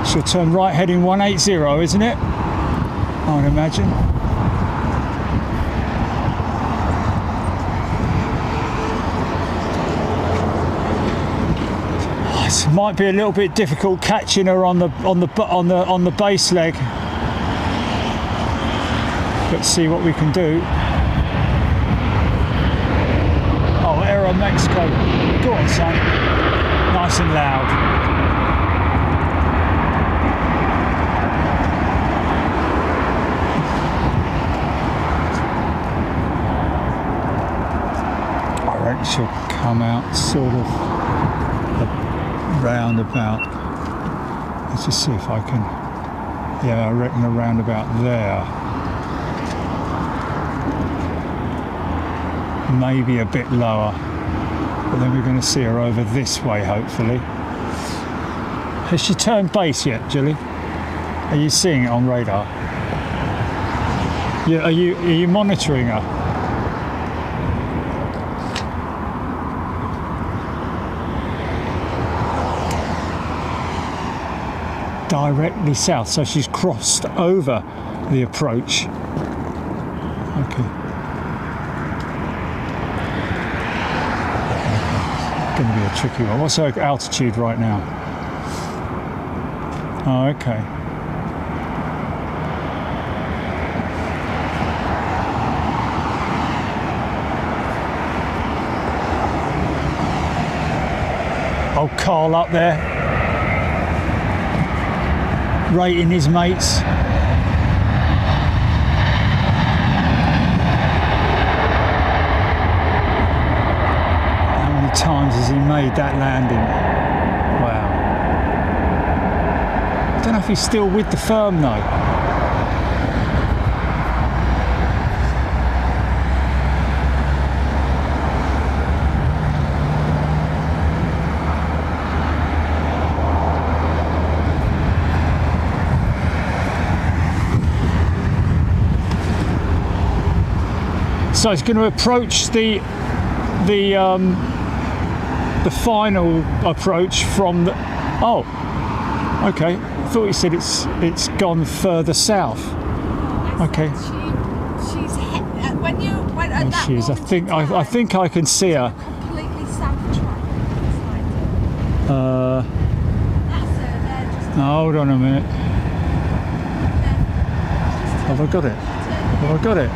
She'll turn right heading 180, isn't it? I would imagine. It might be a little bit difficult catching her on the base leg. Let's see what we can do. Oh, Aero Mexico. Go on, son. Nice and loud. She'll come out sort of roundabout. Let's just see if I can. Yeah, I reckon a roundabout there. Maybe a bit lower, but then we're going to see her over this way, hopefully. Has she turned base yet, Jilly? Are you seeing it on radar? Yeah, are you monitoring her? Directly south, so she's crossed over the approach. Okay. It's going to be a tricky one. What's her altitude right now? Oh, okay. Oh, Carl up there. Rating his mates. How many times has he made that landing? Wow. I don't know if he's still with the firm though. So it's going to approach the final approach from the. Oh, okay. I thought you said it's gone further south. Okay. She's when you went at that she is. I think I can see her. Completely south track. That's her there. Just Hold on a minute. Have I got it? Have I got it?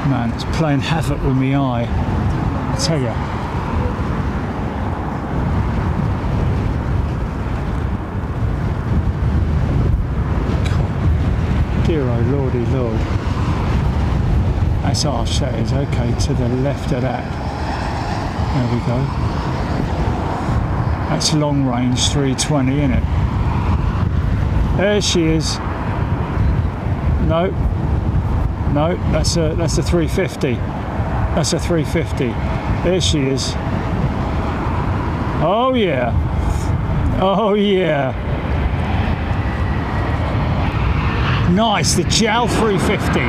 Man, it's playing havoc with my eye. I tell you. God. Dear oh lordy lord. That's our settings. Okay, to the left of that. There we go. That's long range 320, isn't it? There she is. No. No, that's a 350. That's a 350. There she is. Oh yeah. Oh yeah. Nice, the JAL 350.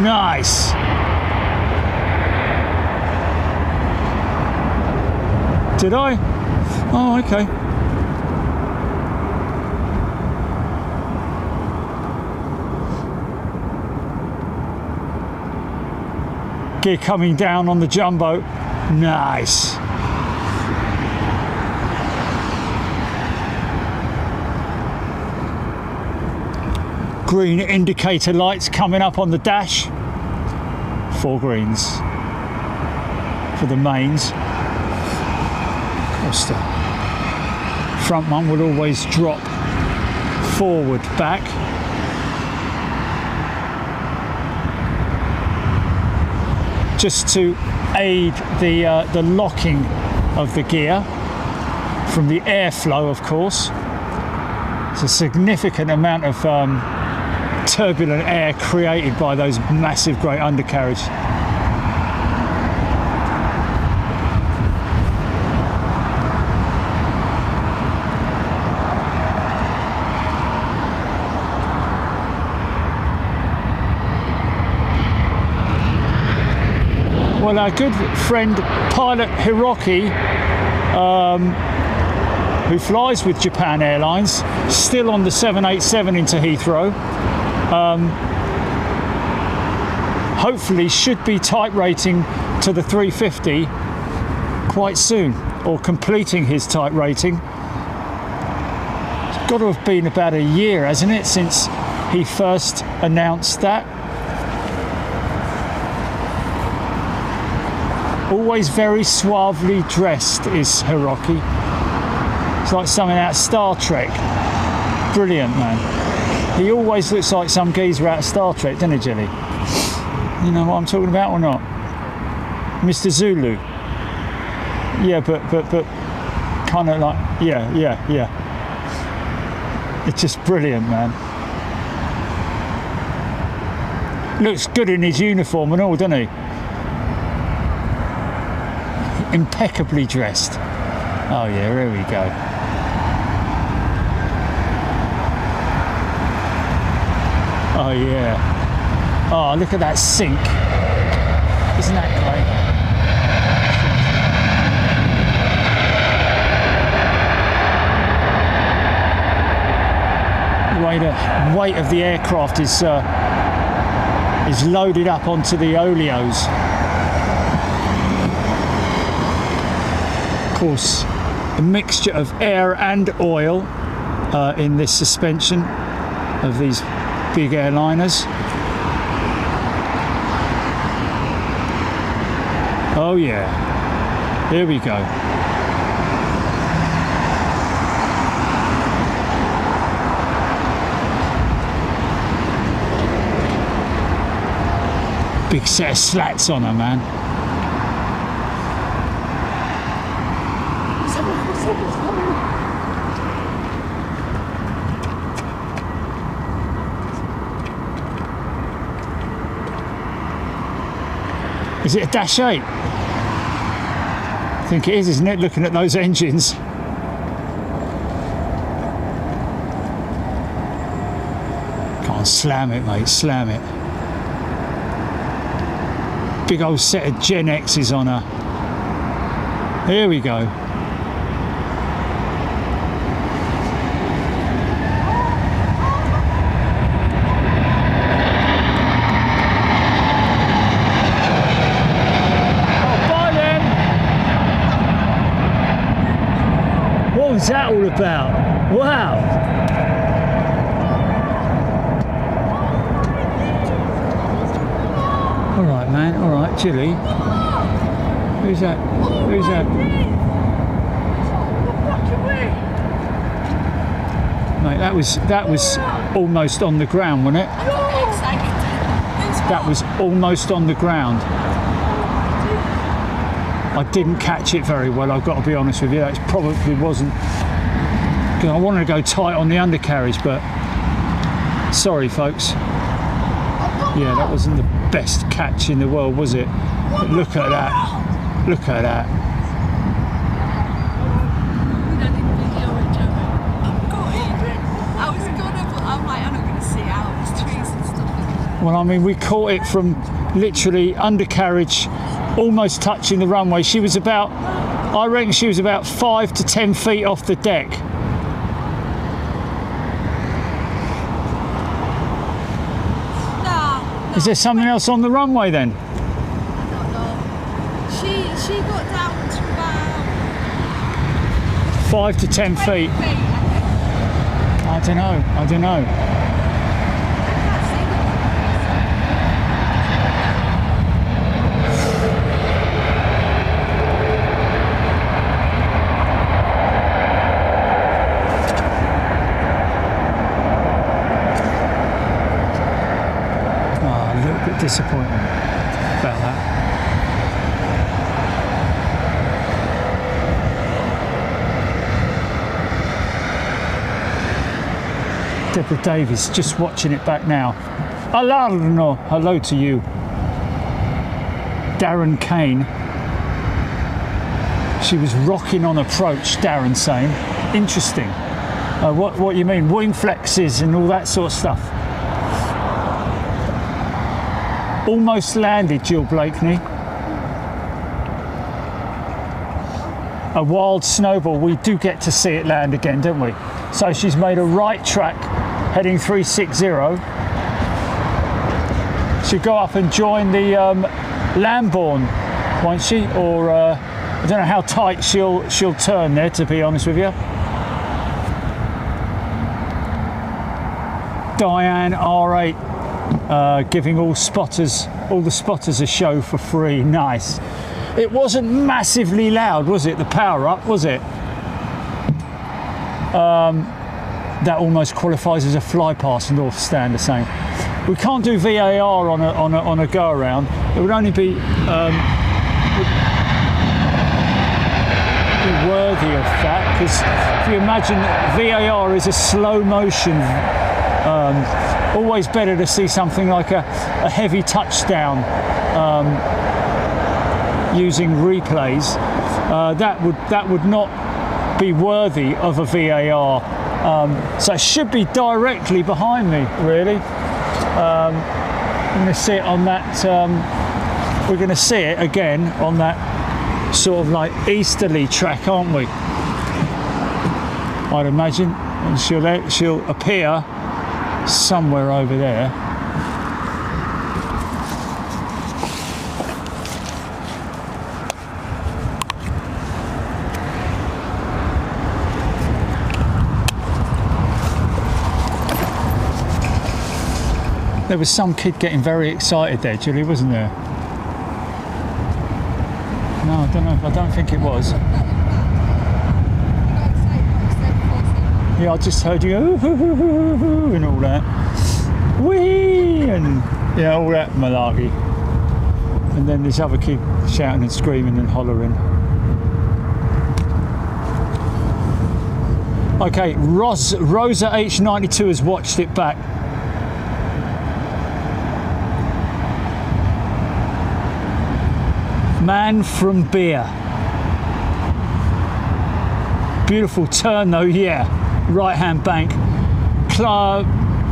Nice. Did I? Oh, okay. Gear coming down on the jumbo. Nice. Green indicator lights coming up on the dash. 4 greens for the mains. Of course, the front one will always drop forward back. Just to aid the locking of the gear from the airflow, of course. It's a significant amount of turbulent air created by those massive great undercarriage. Well, our good friend pilot Hiroki, who flies with Japan Airlines, still on the 787 into Heathrow, hopefully should be type rating to the 350 quite soon, or completing his type rating. It's got to have been about a year, hasn't it, since he first announced that. Always very suavely dressed is Hiroki. It's like something out of Star Trek. Brilliant, man. He always looks like some geezer out of Star Trek, doesn't he, Jelly? You know what I'm talking about or not? Mr. Zulu. Yeah, but kind of like, yeah. It's just brilliant, man. Looks good in his uniform and all, doesn't he? Impeccably dressed. Oh yeah, here we go. Oh yeah. Oh, look at that sink. Isn't that great? The weight of the aircraft is loaded up onto the oleos. Of course, a mixture of air and oil in this suspension of these big airliners. Oh yeah, here we go. Big set of slats on her, man. Is it a Dash 8? I think it is, isn't it? Looking at those engines. Come on, slam it, mate, slam it. Big old set of Gen X's on her. Here we go. What's that all about? Wow! All right, man. All right, Chilly. Who's that? Who's that? Mate, that was almost on the ground, wasn't it? That was almost on the ground. I didn't catch it very well, I've got to be honest with you. It probably wasn't. I wanted to go tight on the undercarriage, but sorry, folks. Yeah, that wasn't the best catch in the world, was it? But look at that. Look at that. Well, I mean, we caught it from literally undercarriage, almost touching the runway. She was about, I reckon she was about 5 to 10 feet off the deck. No. Is there something else on the runway then? I don't know. She got down to about 5 to 10 feet. I don't know. Disappointing about that. Deborah Davies, just watching it back now. Alarno, hello to you. Darren Kane. She was rocking on approach, Darren saying. Interesting. What you mean? Wing flexes and all that sort of stuff. Almost landed, Jill Blakeney. A wild snowball. We do get to see it land again, don't we? So she's made a right track, heading 360. She'll go up and join the Lambourne, won't she? Or I don't know how tight she'll turn there, to be honest with you. Diane R8 giving all the spotters a show for free. Nice. It wasn't massively loud, was it? The power up, was it? That almost qualifies as a fly past, North Stand are saying. We can't do VAR on a go around. It would only be worthy of that, because if you imagine VAR is a slow motion. Always better to see something like a heavy touchdown using replays. That would not be worthy of a VAR. So it should be directly behind me, really. I'm going to see it on that. We're going to see it again on that sort of like easterly track, aren't we? I'd imagine, and she'll appear somewhere over there. There was some kid getting very excited there, Julie, wasn't there? No, I don't know. I don't think it was. Yeah, I just heard you go, ooh, ooh, ooh, ooh, ooh, and all that. Whee! And yeah, all that malarkey. And then this other kid shouting and screaming and hollering. Okay, Rosa H92 has watched it back. Man from Beer. Beautiful turn though, yeah. Right hand bank.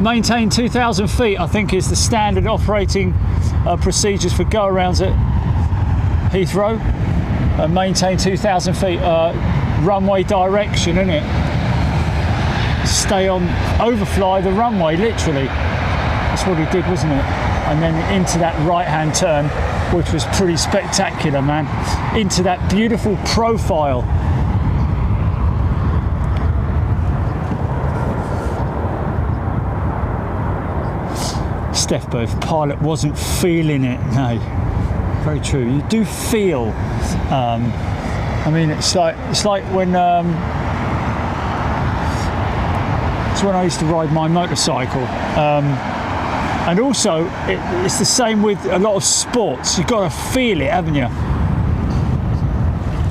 Maintain 2,000 feet, I think, is the standard operating procedures for go-arounds at Heathrow. Maintain 2,000 feet. Runway direction, isn't it? Stay on, overfly the runway, literally. That's what he did, wasn't it? And then into that right-hand turn, which was pretty spectacular, man. Into that beautiful profile. Steph Booth, pilot wasn't feeling it. No, very true. You do feel. I mean, it's like when it's when I used to ride my motorcycle. And also, it's the same with a lot of sports. You've got to feel it, haven't you?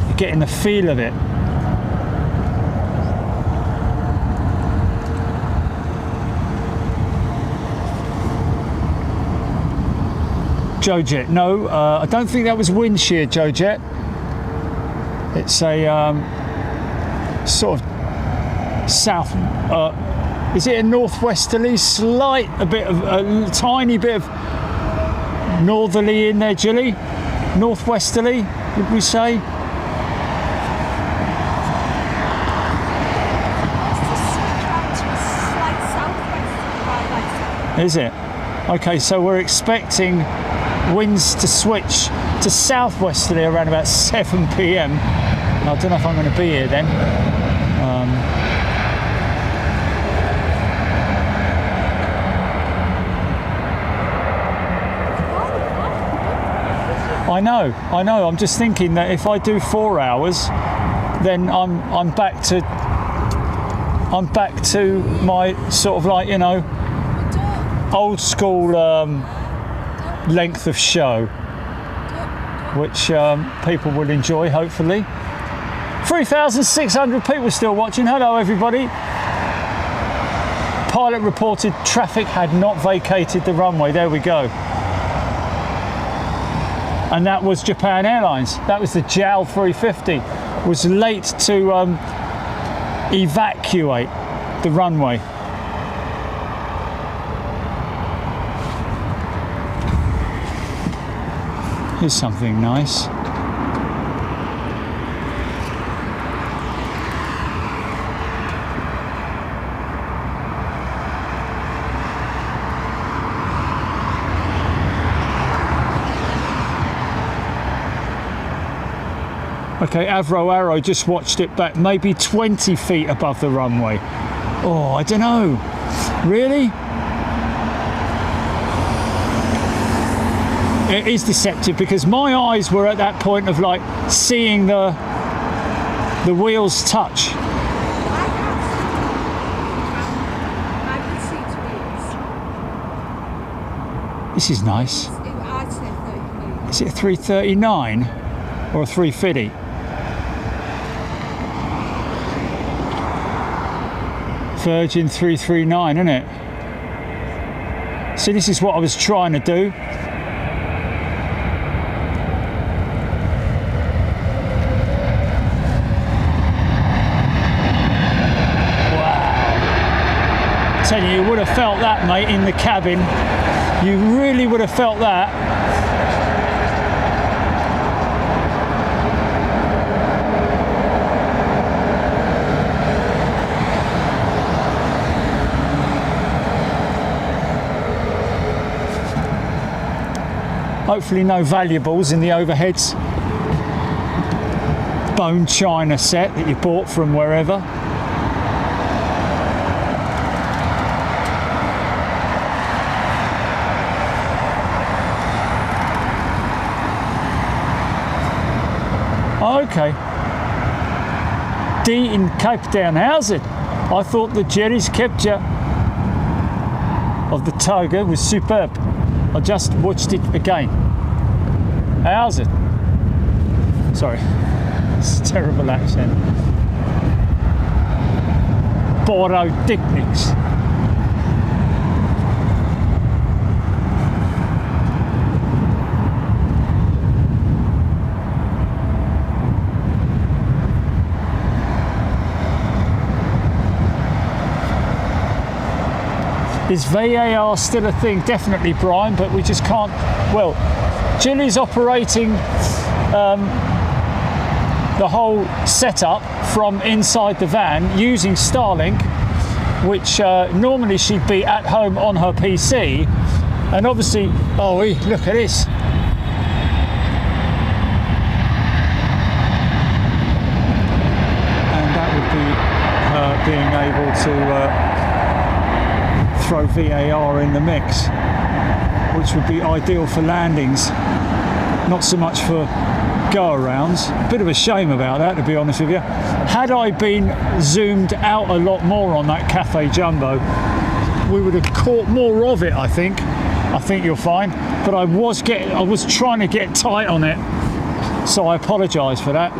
You're getting the feel of it. Joe Jet, no, I don't think that was wind shear, Joe Jet. It's a sort of south. Is it a northwesterly? A tiny bit of northerly in there, Jilly? Northwesterly, would we say? Is it? Okay, so we're expecting winds to switch to southwesterly around about 7 p.m. I don't know if I'm going to be here then. I know. I'm just thinking that if I do 4 hours, then I'm back to my sort of like, you know, old school length of show, which people will enjoy, hopefully. 3,600 people still watching. Hello, everybody. pilot reported traffic had not vacated the runway. There we go. And that was Japan Airlines. That was the JAL 350. Was late to evacuate the runway. Here's something nice. Okay, Avro Arrow just watched it back, maybe 20 feet above the runway. Oh, I don't know. Really? It is deceptive because my eyes were at that point of like seeing the wheels touch. I can see wheels. This is nice. I'd say 30. Is it a 339 or a 350? Virgin 339, isn't it? So this is what I was trying to do. Wow. Tell you would have felt that, mate, in the cabin. You really would have felt that. Hopefully no valuables in the overheads. Bone china set that you bought from wherever. Okay. D in Cape Town, how's it? I thought the Jerry's capture of the Toga was superb. I just watched it again. How's it? Sorry, it's a terrible accent. Pyrotechnics. Is VAR still a thing? Definitely, Brian, but we just can't. Well, Jilly's operating the whole setup from inside the van using Starlink, which normally she'd be at home on her PC. And obviously, oh, look at this. And that would be her being able to throw VAR in the mix, which would be ideal for landings, not so much for go-arounds. Bit of a shame about that, to be honest with you. Had I been zoomed out a lot more on that Cathay Jumbo, we would have caught more of it, I think. I think you'll find. But I was trying to get tight on it, so I apologise for that.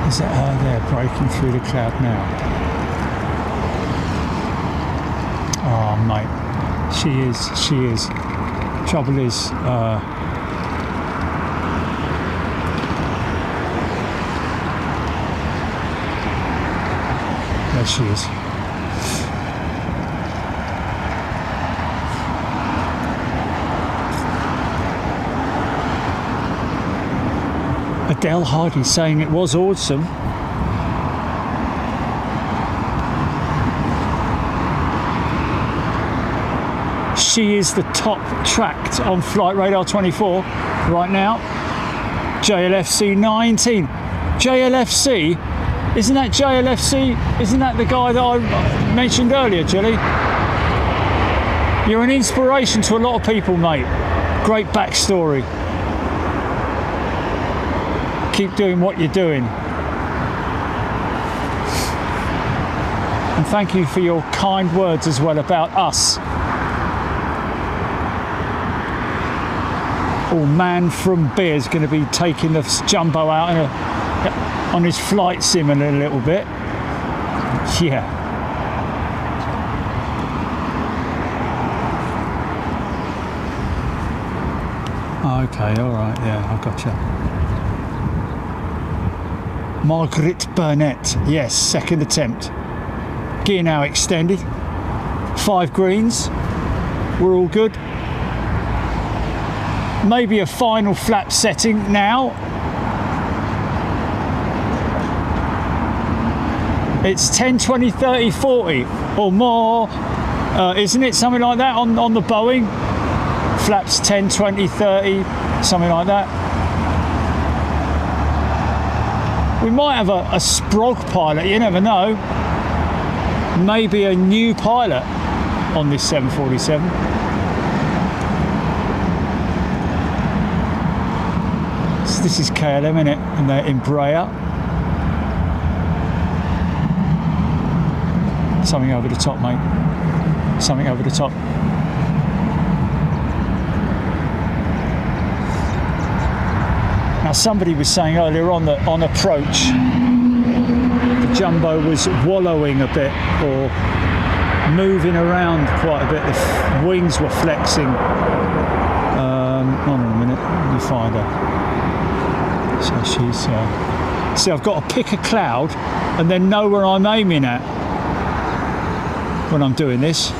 Is that her there breaking through the cloud now? Oh, mate, she is. Trouble is, there she is. Adele Hardy saying it was awesome. She is the top tracked on Flight Radar 24 right now. JLFC 19. JLFC? Isn't that JLFC? Isn't that the guy that I mentioned earlier, Jilly? You're an inspiration to a lot of people, mate. Great backstory. Keep doing what you're doing. And thank you for your kind words as well about us. Oh, man from Beer's going to be taking the jumbo out on his flight sim in a little bit. Yeah. Okay, all right, yeah, I gotcha. Margaret Burnett, yes, second attempt. Gear now extended. 5 greens. We're all good. Maybe a final flap setting now. It's 10, 20, 30, 40 or more, isn't it? Something like that on the Boeing. Flaps 10, 20, 30, something like that. We might have a Sprog pilot, you never know. Maybe a new pilot on this 747. So this is KLM, isn't it? And they're Embraer. Something over the top, mate. Something over the top. Now somebody was saying earlier on that on approach the jumbo was wallowing a bit or moving around quite a bit. The wings were flexing. Hold on a minute, let me find her. So she's see, I've got to pick a cloud and then know where I'm aiming at when I'm doing this,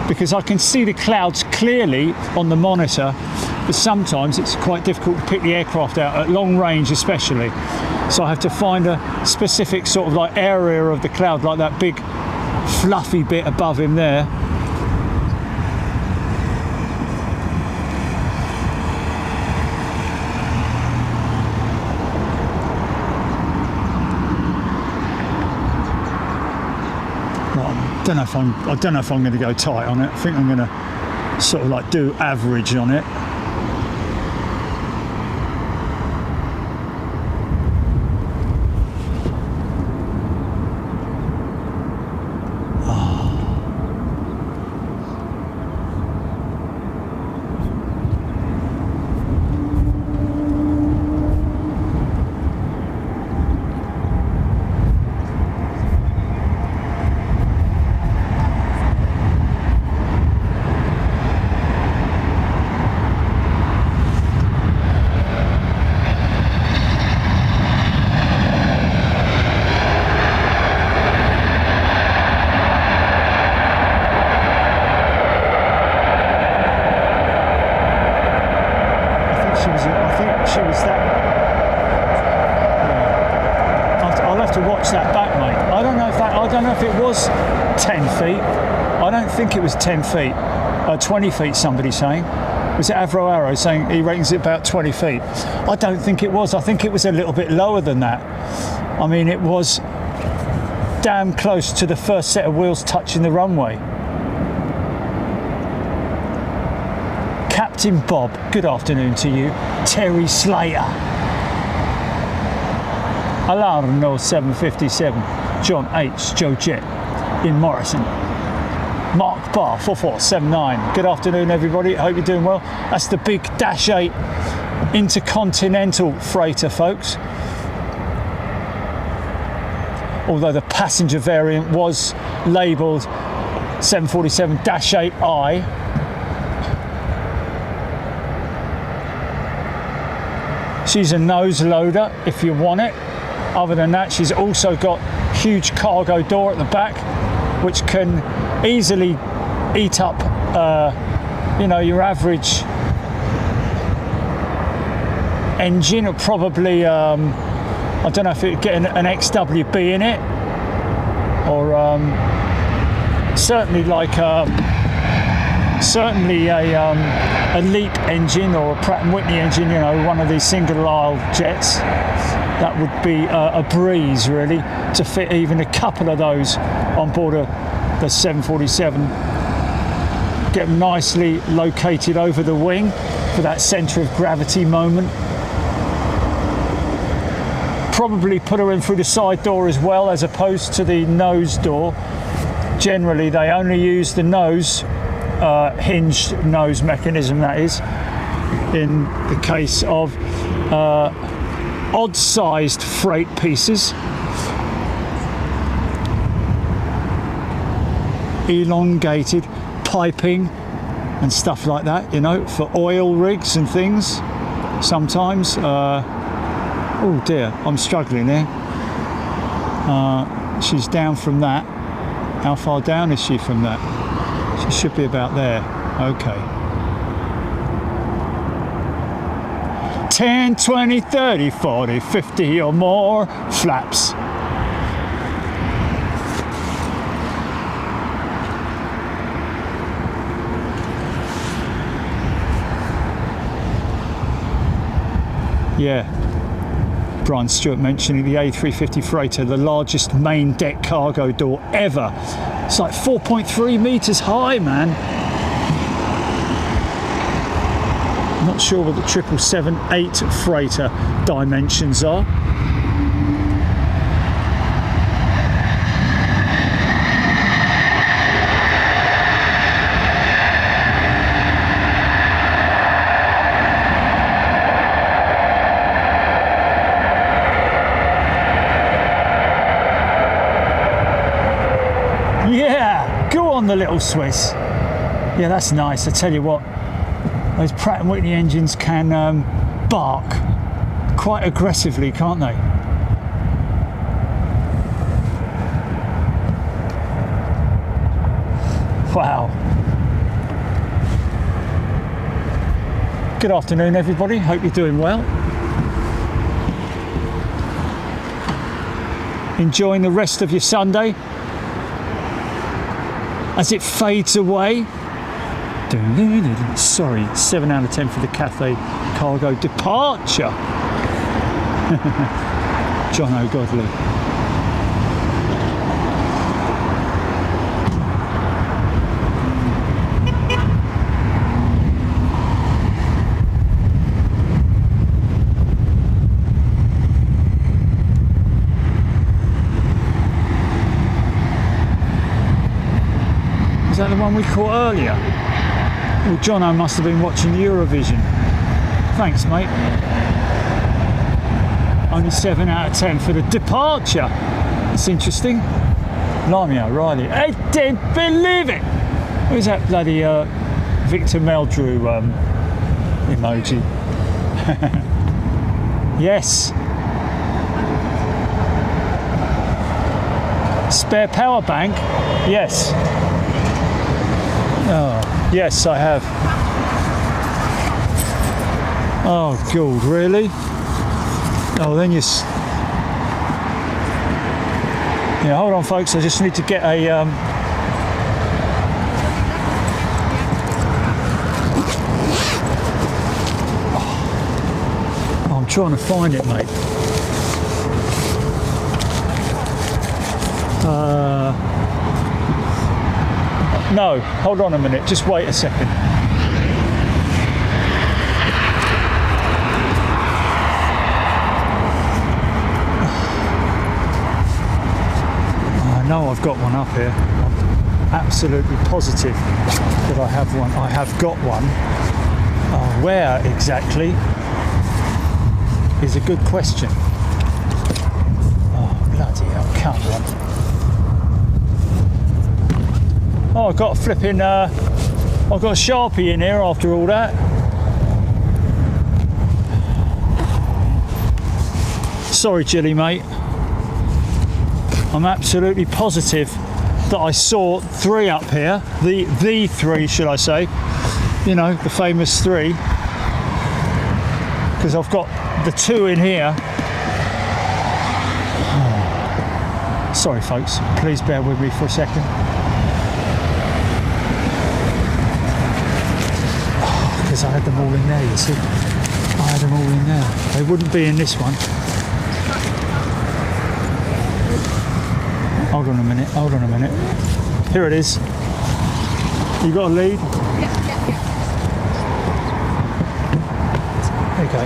because I can see the clouds clearly on the monitor, but sometimes it's quite difficult to pick the aircraft out at long range especially. So I have to find a specific sort of like area of the cloud, like that big fluffy bit above him there. I don't know if I'm going to go tight on it. I think I'm going to sort of like do average on it. Was 10 feet. I don't think it was 10 feet. 20 feet, somebody saying. Was it Avro Arrow saying he reckons it about 20 feet? I don't think it was. I think it was a little bit lower than that. I mean, it was damn close to the first set of wheels touching the runway. Captain Bob, good afternoon to you. Terry Slater. Alarno 757. John H. Joe Jet in Morrison. Mark Barr 4479. Good afternoon, everybody. Hope you're doing well. That's the big Dash 8 intercontinental freighter, folks. Although the passenger variant was labelled 747-8I. She's a nose loader if you want it. Other than that, she's also got huge cargo door at the back, which can easily eat up, you know, your average engine, or probably, I don't know if it'd get an XWB in it, or certainly like certainly a LEAP engine or a Pratt & Whitney engine, you know, one of these single aisle jets, that would be a breeze really to fit even a couple of those on board the 747. Get them nicely located over the wing for that centre of gravity moment. Probably put her in through the side door as well, as opposed to the nose door. Generally they only use the nose, hinged nose mechanism, that is, in the case of odd sized freight pieces, elongated piping and stuff like that, you know, for oil rigs and things sometimes. Oh dear, I'm struggling here. She's down from that. How far down is she from that? She should be about there. Okay. 10, 20, 30, 40, 50 or more flaps. Yeah. Brian Stewart mentioning the A350 freighter, the largest main deck cargo door ever. It's like 4.3 meters high, man. I'm not sure what the 777-8 freighter dimensions are. The little Swiss. Yeah, that's nice. I tell you what, those Pratt & Whitney engines can bark quite aggressively, can't they? Wow. Good afternoon, everybody. Hope you're doing well. Enjoying the rest of your Sunday as it fades away. Sorry, 7 out of 10 for the Cathay cargo departure. John O'Godley. Is that the one we caught earlier? Well, Jono must have been watching Eurovision. Thanks, mate. Only 7 out of 10 for the departure. That's interesting. Blimey O'Reilly. I didn't believe it! Where's that bloody Victor Meldrew emoji? Yes. Spare power bank? Yes. Oh, yes, I have. Oh, God, really? Oh, then you... Yeah, hold on, folks. I just need to get a... Oh, I'm trying to find it, mate. No, hold on a minute, just wait a second. I know I've got one up here. I'm absolutely positive that I have one. I have got one. Oh, where exactly is a good question. Oh, bloody hell, come on. Oh, I've got a flipping, I've got a Sharpie in here after all that. Sorry, Jilly, mate. I'm absolutely positive that I saw 3 up here. The 3, should I say. You know, the famous 3. Because I've got the 2 in here. Oh. Sorry, folks. Please bear with me for a second. had them all in there, you see. I had them all in there. They wouldn't be in this one. Hold on a minute, hold on a minute. Here it is. You got a lead? Yeah. There you go.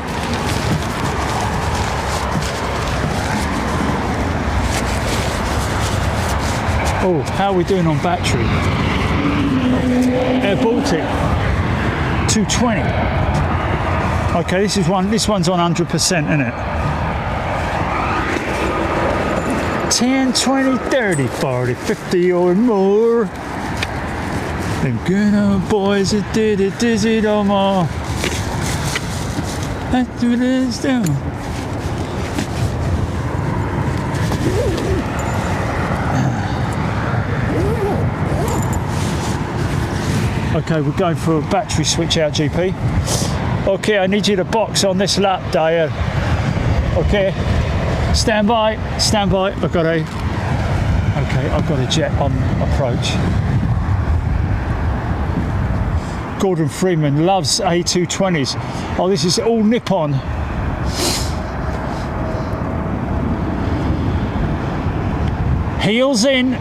Oh, how are we doing on battery? Air Baltic, 220. Okay, this one's on 100%, isn't it? 10, 20, 30, 40, 50 or more. Them good old boys that did it, dizzy no more. That's what it is down. Okay, we're going for a battery switch out, GP. Okay, I need you to box on this lap, Dyer. Okay, stand by, I've got a jet on approach. Gordon Freeman loves A220s. Oh, this is all Nippon. Heels in.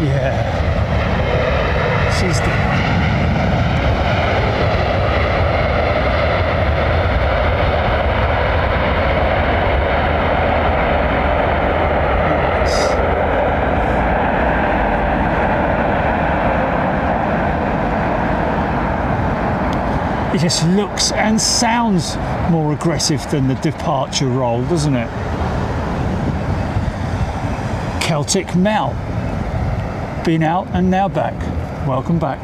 Yeah. She's the... It just looks and sounds more aggressive than the departure roll, doesn't it? Celtic Mel. Been out and now back. Welcome back.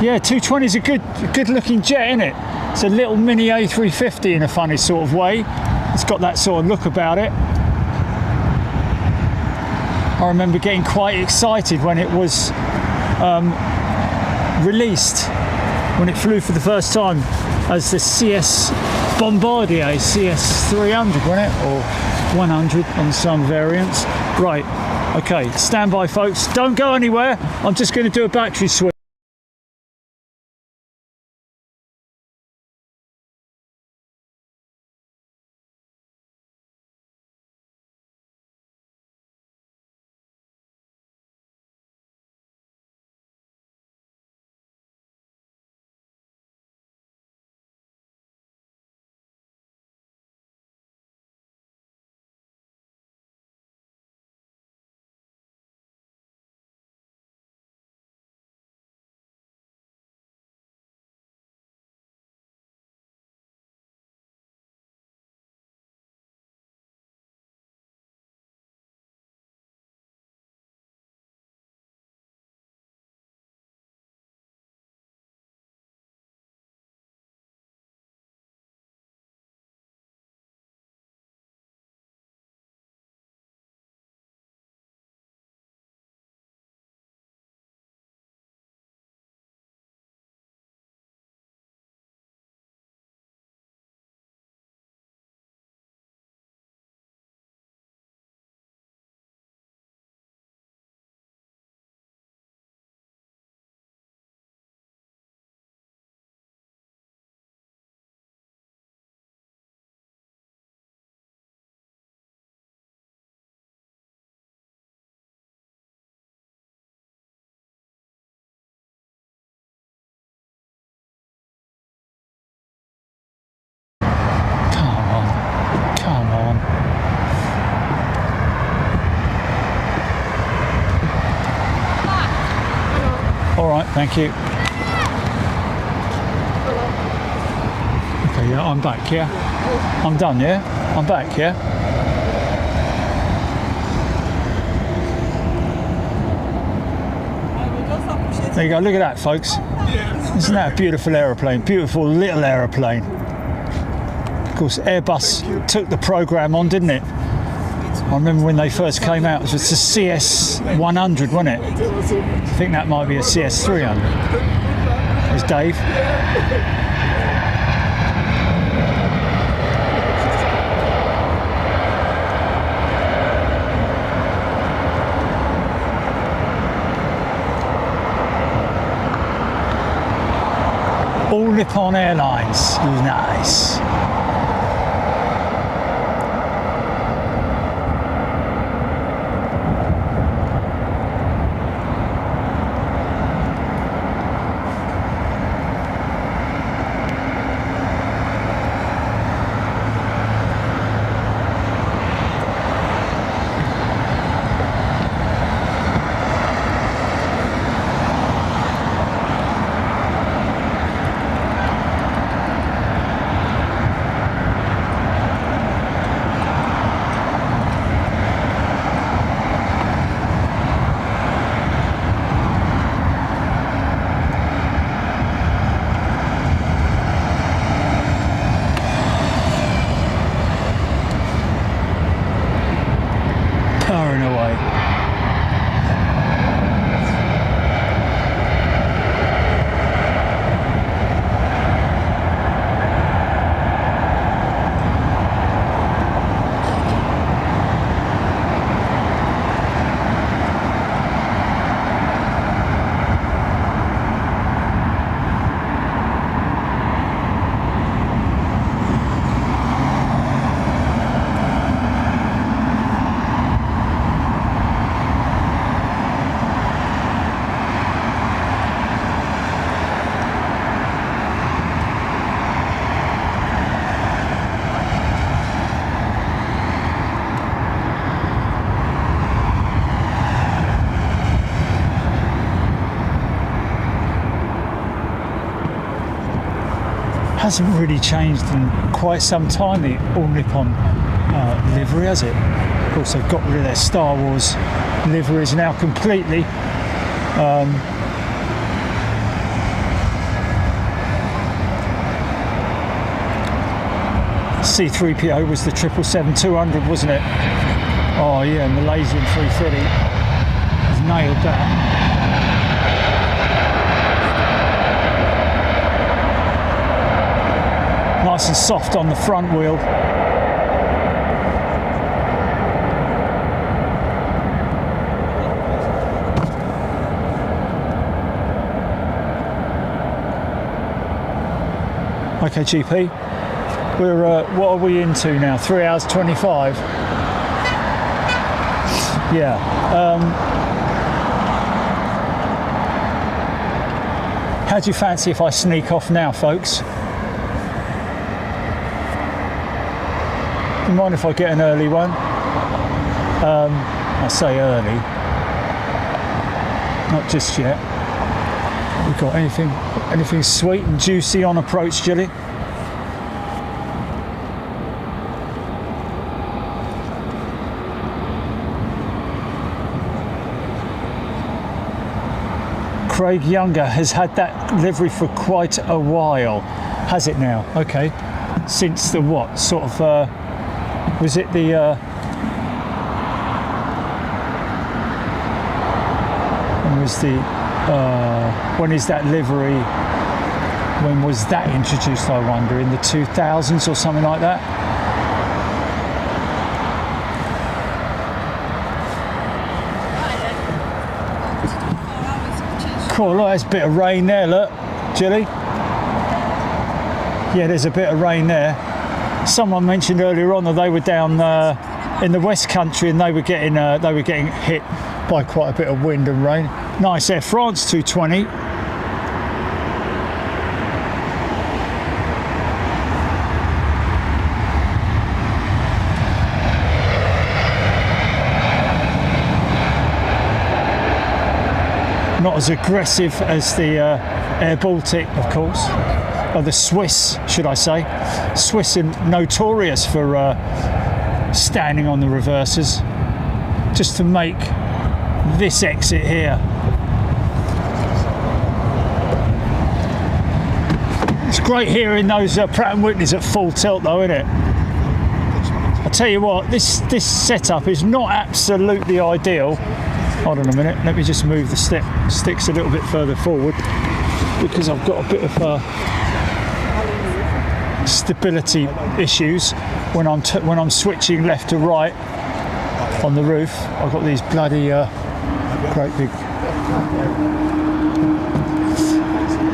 Yeah, 220 is a good looking jet, isn't it? It's a little mini A350 in a funny sort of way. It's got that sort of look about it. I remember getting quite excited when it was released, when it flew for the first time as the CS Bombardier CS300, wasn't it? Or 100 on some variants. Right, okay, stand by folks, don't go anywhere. I'm just going to do a battery switch. All right, thank you. Okay, yeah, I'm back, yeah? I'm done, yeah? I'm back, yeah? There you go, look at that, folks. Isn't that a beautiful aeroplane? Beautiful little aeroplane. Of course, Airbus took the program on, didn't it? I remember when they first came out, it was the CS100, wasn't it? I think that might be a CS300. There's Dave. All Nippon Airlines. Nice. Purring away. Hasn't really changed in quite some time, the All Nippon livery, has it? Of course, they've got rid of their Star Wars liveries now completely. C3PO was the 777-200, wasn't it? Oh yeah, Malaysian 330 has nailed that. Nice and soft on the front wheel. Okay, GP. We're what are we into now? 3 hours 25. Yeah. How do you fancy if I sneak off now, folks? Do you mind if I get an early one? I say early, not just yet. We've got anything sweet and juicy on approach, Jilly? Craig Younger has had that livery for quite a while, has it now? Okay, since the what sort of? Was it the when is that livery, when was that introduced, I wonder? In the 2000s or something like that? Cool, look, there's a bit of rain there, look, Jilly. Yeah, there's a bit of rain there. Someone mentioned earlier on that they were down in the West Country and they were getting hit by quite a bit of wind and rain. Nice Air France 220. Not as aggressive as the Air Baltic, of course. Or the Swiss, should I say. Swiss are notorious for standing on the reversers just to make this exit here. It's great hearing those Pratt & Whitneys at full tilt though, isn't it? I tell you what, this setup is not absolutely ideal. Hold on a minute, let me just move the sticks a little bit further forward because I've got a bit of stability issues when I'm switching left to right on the roof. I've got these bloody great big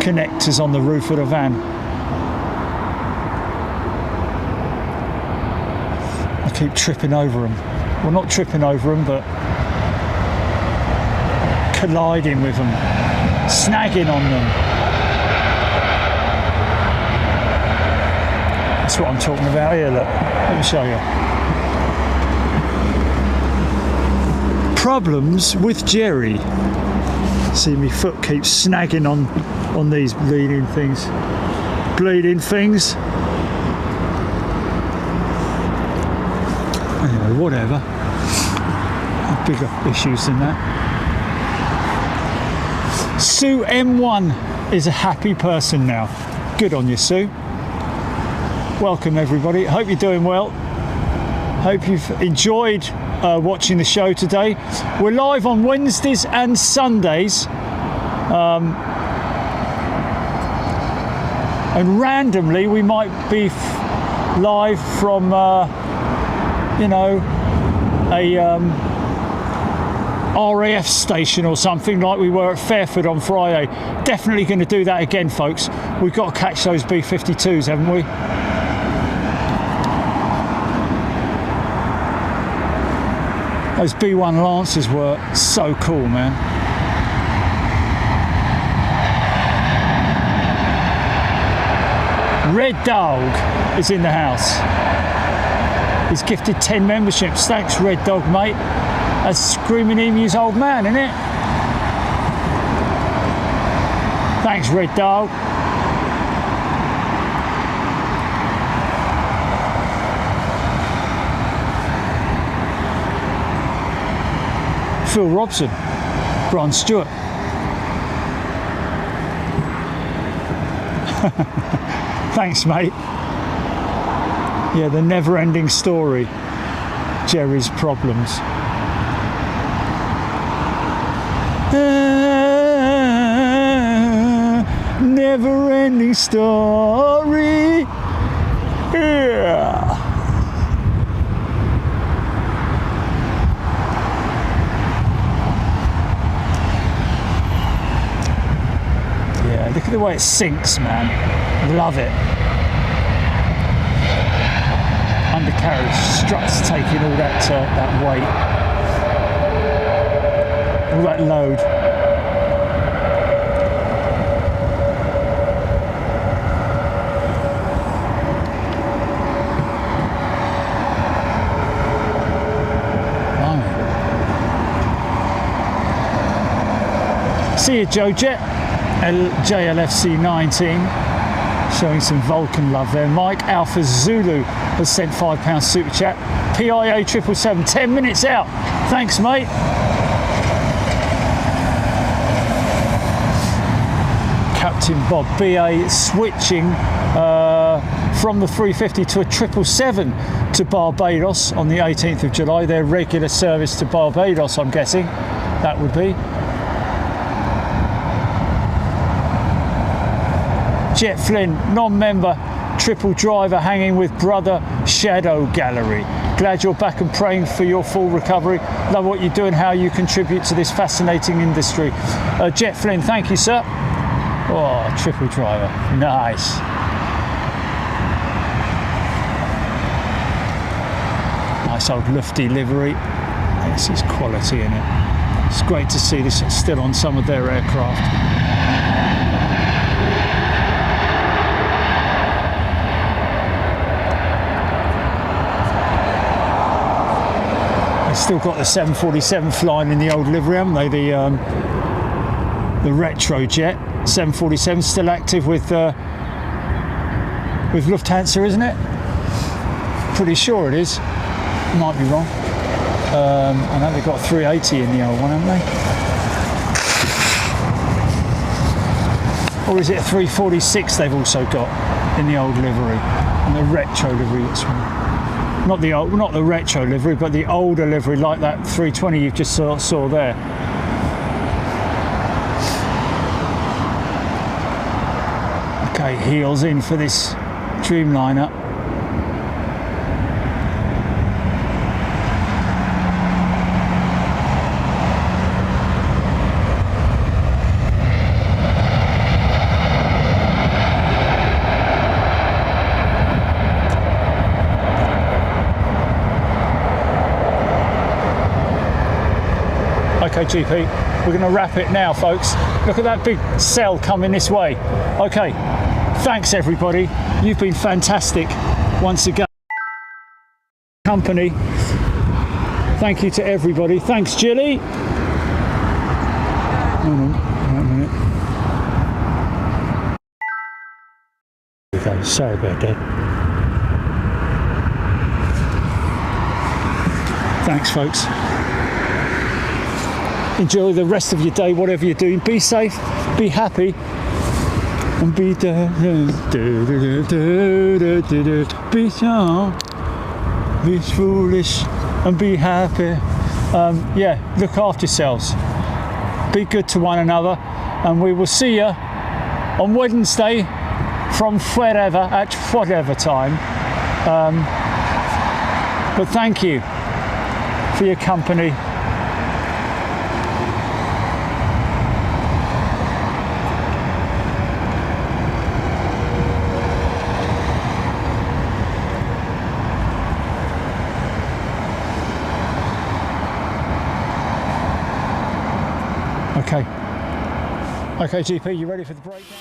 connectors on the roof of the van. I keep tripping over them. Well, not tripping over them, but colliding with them, snagging on them. That's what I'm talking about here, look. Let me show you. Problems with Jerry. See, my foot keeps snagging on these bleeding things. Bleeding things. Anyway, whatever. Bigger issues than that. Sue M1 is a happy person now. Good on you, Sue. Welcome everybody. Hope you're doing well. Hope you've enjoyed watching the show today. We're live on Wednesdays and Sundays. And randomly we might be live from, you know, a RAF station or something like we were at Fairford on Friday. Definitely going to do that again, folks. We've got to catch those B-52s, haven't we? Those B-1 Lancers were so cool, man. Red Dog is in the house. He's gifted 10 memberships. Thanks, Red Dog, mate. That's Screaming Emu's old man, isn't it? Thanks, Red Dog. Phil Robson, Brian Stewart. Thanks, mate. Yeah, the never-ending story. Jerry's problems. Never-ending story. Yeah. Yeah, look at the way it sinks, man. Love it. Undercarriage struts taking all that that weight, all that load. See you, Joe Jet. JLFC 19. Showing some Vulcan love there. Mike Alpha Zulu has sent £5 super chat. PIA 777, 10 minutes out. Thanks, mate. Captain Bob BA switching from the 350 to a 777 to Barbados on the 18th of July. Their regular service to Barbados, I'm guessing that would be. Jet Flynn, non-member, triple driver, hanging with brother Shadow Gallery. Glad you're back and praying for your full recovery. Love what you do and how you contribute to this fascinating industry. Jet Flynn, thank you, sir. Oh, triple driver, nice. Nice old lufty livery. This is quality in it. It's great to see this still on some of their aircraft. Still got the 747 flying in the old livery, haven't they? The retro jet 747 still active with Lufthansa, isn't it? Pretty sure it is. Might be wrong. I know they've got 380 in the old one, haven't they? Or is it a 346 they've also got in the old livery? And the retro livery, that's one. Not the retro livery, but the older livery, like that 320 you just saw there. Okay, heels in for this Dreamliner. Okay, GP, we're going to wrap it now, folks. Look at that big cell coming this way. Okay, thanks everybody. You've been fantastic once again. Company. Thank you to everybody. Thanks, Jilly. Okay, sorry about that. Thanks, folks. Enjoy the rest of your day, whatever you're doing. Be safe, be happy, and be strong, be foolish, and be happy. Yeah, look after yourselves. Be good to one another, and we will see you on Wednesday from wherever at whatever time. But thank you for your company. Okay. Okay, GP, you ready for the breakdown?